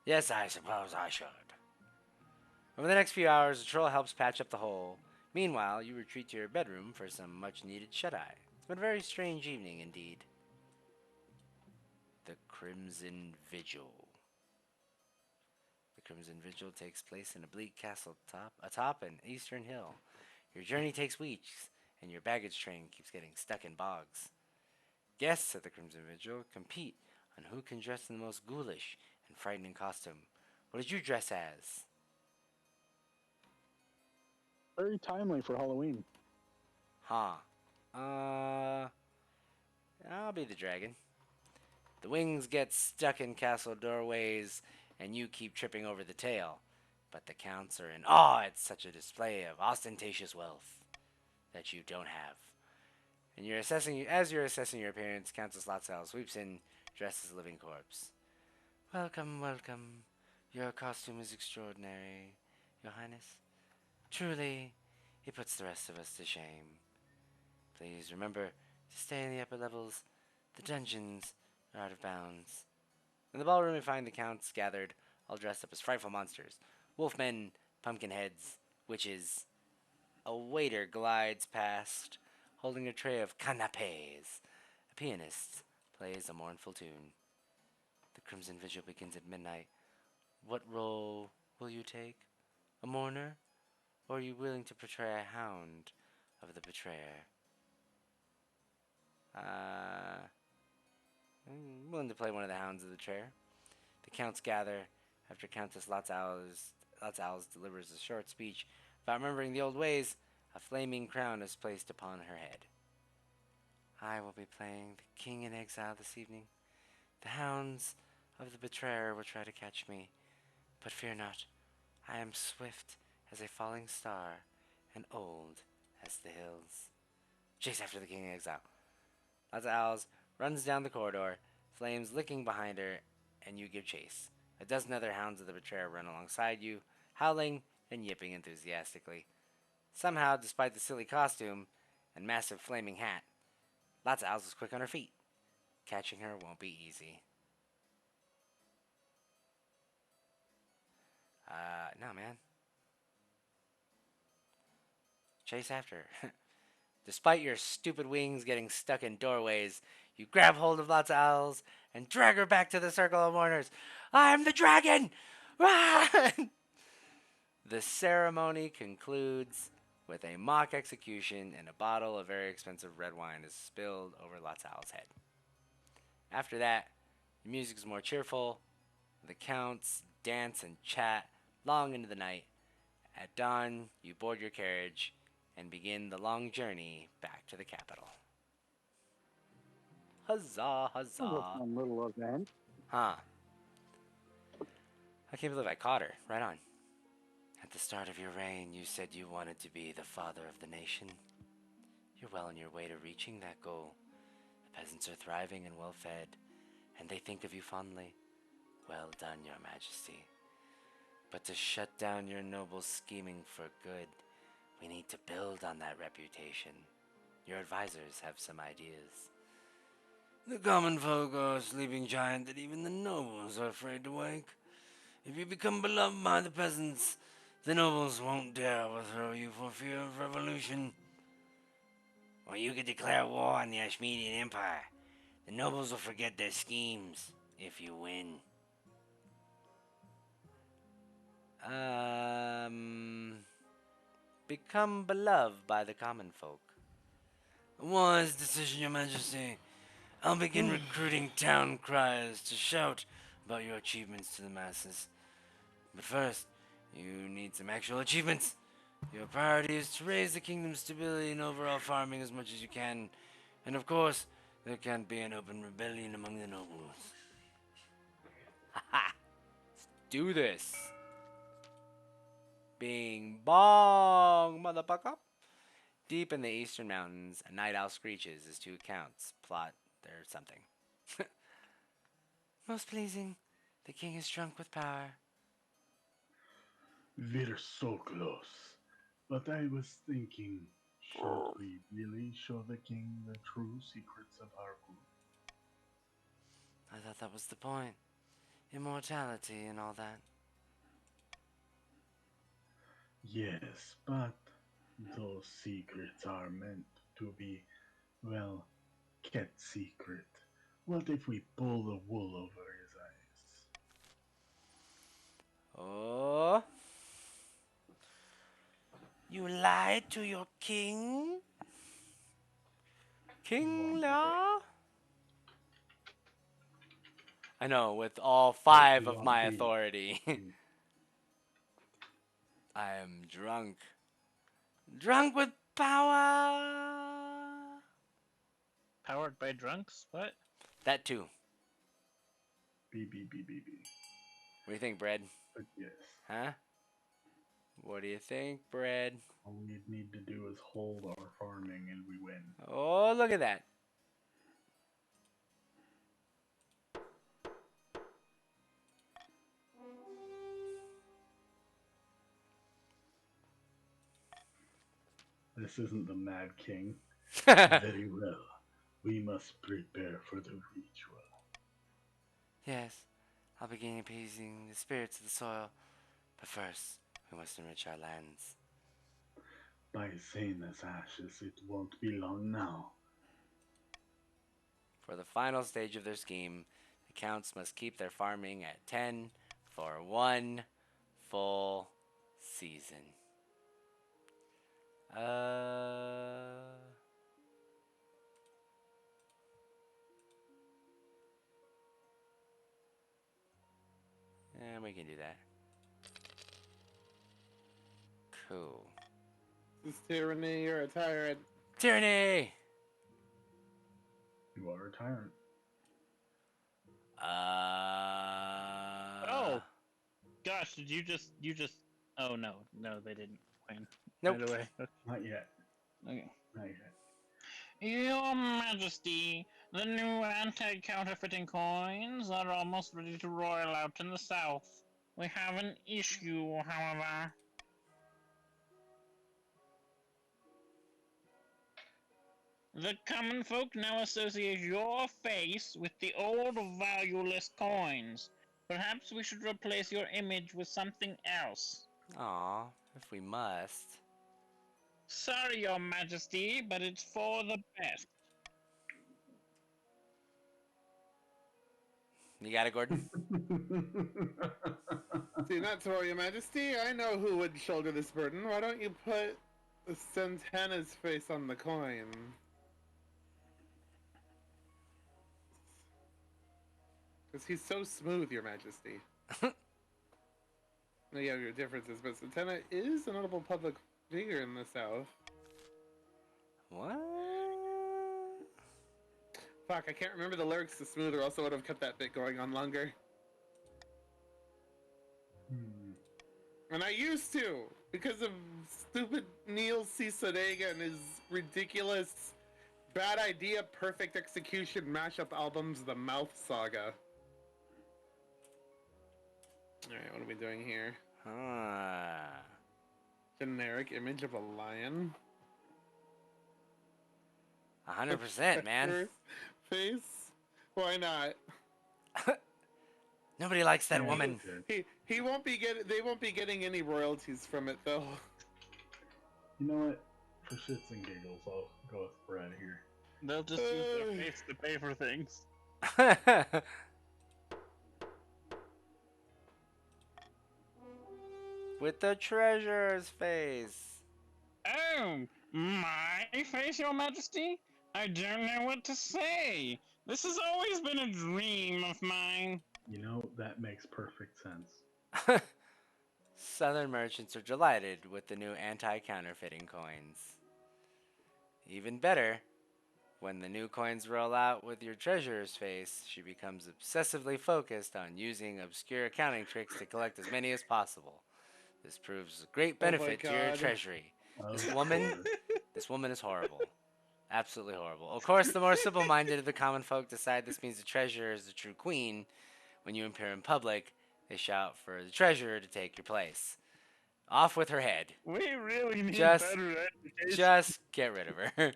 Yes, I suppose I should. Over the next few hours, the troll helps patch up the hole. Meanwhile, you retreat to your bedroom for some much-needed shut-eye. It's been a very strange evening indeed. The Crimson Vigil. The Crimson Vigil takes place in a bleak castle atop an eastern hill. Your journey takes weeks, and your baggage train keeps getting stuck in bogs. Guests at the Crimson Vigil compete on who can dress in the most ghoulish and frightening costume. What did you dress as?
Very timely for Halloween.
Huh. I'll be the dragon. The wings get stuck in castle doorways, and you keep tripping over the tail. But the counts are in awe at such a display of ostentatious wealth that you don't have. And as you're assessing your appearance, Countess Lotsaowlsk sweeps in, dressed as a living corpse. Welcome, welcome. Your costume is extraordinary, Your Highness. Truly, it puts the rest of us to shame. Please remember to stay in the upper levels. The dungeons are out of bounds. In the ballroom, we find the counts gathered, all dressed up as frightful monsters. Wolfmen, pumpkin heads, witches. A waiter glides past, holding a tray of canapes. A pianist plays a mournful tune. The Crimson Vigil begins at midnight. What role will you take? A mourner? Or are you willing to portray a hound of the betrayer? I'm willing to play one of the hounds of the betrayer. The counts gather after Countess Lotsaowlsk delivers a short speech about remembering the old ways. A flaming crown is placed upon her head. I will be playing the king in exile this evening. The hounds of the betrayer will try to catch me, but fear not. I am swift as a falling star and old as the hills. Chase after the king in exile. Lotsaowlsk runs down the corridor, flames licking behind her, and you give chase. A dozen other hounds of the betrayer run alongside you, howling and yipping enthusiastically. Somehow, despite the silly costume and massive flaming hat, Lotsaowlsk is quick on her feet. Catching her won't be easy. No, man. Chase after her. Despite your stupid wings getting stuck in doorways, you grab hold of Lotsaowlsk and drag her back to the circle of mourners. I am the dragon! Run! The ceremony concludes with a mock execution, and a bottle of very expensive red wine is spilled over Lotsaowlsk's head. After that, the music is more cheerful. The counts dance and chat long into the night. At dawn, you board your carriage and begin the long journey back to the capital. Huzzah,
That was a
huzzah.
fun little event.
Huh. I can't believe I caught her. Right on. At the start of your reign, you said you wanted to be the father of the nation. You're well on your way to reaching that goal. The peasants are thriving and well fed, and they think of you fondly. Well done, your majesty. But to shut down your noble scheming for good, we need to build on that reputation. Your advisors have some ideas. The common folk are a sleeping giant that even the nobles are afraid to wake. If you become beloved by the peasants, the nobles won't dare overthrow you for fear of revolution. Or you could declare war on the Ashmedian Empire. The nobles will forget their schemes if you win. Become beloved by the common folk. A wise decision, your majesty. I'll begin recruiting town criers to shout about your achievements to the masses. But first, you need some actual achievements. Your priority is to raise the kingdom's stability and overall farming as much as you can. And of course, there can't be an open rebellion among the nobles. Haha! Let's do this! Bing bong, motherfucker! Deep in the eastern mountains, a night owl screeches as two counts plot their something. Most pleasing, the king is drunk with power.
We're so close. But I was thinking, should we really show the king the true secrets of our group?
I thought that was the point. Immortality and all that.
Yes, but those secrets are meant to be, well, kept secret. What if we pull the wool over his eyes?
Oh. You lied to your king? King
One
La? I know, with all
day.
5
We
of
won't
my
be.
authority. I am drunk. Drunk with power!
Powered by drunks? What?
That too.
B.
What do you think, Bread?
But yes,
Huh? What do you think, Bread?
all we need to do is hold our farming and we win.
Oh, look at that.
This isn't the Mad King. Very well. We must prepare for the ritual.
Yes, I'll begin appeasing the spirits of the soil. But first, we must enrich our lands.
By Zanus ashes, it won't be long now.
For the final stage of their scheme, the counts must keep their farming at 10 for 1 full season. And we can do that. Cool.
This is tyranny, you're a tyrant.
Tyranny!
You are a tyrant.
Oh! Gosh, did you just oh no, they didn't win.
Nope.
By the way.
Not yet.
Okay.
Not yet.
Your Majesty, the new anti-counterfeiting coins are almost ready to roll out in the south. We have an issue, however. The common folk now associate your face with the old valueless coins. Perhaps we should replace your image with something else.
Aw, if we must.
Sorry, Your Majesty, but it's for the best.
You got it, Gordon?
See, not to worry, Your Majesty. I know who would shoulder this burden. Why don't you put Santana's face on the coin? Because he's so smooth, Your Majesty. Now you have your differences, but Santana is a notable public figure in the South.
What?
Fuck, I can't remember the lyrics to Smooth, or else I would have kept that bit going on longer. And I used to, because of stupid Neil C. Sodega and his ridiculous bad idea, perfect execution mashup albums, The Mouth Saga. Alright, what are we doing here? Generic image of a lion.
100%, man.
Face? Why not?
Nobody likes that woman.
He won't be getting. They won't be getting any royalties from it though.
You know what? For shits and giggles, I'll go with Brad here.
They'll just use their face to pay for things.
With the treasurer's face.
Oh, my face, Your Majesty? I don't know what to say. This has always been a dream of mine.
You know, that makes perfect sense.
Southern merchants are delighted with the new anti-counterfeiting coins. Even better, when the new coins roll out with your treasurer's face, she becomes obsessively focused on using obscure accounting tricks to collect as many as possible. This proves a great benefit to your treasury. This woman is horrible. Absolutely horrible. Of course, the more simple-minded of the common folk decide this means the treasurer is the true queen. When you appear in public, they shout for the treasurer to take your place. Off with her head.
We really need
Just
better education.
Just get rid of her.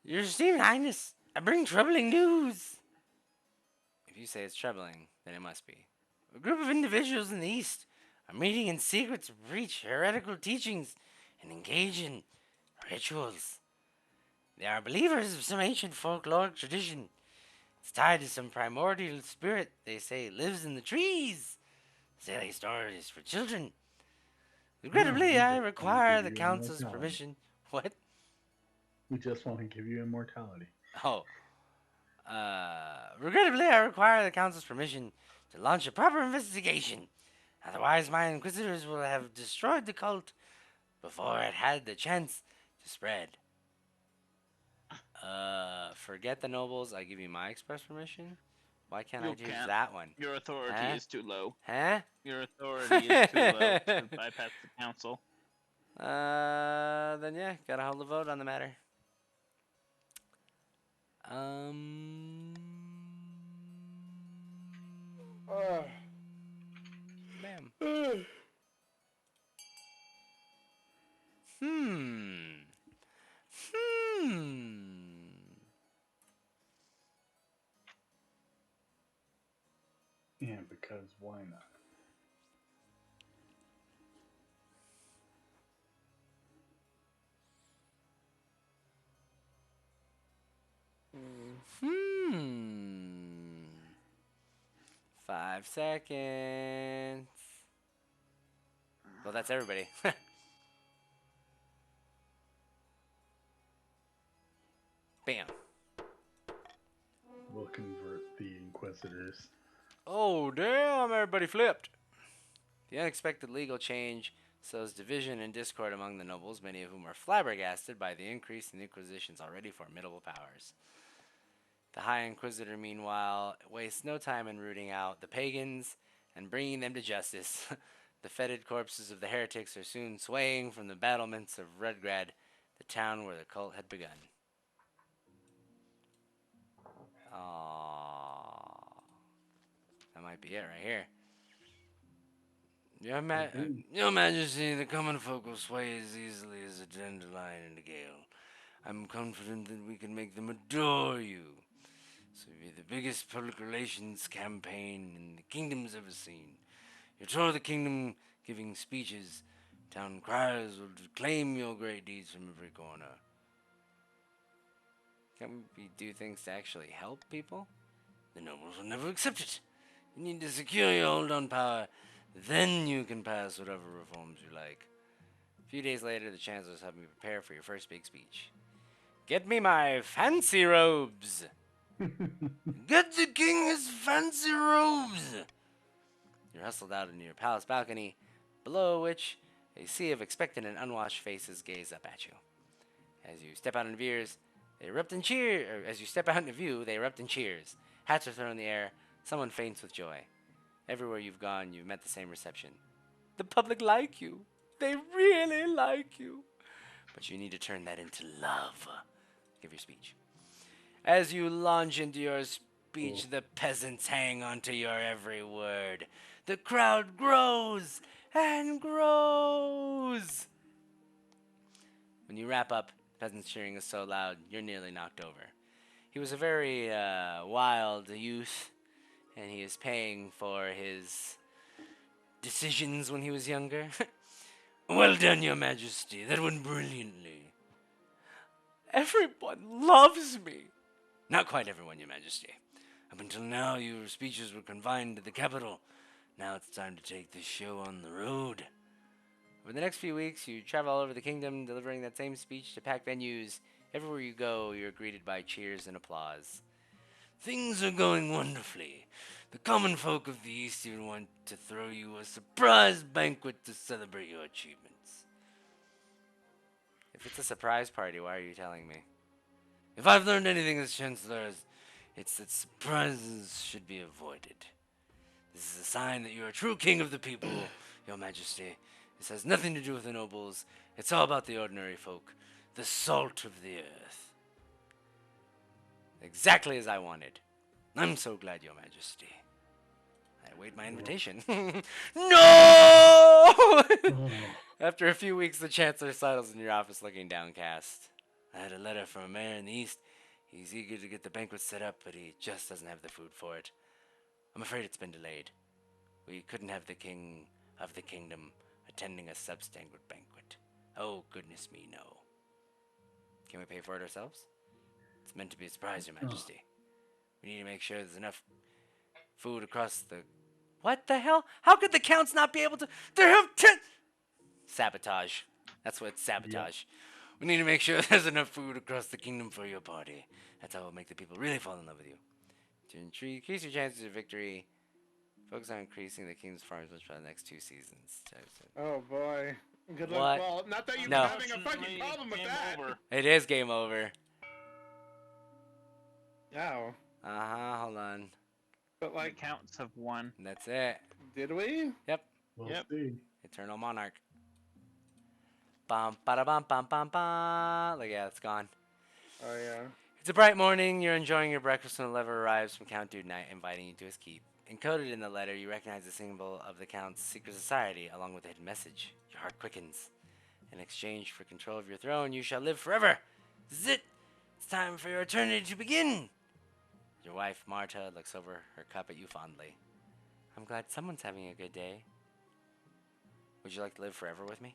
Your esteemed highness, I bring troubling news. If you say it's troubling, then it must be. A group of individuals in the East are meeting in secret to preach heretical teachings and engage in rituals. They are believers of some ancient folkloric tradition. It's tied to some primordial spirit they say lives in the trees. Silly stories for children.
No,
Regrettably,
we
I
just want to
require
give
the
you
council's
immortality.
permission. What?
We just want to give you immortality.
Oh. Regrettably, I require the council's permission to launch a proper investigation. Otherwise, my inquisitors will have destroyed the cult before it had the chance to spread. Forget the nobles. I give you my express permission. Why can't I
You
choose
can't.
that one?
Your authority is too low.
Huh?
Your authority is too low to bypass the council.
Then yeah, gotta hold a vote on the matter. Um. Bam. Hmm.
Yeah, because why not?
Hmm. 5 seconds. Well, that's everybody. Bam.
We'll convert the Inquisitors.
Oh, damn, everybody flipped. The unexpected legal change sows division and discord among the nobles, many of whom are flabbergasted by the increase in the Inquisition's already formidable powers. The High Inquisitor, meanwhile, wastes no time in rooting out the pagans and bringing them to justice. The fetid corpses of the heretics are soon swaying from the battlements of Redgrad, the town where the cult had begun. Aww. That might be it right here. Your Majesty, the common folk will sway as easily as a dandelion in a gale. I'm confident that we can make them adore you. This will be the biggest public relations campaign in the kingdom's ever seen. You tour the kingdom giving speeches. Town criers will declaim your great deeds from every corner. Can we do things to actually help people? The nobles will never accept it. You need to secure your hold on power. Then you can pass whatever reforms you like. A few days later, the chancellor's helping me prepare for your first big speech. Get me my fancy robes! Get the king his fancy robes! You're hustled out into your palace balcony, below which a sea of expectant and unwashed faces gaze up at you. As you step out into views, they erupt in cheer. As you step out into view, they erupt in cheers. Hats are thrown in the air. Someone faints with joy. Everywhere you've gone, you've met the same reception. The public like you. They really like you. But you need to turn that into love. Give your speech. As you launch into your speech, the peasants hang onto your every word. The crowd grows and grows. When you wrap up, peasants' cheering is so loud, you're nearly knocked over. He was a very wild youth, and he is paying for his decisions when he was younger. Well done, Your Majesty. That went brilliantly. Everyone loves me. Not quite everyone, Your Majesty. Up until now, your speeches were confined to the capital. Now it's time to take this show on the road. Over the next few weeks, you travel all over the kingdom, delivering that same speech to packed venues. Everywhere you go, you're greeted by cheers and applause. Things are going wonderfully. The common folk of the East even want to throw you a surprise banquet to celebrate your achievements. If it's a surprise party, why are you telling me? If I've learned anything as Chancellor, it's that surprises should be avoided. This is a sign that you're a true king of the people, Your Majesty. This has nothing to do with the nobles. It's all about the ordinary folk, the salt of the earth. Exactly as I wanted. I'm so glad, Your Majesty. I await my invitation. No! After a few weeks, the Chancellor settles in your office looking downcast. I had a letter from a mayor in the east. He's eager to get the banquet set up, but he just doesn't have the food for it. I'm afraid it's been delayed. We couldn't have the king of the kingdom attending a substandard banquet. Oh, goodness me, no. Can we pay for it ourselves? It's meant to be a surprise, Your Majesty. We need to make sure there's enough food across the... What the hell? How could the counts not be able to... There have Sabotage. That's what it's, sabotage. We need to make sure there's enough food across the kingdom for your party. That's how we'll make the people really fall in love with you. To increase your chances of victory, focus on increasing the kingdom's farms for the next 2 seasons.
Oh boy. Good
What?
luck. Well, not that you've
No.
been having a fucking problem with
Game
that.
over.
It is game over.
Oh.
Hold on.
But
The counts have won.
That's it.
did we?
Yep.
We'll
Yep.
see.
Eternal Monarch. Bum, bada bum, bum, bum, bum. Like, yeah, it's gone.
Oh yeah.
It's a bright morning. You're enjoying your breakfast when a letter arrives from Count Doodknight inviting you to his keep. Encoded in the letter, you recognize the symbol of the Count's secret society along with a hidden message. Your heart quickens. In exchange for control of your throne, you shall live forever. This is it. It's time for your eternity to begin. Your wife, Marta, looks over her cup at you fondly. I'm glad someone's having a good day. Would you like to live forever with me?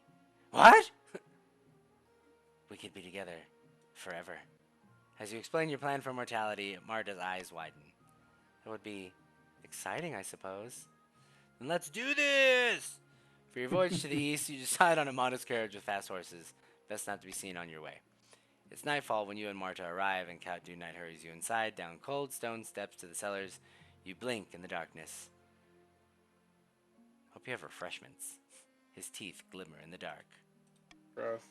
What? We could be together forever. As you explain your plan for mortality, Marta's eyes widen. It would be exciting, I suppose. Then let's do this! For your voyage to the east, you decide on a modest carriage with fast horses, best not to be seen on your way. It's nightfall when you and Marta arrive, and Count Doodknight hurries you inside, down cold stone steps to the cellars. You blink in the darkness. Hope you have refreshments. His teeth glimmer in the dark.
Gross.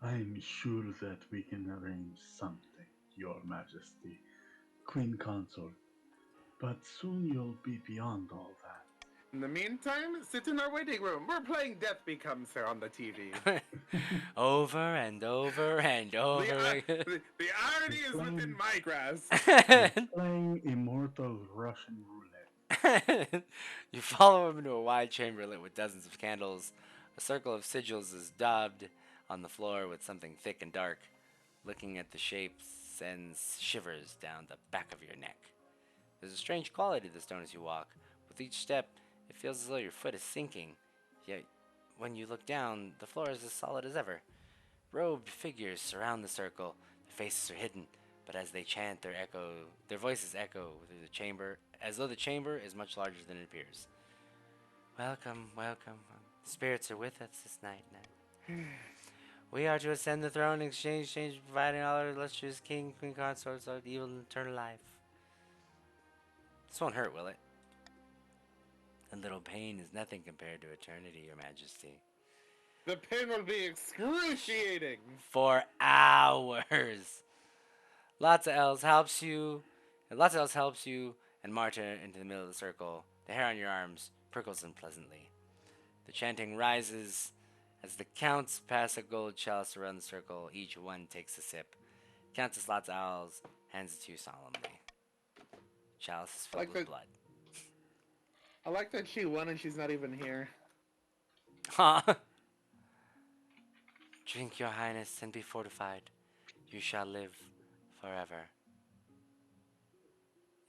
I'm sure that we can arrange something, Your Majesty, Queen Consort. But soon you'll be beyond all that.
In the meantime, sit in our waiting room. We're playing Death Becomes Her on the TV.
Over and over and over again.
The irony is within my grasp.
Playing Immortal Russian Roulette.
You follow him into a wide chamber lit with dozens of candles. A circle of sigils is daubed on the floor with something thick and dark. Looking at the shape sends shivers down the back of your neck. There's a strange quality to the stone as you walk. With each step, it feels as though your foot is sinking. Yet, when you look down, the floor is as solid as ever. Robed figures surround the circle. Their faces are hidden, but as they chant, their voices echo through the chamber, as though the chamber is much larger than it appears. Welcome, welcome. The spirits are with us this night. We are to ascend the throne in exchange, providing all our illustrious king, queen consorts, our evil and eternal life. This won't hurt, will it? A little pain is nothing compared to eternity, Your Majesty.
The pain will be excruciating.
For hours. Lotsaowlsk helps you. Lotsaowlsk helps you and Marta into the middle of the circle. The hair on your arms prickles unpleasantly. The chanting rises as the counts pass a gold chalice around the circle. Each one takes a sip. Countess Lotsaowlsk hands it to you solemnly. Chalice is filled with blood.
I like that she won and she's not even here.
Huh? Drink, Your Highness, and be fortified. You shall live forever.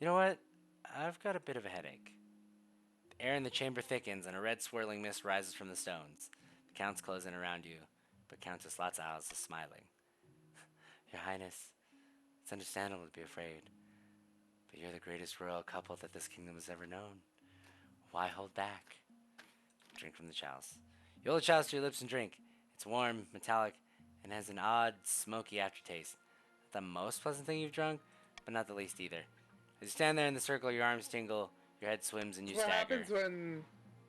You know what? I've got a bit of a headache. The air in the chamber thickens, and a red swirling mist rises from the stones. The counts close in around you, but Countess Lotsaowlsk is smiling. Your Highness, it's understandable to be afraid, but you're the greatest royal couple that this kingdom has ever known. Why hold back? Drink from the chalice. You hold the chalice to your lips and drink. It's warm, metallic, and has an odd, smoky aftertaste. Not the most pleasant thing you've drunk, but not the least either. As you stand there in the circle, your arms tingle, your head swims, and you stagger.
This is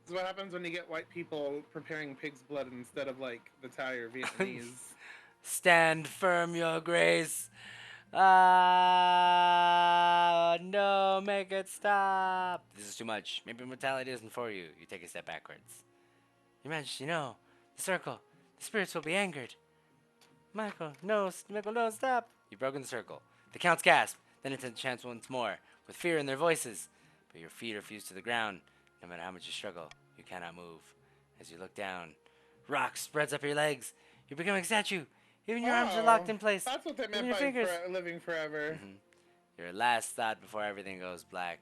what happens when you get white people preparing pig's blood instead of, like, the Thai or Vietnamese.
Stand firm, Your Grace. No, make it stop. This is too much. Maybe mortality isn't for you. You take a step backwards. Your Majesty, no. The circle. The spirits will be angered. Mikel, no, stop. You've broken the circle. The counts gasp, then attempt the chants once more, with fear in their voices. But your feet are fused to the ground. No matter how much you struggle, you cannot move. As you look down, rock spreads up your legs. You're becoming a statue. Even your arms are locked
Oh,
in place.
that's what they
Even
meant
your
by
fingers.
living forever.
Your last thought before everything goes black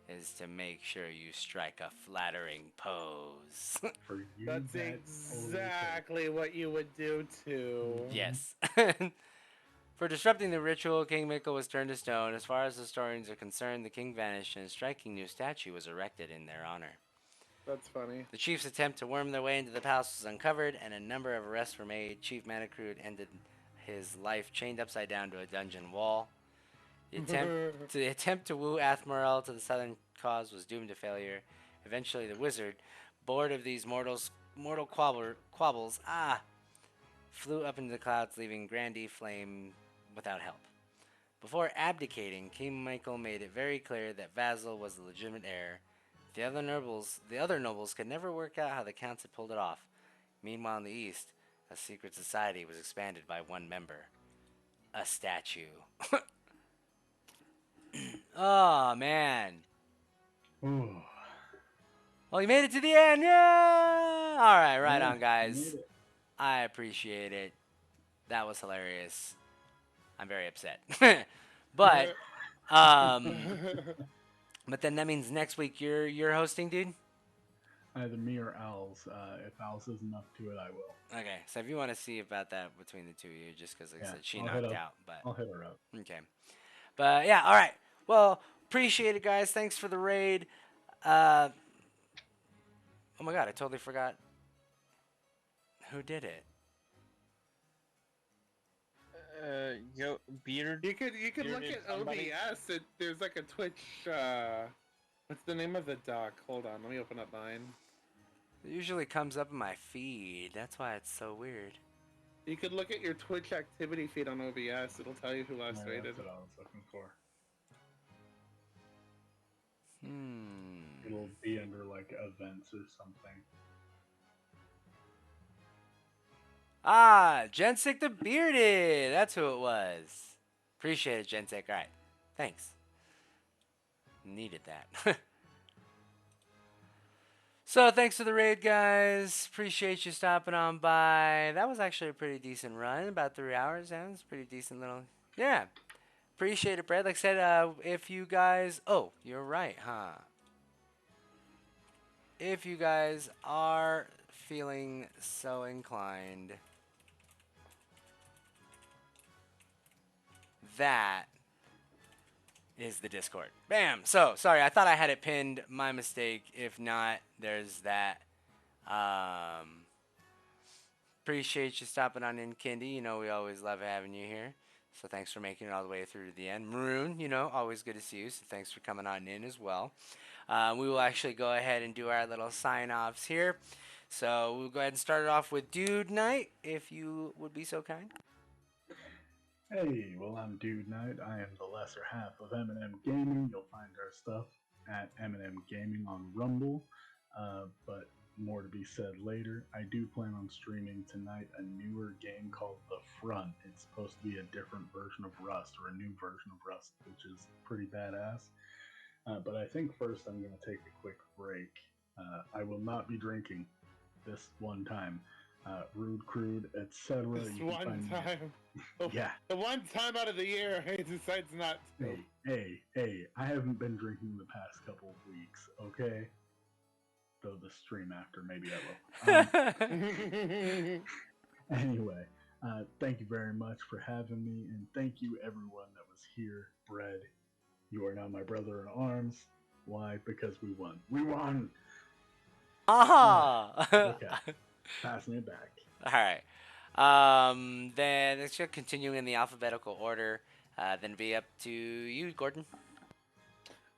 is to make sure you strike a flattering pose.
For you,
That's
that
exactly what you would do too.
Yes. For disrupting the ritual, King Mikel was turned to stone. As far as historians are concerned, the king vanished and a striking new statue was erected in their honor.
That's funny.
The chief's attempt to worm their way into the palace was uncovered, and a number of arrests were made. Chief Manacrude ended his life chained upside down to a dungeon wall. The attempt to woo Athmorel to the southern cause was doomed to failure. Eventually, the wizard, bored of these mortal quabbles, flew up into the clouds, leaving Grandy Flame without help. Before abdicating, King Michael made it very clear that Vasil was the legitimate heir. The other nobles could never work out how the counts had pulled it off. Meanwhile, in the east, a secret society was expanded by one member, a statue. Oh man!
Ooh.
Well, you made it to the end. Yeah! All right, right
Yeah,
on, guys.
made it.
I appreciate it. That was hilarious. I'm very upset, but but then that means next week you're hosting, dude.
Either me or Owls. If Owls isn't up to it, I will.
Okay, so if you want to see about that between the two of you, just because like I said, she
I'll
knocked
hit
out, but
I'll hit her up.
okay. But yeah, all right. Well, appreciate it, guys. Thanks for the raid. Oh my god, I totally forgot who did it.
Yo, Beard.
You could look
Bearded
at
somebody?
OBS. There's like a Twitch. What's the name of the doc? Hold on, let me open up mine.
It usually comes up in my feed. That's why it's so weird.
You could look at your Twitch activity feed on OBS. It'll tell you who last
Yeah,
rated.
that's what I was looking for.
Hmm.
It'll be under like events or something.
Ah, Jensic the Bearded. That's who it was. Appreciate it, Jensic. All right. Thanks. Needed that. So, thanks for the raid, guys. Appreciate you stopping on by. That was actually a pretty decent run. About 3 hours. That was a pretty decent little... Yeah. Appreciate it, Brad. Like I said, if you guys... Oh, you're right, huh? If you guys are feeling so inclined... That is the Discord. Bam! So, sorry, I thought I had it pinned. My mistake. If not, there's that. Appreciate you stopping on in, Kendi. You know we always love having you here. So thanks for making it all the way through to the end. Maroon, you know, always good to see you. So thanks for coming on in as well. We will actually go ahead and do our little sign-offs here. So we'll go ahead and start it off with Doodknight, if you would be so kind.
Hey, well, I'm Doodknight. I am the lesser half of M&M Gaming. You'll find our stuff at M&M Gaming on Rumble, but more to be said later. I do plan on streaming tonight a newer game called The Front. It's supposed to be a different version of Rust, or a new version of Rust, which is pretty badass. But I think first I'm going to take a quick break. I will not be drinking this one time. Rude, crude, etc.
This one time.
Yeah.
The one time out of the year he decides not to.
Hey, I haven't been drinking the past couple of weeks, okay? Though the stream after, maybe I will. Anyway, thank you very much for having me, and thank you everyone that was here. Bread, you are now my brother in arms. Why? Because we won. We won!
Aha!
Okay. Passing it back.
All right. Then let's just continue in the alphabetical order. Then be up to you, Gordon.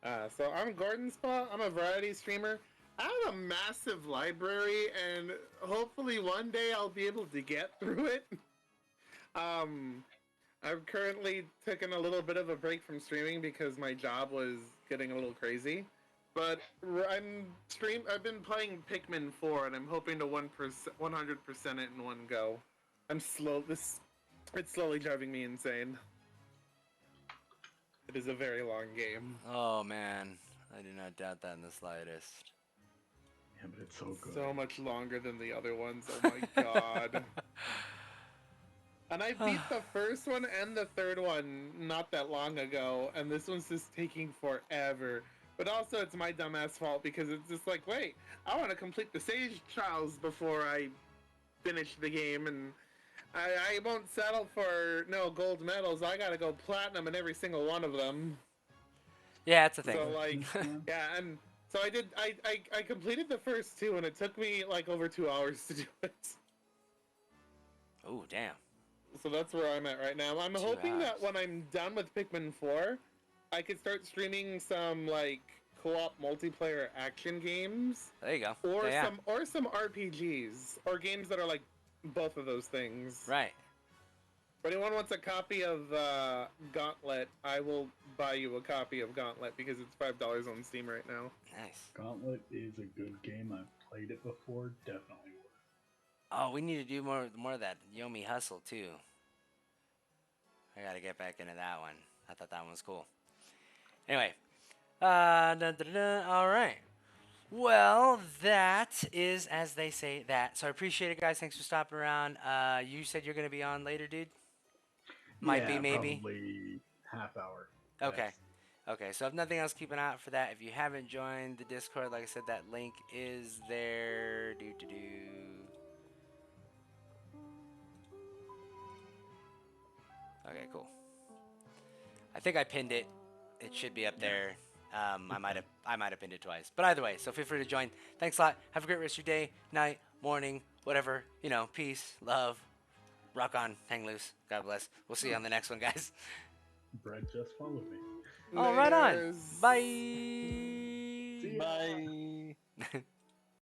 So I'm Gordon Spa. I'm a variety streamer. I have a massive library, and hopefully one day I'll be able to get through it. I've currently taken a little bit of a break from streaming because my job was getting a little crazy. But I've been playing Pikmin 4, and I'm hoping to 100% it in one go. It's slowly driving me insane. It is a very long game.
Oh man, I do not doubt that in the slightest.
Yeah, but it's so good.
So much longer than the other ones. Oh my god.
And I beat the first one and the third one not that long ago, and this one's just taking forever. But also, it's my dumbass fault because it's just like, wait, I want to complete the Sage Trials before I finish the game, and I won't settle for no gold medals. I gotta go platinum in every single one of them.
Yeah, it's a thing.
So like, yeah, and so I did. I completed the first two, and it took me like over 2 hours to do it.
Oh, damn.
So that's where I'm at right now. I'm
2
hoping that
hours.
when I'm done with Pikmin 4, I could start streaming some like co-op multiplayer action games,
There you go.
or
Yeah.
some RPGs or games that are like both of those things.
Right.
If anyone wants a copy of Gauntlet, I will buy you a copy of Gauntlet because it's $5 on Steam right now.
Nice.
Gauntlet is a good game. I've played it before. Definitely worth.
Oh, we need to do more of that Yomi Hustle too. I gotta get back into that one. I thought that one was cool. Anyway, all right. Well, that is as they say that. So I appreciate it, guys. Thanks for stopping around. You said you're gonna be on later, dude. Might be, maybe.
Probably half hour.
Okay. Okay, so if nothing else, keep an eye out for that. If you haven't joined the Discord, like I said, that link is there. Okay, cool. I think I pinned it. It should be up there. I might have pinned it twice. But either way, so feel free to join. Thanks a lot. Have a great rest of your day, night, morning, whatever. You know, peace, love, rock on, hang loose. God bless. We'll see you on the next one, guys.
Brett just followed me.
Oh, right on.
Laters.
Bye.
See ya.
Bye.